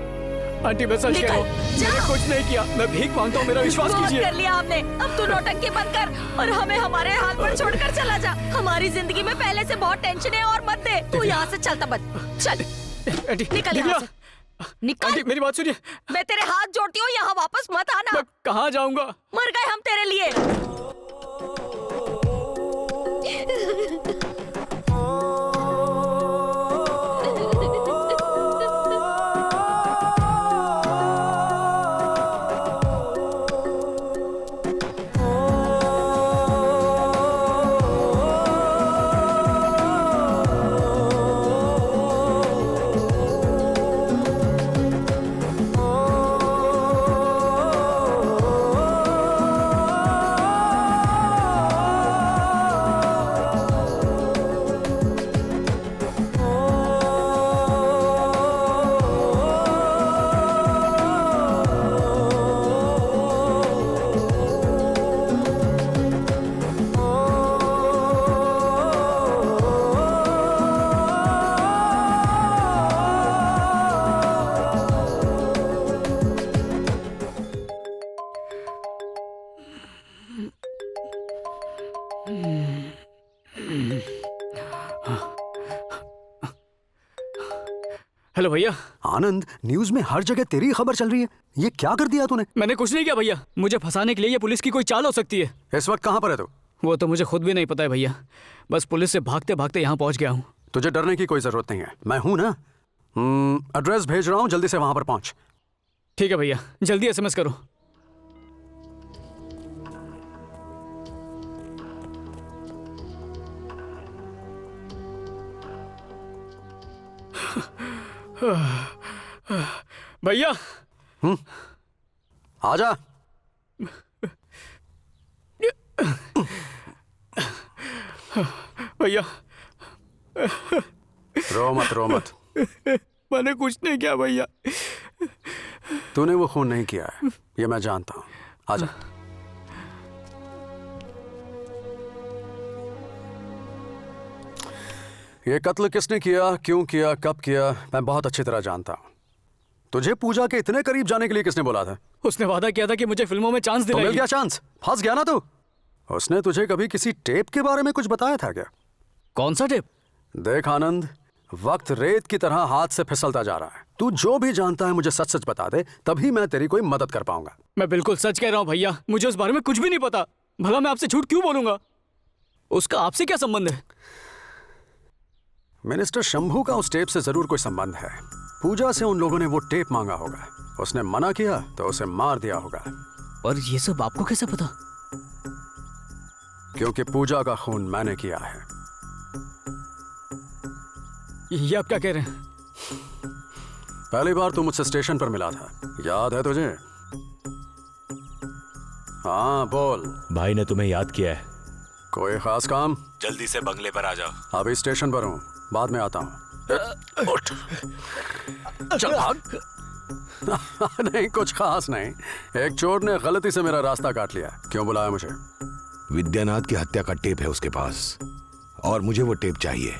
आंटी, मैं सच कह रहा हूँ, मैंने कुछ नहीं किया। मैं भीख मांगता हूँ, मेरा विश्वास कीजिए। कर लिया हमने, अब तू नौटंकी बंद कर और हमें हमारे हाल पर छोड़कर चला जा। हमारी जिंदगी में पहले से बहुत टेंशन है और मत दे। तू यहाँ से चलता बच, चल निकल यहाँ से, निकल। आंटी, मेरी बात सुनिए। मैं तेरे हाथ जोड़ती हूँ, यहाँ वापस मत आना। मैं कहाँ जाऊँगा? मर गए हम तेरे लिए। हेलो भैया। आनंद, न्यूज में हर जगह तेरी खबर चल रही है। ये क्या कर दिया तूने? मैंने कुछ नहीं किया भैया। मुझे फंसाने के लिए ये पुलिस की कोई चाल हो सकती है। इस वक्त कहाँ पर है तू? वो तो मुझे खुद भी नहीं पता है भैया। बस पुलिस से भागते भागते यहाँ पहुँच गया हूँ। तुझे डरने की कोई जरूरत नहीं है, मैं हूं ना। एड्रेस भेज रहा हूँ, जल्दी से वहां पर पहुंच। ठीक है भैया, जल्दी SMS करो। भैया आजा। भैया रो मत रो मत। मैंने कुछ नहीं किया भैया। तूने वो खून नहीं किया है, ये मैं जानता हूं। आजा। ये कत्ल किसने किया, क्यों किया, कब किया, मैं बहुत अच्छी तरह जानता हूं। तुझे पूजा के इतने करीब जाने के लिए किसने बोला था? उसने वादा किया था कि मुझे फिल्मों में चांस दिलाएगी। तो मिल गया चांस? फंस गया ना तू? उसने तुझे कभी किसी टेप के बारे में कुछ बताया था क्या? कौन सा टेप? देख आनंद, वक्त रेत की तरह हाथ से फिसलता जा रहा है। तू जो भी जानता है मुझे सच सच बता दे, तभी मैं तेरी कोई मदद कर पाऊंगा। मैं बिल्कुल सच कह रहा हूँ भैया, मुझे उस बारे में कुछ भी नहीं पता। भला मैं आपसे झूठ क्यों बोलूंगा? उसका आपसे क्या संबंध है? मिनिस्टर शंभू का उस टेप से जरूर कोई संबंध है। पूजा से उन लोगों ने वो टेप मांगा होगा, उसने मना किया तो उसे मार दिया होगा। और ये सब आपको कैसे पता? क्योंकि पूजा का खून मैंने किया है। ये आप क्या कह रहे हैं? पहली बार तू मुझसे स्टेशन पर मिला था, याद है तुझे? हाँ बोल। भाई ने तुम्हें याद किया है। कोई खास काम? जल्दी से बंगले पर आ जाओ। अभी स्टेशन पर हूँ, बाद में आता हूँ। उठ। चल भाग। नहीं कुछ खास नहीं, एक चोर ने गलती से मेरा रास्ता काट लिया। क्यों बुलाया मुझे? विद्यानाथ की हत्या का टेप है उसके पास और मुझे वो टेप चाहिए।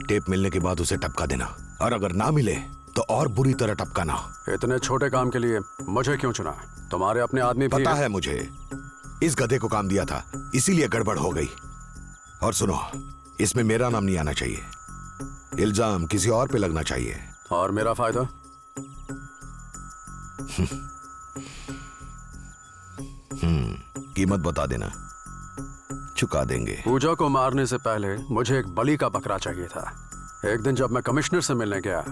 टेप मिलने के बाद उसे टपका देना, और अगर ना मिले तो और बुरी तरह टपकाना। इतने छोटे काम के लिए मुझे क्यों चुना? तुम्हारे अपने आदमी भी पता है मुझे, इस गधे को काम दिया था, इसीलिए गड़बड़ हो गई। और सुनो, इसमें मेरा नाम नहीं आना चाहिए, इल्जाम किसी और पे लगना चाहिए। और मेरा फायदा? कीमत बता देना, चुका देंगे। पूजा को मारने से पहले मुझे एक बलि का बकरा चाहिए था। एक दिन जब मैं कमिश्नर से मिलने गया,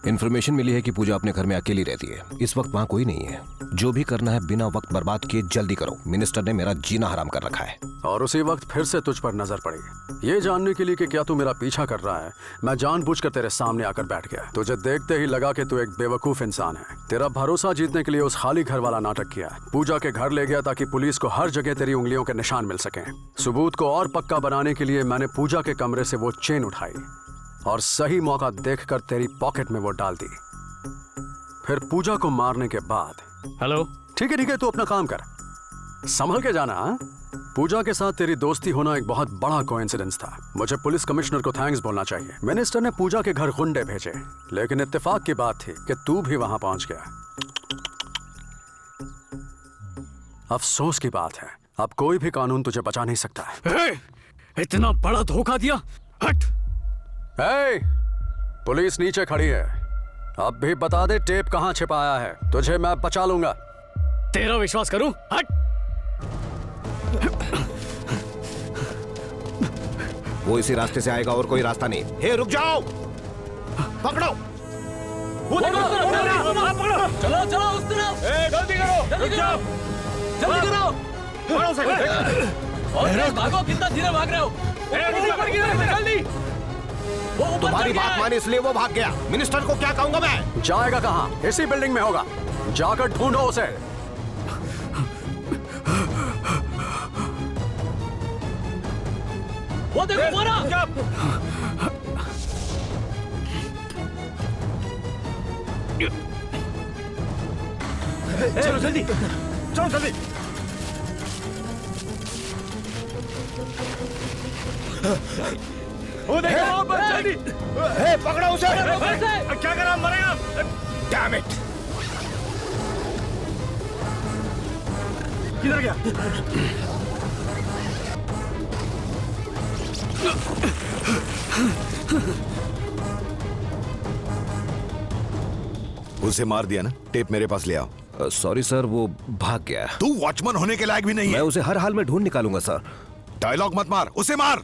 इन्फॉर्मेशन मिली है कि पूजा अपने घर में अकेली रहती है। इस वक्त वहाँ कोई नहीं है। जो भी करना है बिना वक्त बर्बाद किए जल्दी करो। मिनिस्टर ने मेरा जीना हराम कर रखा है। और उसी वक्त फिर से तुझ पर नजर पड़ी, ये जानने के लिए कि क्या तू मेरा पीछा कर रहा है। मैं जानबूझकर तेरे सामने आकर बैठ गया। तुझे देखते ही लगा कि तू एक बेवकूफ इंसान है। तेरा भरोसा जीतने के लिए उस खाली घर वाला नाटक किया। पूजा के घर ले गया ताकि पुलिस को हर जगह तेरी उंगलियों के निशान मिल सके। सबूत को और पक्का बनाने के लिए मैंने पूजा के कमरे से वो चेन उठाई और सही मौका देखकर तेरी पॉकेट में वो डाल दी। फिर पूजा को मारने के बाद। हेलो। ठीक है तू अपना काम कर, संभल के जाना। हा? पूजा के साथ तेरी दोस्ती होना एक बहुत बड़ा कोइंसिडेंस था। मुझे पुलिस कमिश्नर को थैंक्स बोलना चाहिए। मिनिस्टर ने पूजा के घर गुंडे भेजे, लेकिन इत्तेफाक की बात थी कि तू भी वहां पहुंच गया। अफसोस की बात है, अब कोई भी कानून तुझे बचा नहीं सकता है। इतना बड़ा धोखा दिया। हट। पुलिस नीचे खड़ी है, अब भी बता दे टेप कहां छिपाया है। तुझे मैं बचा लूंगा। तेरा विश्वास करूं? हट। वो इसी रास्ते से आएगा और कोई रास्ता नहीं। हे रुक जाओ, पकड़ो। वो देखो, चलो चलो उस तरफ। जल्दी करो, जल्दी करो, जल्दी करो। और भागो, कितना धीरे भाग रहे हो? जल्दी। तुम्हारी बात माने इसलिए वो भाग गया। मिनिस्टर को क्या कहूंगा मैं? जाएगा कहां? इसी बिल्डिंग में होगा, जाकर ढूंढो उसे। वो देखो मोरा। चलो जल्दी, चलो जल्दी। वो देखो, जल्दी। पकड़ो उसे। क्या करा, मरेगा। Damn it. किधर गया? उसे मार दिया ना? टेप मेरे पास ले आओ। सॉरी सर, वो भाग गया। तू वॉचमैन होने के लायक भी नहीं है। मैं उसे हर हाल में ढूंढ निकालूंगा सर। डायलॉग मत मार, उसे मार।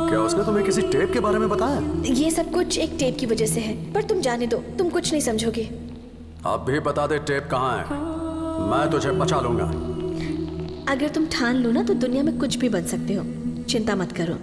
क्या उसने तुम्हें किसी टेप के बारे में बताया? ये सब कुछ एक टेप की वजह से है, पर तुम जाने दो, तुम कुछ नहीं समझोगे। अब भी बता दे टेप कहाँ है, मैं तुझे बचा लूंगा। अगर तुम ठान लो ना तो दुनिया में कुछ भी बन सकते हो, चिंता मत करो।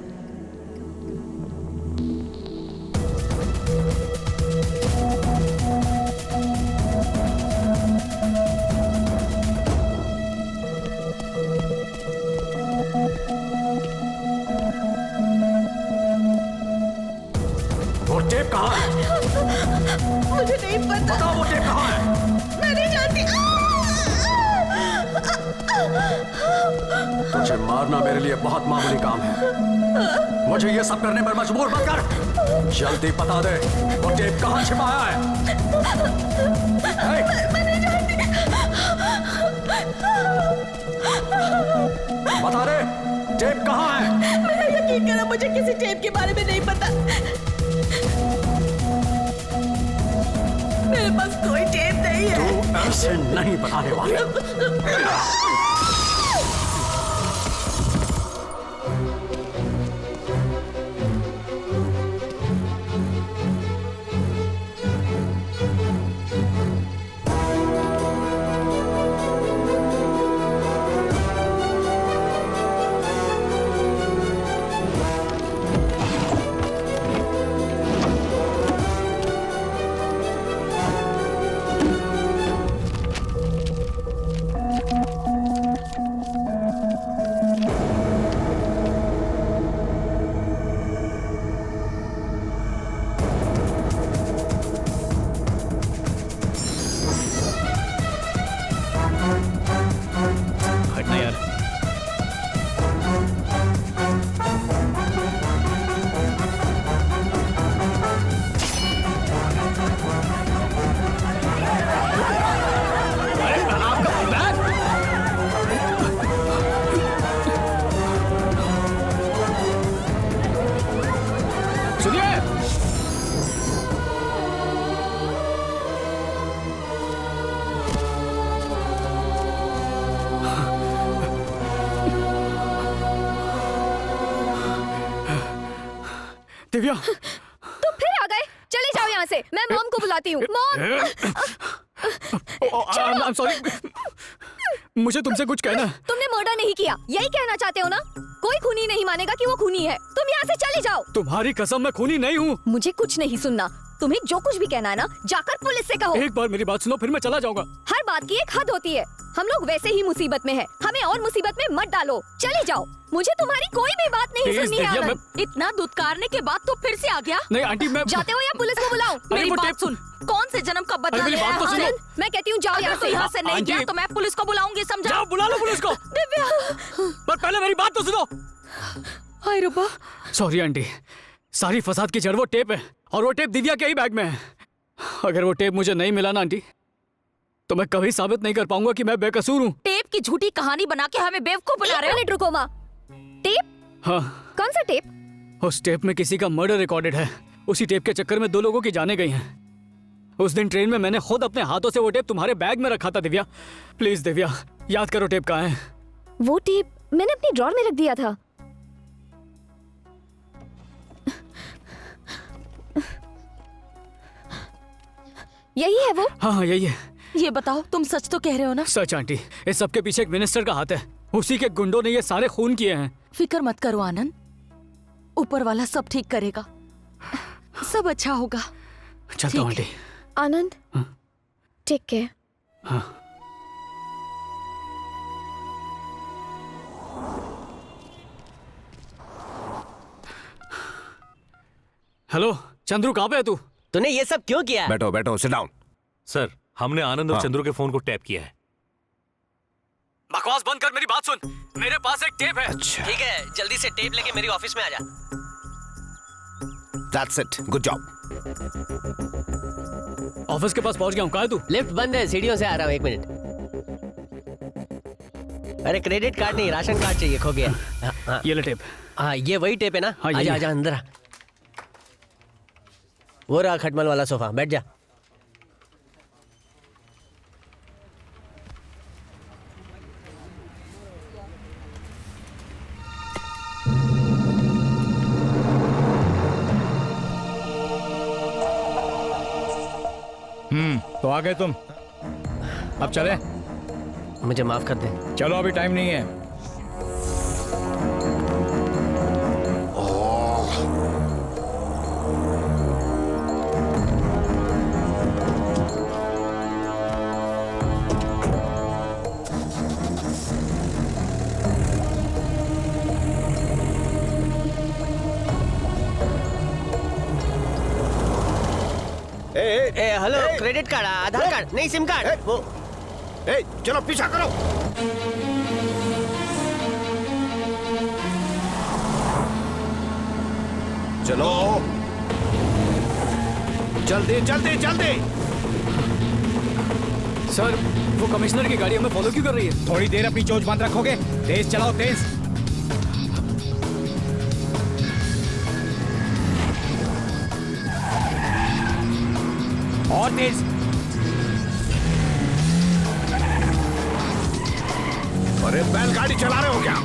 वो टेप कहाँ है? मुझे नहीं पता। बताओ वो टेप कहाँ है? मैं नहीं जानती। तुझे मारना मेरे लिए बहुत मामूली काम है। मुझे ये सब करने पर मजबूर मत कर। जल्दी बता दे वो टेप कहाँ छिपाया है? मैं नहीं जानती। बता दे टेप कहाँ है? मेरा यकीन करो, मुझे किसी टेप के बारे में नहीं पता। मेरे पास कोई टेप नहीं है। तू ऐसे नहीं बताने वाली। हटना यार। सुनिए, दिव्या, तुम फिर आ गए। चले जाओ यहाँ से, मैं मॉम को बुलाती हूँ। मॉम, I'm sorry, मुझे तुमसे कुछ कहना है। तुमने मर्डर नहीं किया, यही कहना चाहते हो ना? कोई खूनी नहीं मानेगा कि वो खूनी है। तुम यहाँ से चले जाओ। तुम्हारी कसम, मैं खूनी नहीं हूँ। मुझे कुछ नहीं सुनना। तुम्हें जो कुछ भी कहना है ना, जाकर पुलिस से कहो। एक बार मेरी बात सुनो, फिर मैं चला जाऊंगा। हर बात की एक हद होती है। हम लोग वैसे ही मुसीबत में हैं। हमें और मुसीबत में मत डालो। चले जाओ। मुझे तुम्हारी कोई भी बात नहीं प्लीज सुननी है। दिव्या, आनंद। इतना दुत्कारने के बाद तो फिर से आ गया। नहीं आंटी, मैं जाते हो या पुलिस को बुलाऊं? मेरी बात सुन, कौन से जन्म का बदला मेरी ले बात तो आया? सुनो। आनंद, मैं कहती हूँ जाओ यहाँ अगर तो से। यहाँ से नहीं आंटी, गया तो मैं पुलिस को बुलाऊंगी, समझा? जाओ, बुला लो पुलिस को। दिव्या, पर पहले मेरी बात तो सुनो। हाय रूपा। सॉरी आंटी, सारी फसाद की जड़ वो टेप है, और वो टेप दिव्या के ही बैग में है। अगर वो टेप मुझे नहीं मिला ना आंटी, तो मैं कभी साबित नहीं कर पाऊंगा कि मैं बेकसूर हूँ। टेप की झूठी कहानी बना के हमें बेवकूफ बना रहे हो। मिनट रुको माँ। टेप? हाँ, कौन सा टेप? उस टेप में किसी का मर्डर रिकॉर्डेड है। उसी टेप के चक्कर में 2 लोगों की जाने गई हैं। उस दिन ट्रेन में मैंने खुद अपने हाथों से वो टेप तुम्हारे बैग में रखा था। दिव्या, प्लीज दिव्या, याद करो टेप कहाँ है। वो टेप मैंने अपनी ड्रॉर में रख दिया था। यही है वो? हाँ यही है। ये बताओ तुम सच तो कह रहे हो ना? सच आंटी, इस सब के पीछे एक मिनिस्टर का हाथ है। उसी के गुंडों ने ये सारे खून किए हैं। फिक्र मत करो आनंद, ऊपर वाला सब ठीक करेगा, सब अच्छा होगा। चलता हूँ आंटी। आनंद, टेक केयर। हाँ। हेलो चंद्रू, कहाँ पे है तू? तूने ये सब क्यों किया? बैठो बैठो, सिट डाउन। सर, हमने आनंद और हाँ। चंद्रू के फोन को टैप किया है। बकवास बंद कर, मेरी बात सुन। मेरे पास एक टेप है। अच्छा, ठीक है, जल्दी से टेप लेके मेरी ऑफिस में आ जा। That's it, good job. Office के पास पहुंच गया हूँ। कहाँ है तू? लिफ्ट बंद है, सीढ़ियों से आ रहा हूँ, 1 मिनट। अरे क्रेडिट कार्ड नहीं, राशन कार्ड चाहिए, खो गया। हाँ, ये ले टेप। हाँ ये वही टेप है ना? हाँ, आजा आजा अंदर आ। वो रहा खटमल वाला सोफा, बैठ जा। तो आ गए तुम, अब चले? मुझे माफ कर दे। चलो, अभी टाइम नहीं है। हेलो, क्रेडिट कार्ड, आधार कार्ड नहीं, सिम कार्ड। वो चलो पीछा करो। चलो जल्दी जल्दी जल्दी। सर, वो कमिश्नर की गाड़ी हमें फॉलो क्यों कर रही है? थोड़ी देर अपनी चोंच बंद रखोगे? तेज चलाओ, तेज। और तेज। अरे बैलगाड़ी चला रहे हो क्या?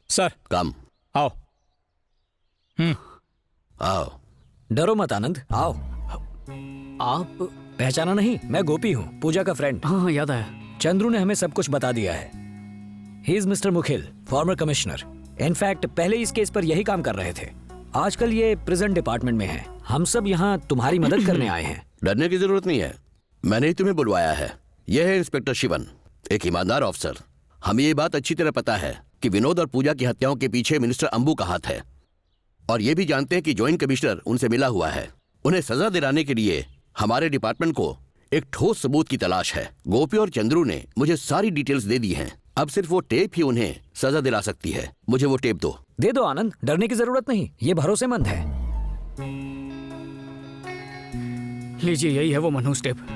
सर, कम आओ। आओ। डरो मत आनंद, आओ। आप पहचाना नहीं? मैं गोपी हूँ, पूजा का फ्रेंड। हाँ याद आया। चंद्रू ने हमें सब कुछ बता दिया है। He is Mister Mukhil, former commissioner. In fact पहले इस केस पर यही काम कर रहे थे। आजकल ये प्रिजन डिपार्टमेंट में है। हम सब यहाँ तुम्हारी मदद करने आए हैं। डरने की जरूरत नहीं है, मैंने ही तुम्हें बुलवाया है। यह है इंस्पेक्टर शिवन, एक ईमानदार ऑफिसर। हमें ये बात अच्छी तरह पता है कि विनोद और पूजा की हत्याओं के पीछे मिनिस्टर अंबू का हाथ है, और ये भी जानते हैं कि जॉइंट कमिश्नर उनसे मिला हुआ है। उन्हें सजा दिलाने के लिए हमारे डिपार्टमेंट को एक ठोस सबूत की तलाश है। गोपी और चंद्रू ने मुझे सारी डिटेल्स दे दी हैं। अब सिर्फ वो टेप ही उन्हें सजा दिला सकती है। मुझे वो टेप दो। दे दो आनंद, डरने की जरूरत नहीं, ये भरोसेमंद है। लीजिए, यही है वो मनहूस टेप।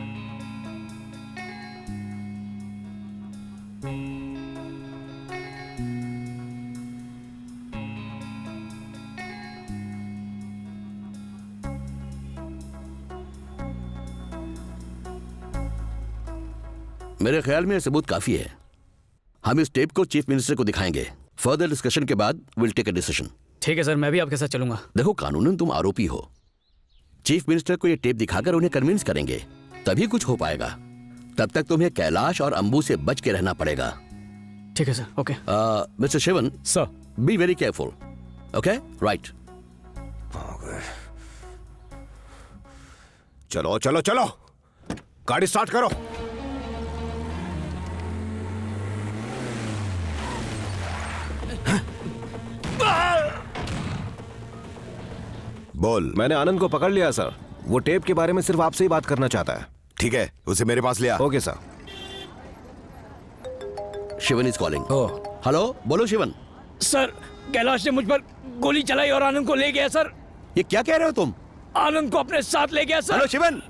मेरे ख्याल में यह सबूत काफी है। हम इस टेप को चीफ मिनिस्टर को दिखाएंगे। फर्दर डिस्कशन के बाद विल टेक अ डिसीजन। ठीक है सर, मैं भी आपके साथ चलूंगा। देखो, कानूनन तुम आरोपी हो। चीफ मिनिस्टर को यह टेप दिखाकर उन्हें कन्विंस करेंगे, तभी कुछ हो पाएगा। तब तक तुम्हें कैलाश और अंबू से बच के रहना पड़ेगा। ठीक है sir, okay. Mister Shivan, sir, be very careful. Okay, right. चलो चलो चलो, गाड़ी स्टार्ट करो। बोल। मैंने आनंद को पकड़ लिया सर। वो टेप के बारे में सिर्फ आपसे ही बात करना चाहता है। ठीक है, उसे मेरे पास ले आ। Okay sir. Shivan is calling. Hello, बोलो शिवन। सर, कैलाश ने मुझ पर गोली चलाई और आनंद को ले गया सर। ये क्या कह रहे हो तुम? आनंद को अपने साथ ले गया sir. Hello Shivan,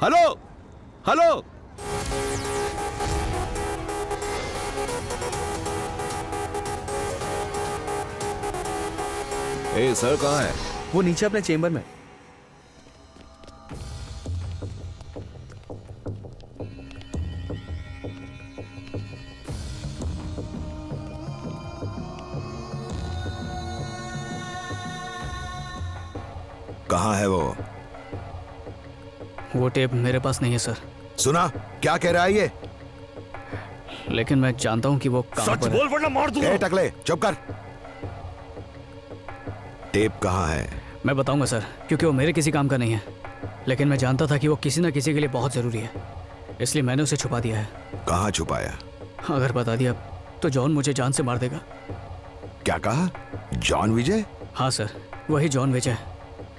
hello hello. ए सर कहाँ है? वो नीचे अपने चेम्बर में। कहाँ है वो टेप मेरे पास नहीं है सर। सुना क्या कह रहा है ये? लेकिन मैं जानता हूँ कि वो कहाँ पर है। वरना मार दूंगा। टकले चुप कर। टेप कहाँ है? मैं बताऊंगा सर, क्योंकि वो मेरे किसी काम का नहीं है। लेकिन मैं जानता था कि वो किसी न किसी के लिए बहुत जरूरी है, इसलिए मैंने उसे छुपा दिया है। कहाँ छुपाया? अगर बता दिया तो जॉन मुझे जान से मार देगा। क्या कहा? जॉन विजय? हाँ सर, वही जॉन विजय।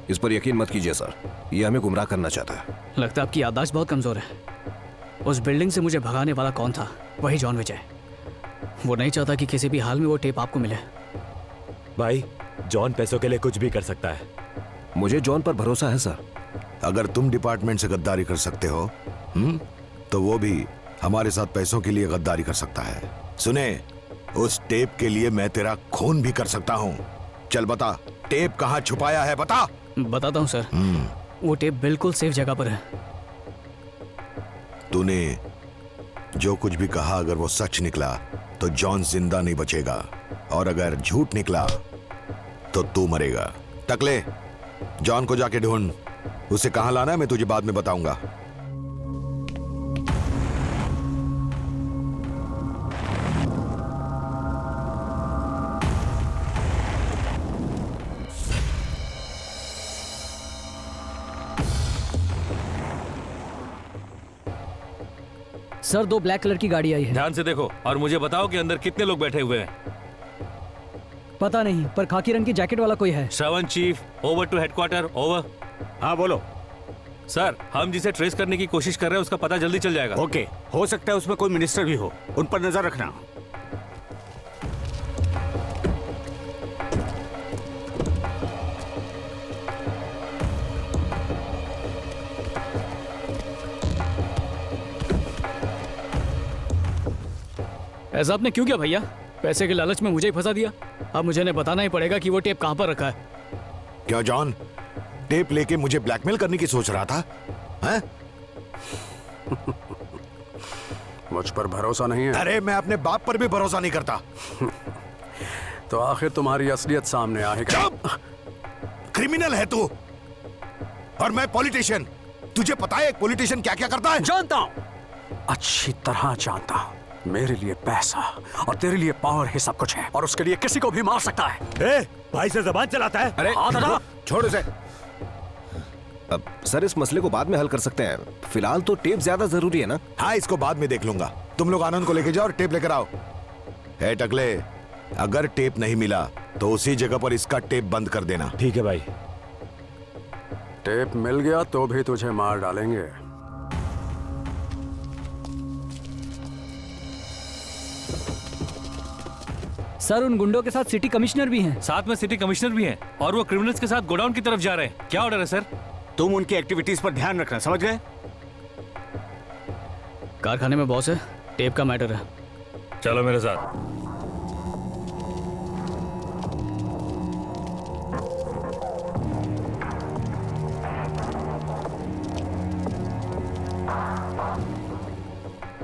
इस पर यकीन मत कीजिए सर, ये हमें गुमराह करना चाहता है। लगता है आपकी याददाश्त बहुत कमजोर है। उस बिल्डिंग से मुझे भगाने वाला कौन था? वही जॉन विजय। वो नहीं चाहता कि किसी भी हाल में वो टेप आपको मिले। भाई, जॉन पैसों के लिए कुछ भी कर सकता है। मुझे जॉन पर भरोसा है सर। अगर तुम डिपार्टमेंट से गद्दारी कर सकते हो, तो वो भी हमारे साथ पैसों के लिए गद्दारी कर सकता है। सुने, उस टेप के लिए मैं तेरा खून भी कर सकता हूँ। चल बता, टेप कहाँ छुपाया है? बता। बताता हूँ सर। वो टेप बिल्कुल सेफ जगह पर है। तूने जो कुछ भी कहा, अगर वो सच निकला तो जॉन जिंदा नहीं बचेगा, और अगर झूठ निकला तो तू मरेगा। टकले, जॉन को जाके ढूंढ। उसे कहाँ लाना है मैं तुझे बाद में बताऊंगा। सर, 2 ब्लैक कलर की गाड़ी आई है। ध्यान से देखो और मुझे बताओ कि अंदर कितने लोग बैठे हुए हैं। पता नहीं, पर खाकी रंग की जैकेट वाला कोई है। Shravan chief, over to headquarter, over. हाँ बोलो सर, हम जिसे ट्रेस करने की कोशिश कर रहे हैं उसका पता जल्दी चल जाएगा। ओके, हो सकता है उसमें कोई मिनिस्टर भी हो, उन पर नजर रखना। ऐसा आपने क्यों किया भैया? पैसे के लालच में मुझे ही फंसा दिया। अब मुझे ने बताना ही पड़ेगा कि वो टेप कहाँ पर रखा है। क्या जॉन टेप लेके मुझे ब्लैकमेल करने की सोच रहा था? हैं? मुझ पर भरोसा नहीं है? अरे मैं अपने बाप पर भी भरोसा नहीं करता। तो आखिर तुम्हारी असलियत सामने आएगा। क्रिमिनल है तू और मैं पॉलिटिशियन। तुझे पता है एक पॉलिटिशियन क्या क्या करता है? जानता हूं, अच्छी तरह जानता हूं। मेरे लिए पैसा और तेरे लिए पावर ही सब कुछ है, और उसके लिए किसी को भी मार सकता है। भाई से जबान चलाता है। अरे हाथ हटा। छोड़ उसे। अब सर, इस मसले को बाद में हल कर सकते हैं, फिलहाल तो टेप ज्यादा जरूरी है ना? हाँ, इसको बाद में देख लूंगा। तुम लोग आनंद को लेके जाओ और टेप लेकर आओ। ए टकले, अगर टेप नहीं मिला तो उसी जगह पर इसका टेप बंद कर देना। ठीक है भाई। टेप मिल गया तो भी तुझे मार डालेंगे। सर, उन गुंडों के साथ सिटी कमिश्नर भी हैं। साथ में सिटी कमिश्नर भी हैं और वो क्रिमिनल्स के साथ गोडाउन की तरफ जा रहे हैं। क्या ऑर्डर है सर? तुम उनकी एक्टिविटीज पर ध्यान रखना, समझ गए? कारखाने में बॉस है, टेप का मैटर है। चलो मेरे साथ।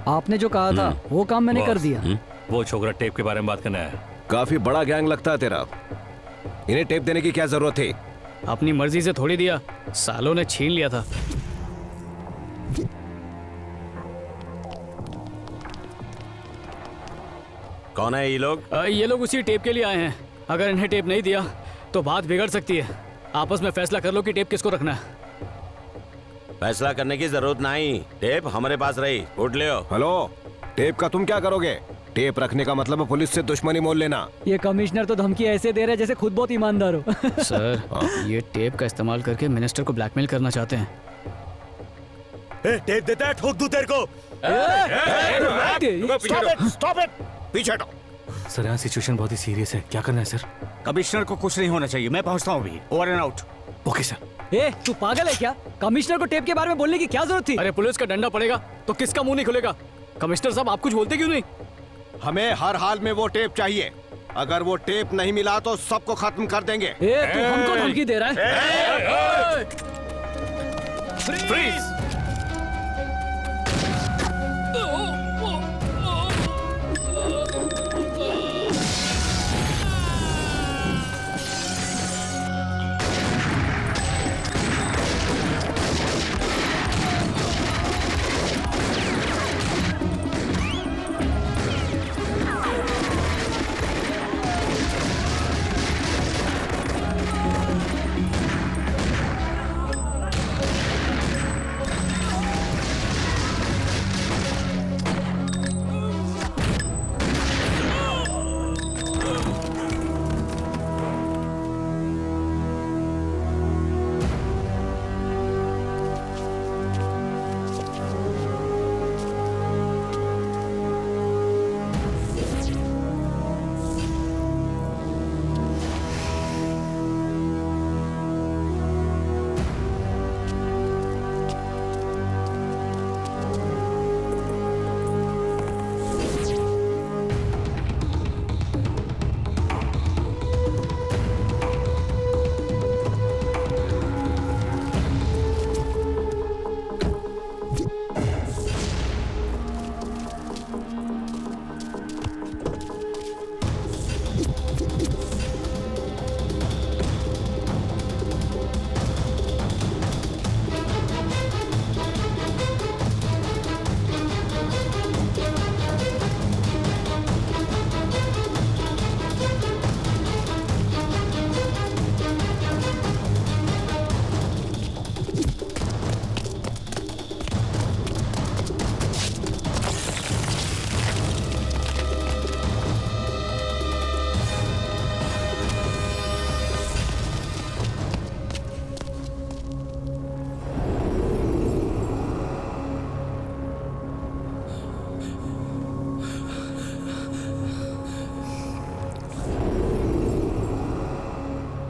आपने जो कहा था वो काम मैंने कर दिया। वो छोकरा टेप के बारे में बात करना है। काफी बड़ा गैंग लगता है तेरा। इन्हें टेप देने की क्या जरूरत थी? अपनी मर्जी से थोड़ी दिया, सालों ने छीन लिया था। कौन है ये लोग? ये लोग उसी टेप के लिए आए हैं। अगर इन्हें टेप नहीं दिया तो बात बिगड़ सकती है। आपस में फैसला कर लो कि टेप किसको रखना है। फैसला करने की जरूरत नहीं, टेप हमारे पास रही, उठ ले। हेलो, टेप का तुम क्या करोगे? टेप रखने का मतलब है पुलिस से दुश्मनी मोल लेना। ये कमिश्नर तो धमकी ऐसे दे रहे हैं जैसे खुद बहुत ईमानदार हो। सर, ये टेप का इस्तेमाल करके मिनिस्टर को ब्लैकमेल करना चाहते हैं। टेप देता है, ठोक दूं तेरे को। Stop it! Stop it! पीछे हटो। सर यहाँ सिचुएशन बहुत ही सीरियस है, क्या करना है सर? कमिश्नर को कुछ नहीं होना चाहिए, मैं पहुंचता हूँ अभी। Over and out. Okay sir. ए, तू पागल है क्या? कमिश्नर को टेप के बारे में बोलने की क्या जरूरत थी? अरे पुलिस का डंडा पड़ेगा तो किसका मुंह नहीं खुलेगा? कमिश्नर साहब आप कुछ बोलते क्यों नहीं? हमें हर हाल में वो टेप चाहिए। अगर वो टेप नहीं मिला तो सबको खत्म कर देंगे। तू हमको धमकी दे रहा है? फ्रीज!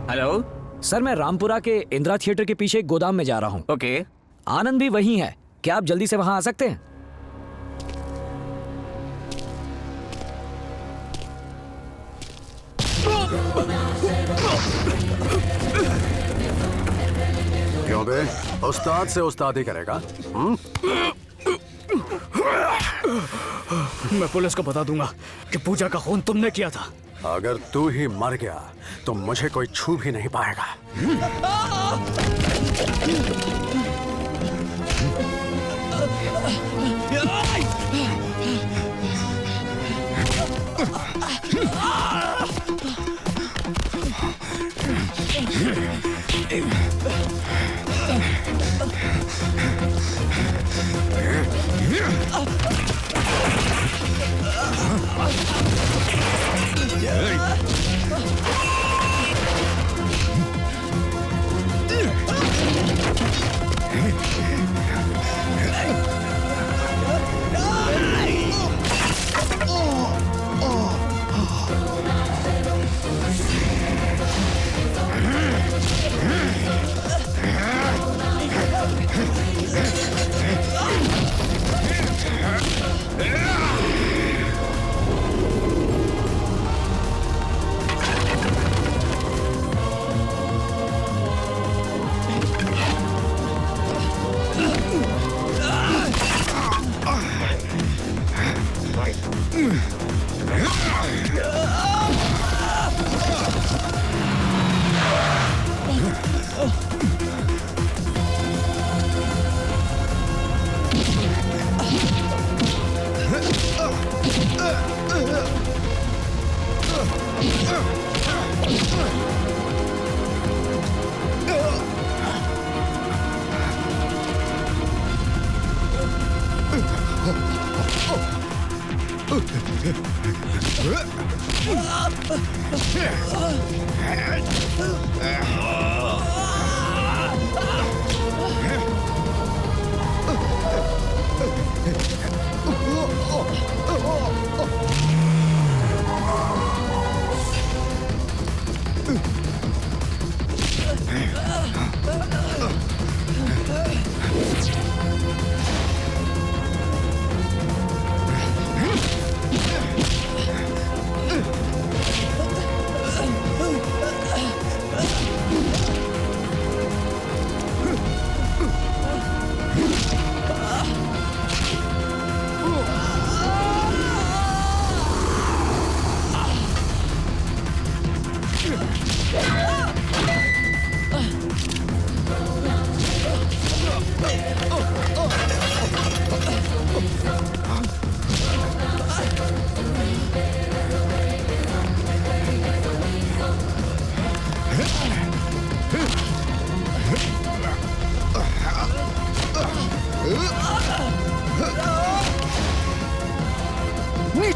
हेलो सर, मैं रामपुरा के इंदिरा थिएटर के पीछे एक गोदाम में जा रहा हूँ। ओके। आनंद भी वही है, क्या आप जल्दी से वहां आ सकते हैं? क्यों बे, उस्ताद से उस्ताद ही करेगा? मैं पुलिस को बता दूंगा कि पूजा का खून तुमने किया था। अगर तू ही मर गया तो मुझे कोई छू भी नहीं पाएगा।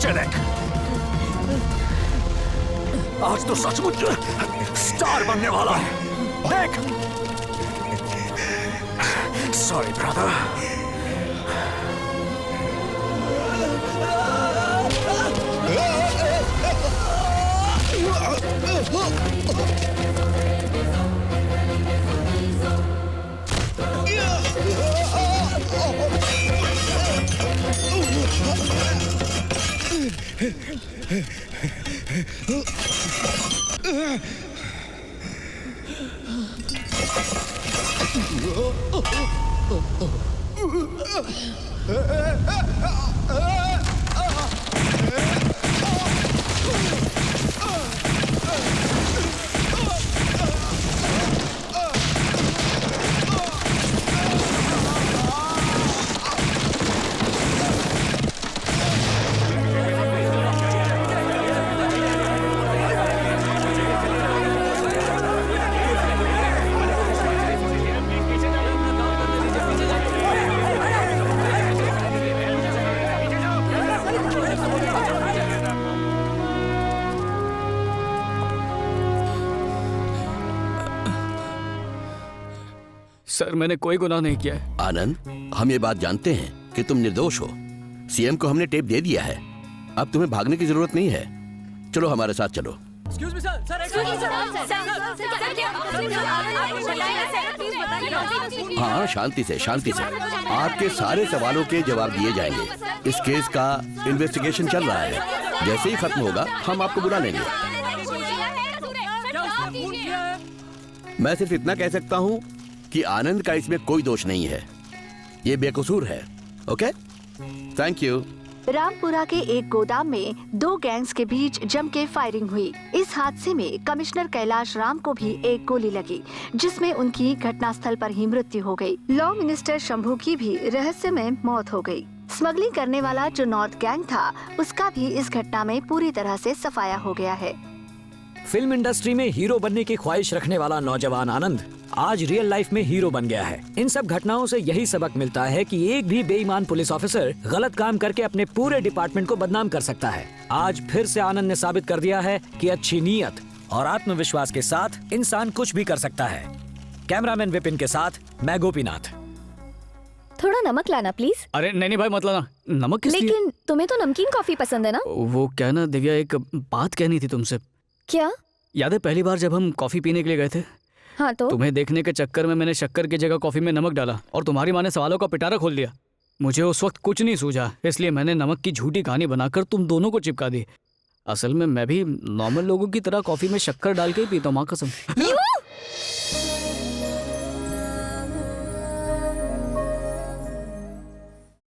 नीचे देख। आज तो सचमुच स्टार बनने वाला है। देख। Sorry brother. सर मैंने कोई गुनाह नहीं किया है। आनंद, हम ये बात जानते हैं कि तुम निर्दोष हो। सीएम को हमने टेप दे दिया है, अब तुम्हें भागने की जरूरत नहीं है। चलो हमारे साथ चलो। हाँ, शांति से शांति से। आपके सारे सवालों के जवाब दिए जाएंगे। इस केस का इन्वेस्टिगेशन चल रहा है, जैसे ही खत्म होगा हम आपको बुला लेंगे। मैं सिर्फ इतना कह सकता हूँ कि आनंद का इसमें कोई दोष नहीं है, ये बेकसूर है। Okay, thank you. रामपुरा के एक गोदाम में दो गैंग्स के बीच जम के फायरिंग हुई। इस हादसे में कमिश्नर कैलाश राम को भी एक गोली लगी, जिसमें उनकी घटनास्थल पर ही मृत्यु हो गई। लॉ मिनिस्टर शंभू की भी रहस्यमय मौत हो गई। स्मगलिंग करने वाला जो नॉर्थ गैंग था, उसका भी इस घटना में पूरी तरह से सफाया हो गया है। फिल्म इंडस्ट्री में हीरो बनने की ख्वाहिश रखने वाला नौजवान आनंद आज रियल लाइफ में हीरो बन गया है। इन सब घटनाओं से यही सबक मिलता है कि एक भी बेईमान पुलिस ऑफिसर गलत काम करके अपने पूरे डिपार्टमेंट को बदनाम कर सकता है। आज फिर से आनंद ने साबित कर दिया है कि अच्छी नीयत और आत्मविश्वास के साथ इंसान कुछ भी कर सकता है। कैमरामैन विपिन के साथ मैं गोपीनाथ। थोड़ा नमक लाना प्लीज। अरे नहीं भाई मत लाना। नमक किस लिए? लेकिन तुम्हें तो नमकीन कॉफी पसंद है ना? वो क्या ना दिव्या, एक बात कहनी थी तुमसे। क्या? याद है पहली बार जब हम कॉफी पीने के लिए गए थे? हाँ तो? तुम्हें देखने के चक्कर में मैंने शक्कर की जगह कॉफी में नमक डाला और तुम्हारी माँ ने सवालों का पिटारा खोल दिया। मुझे उस वक्त कुछ नहीं सूझा, इसलिए मैंने नमक की झूठी कहानी बनाकर तुम दोनों को चिपका दी। असल में मैं भी नॉर्मल लोगों की तरह कॉफी में शक्कर डाल के ही पीता हूँ, माँ कसम।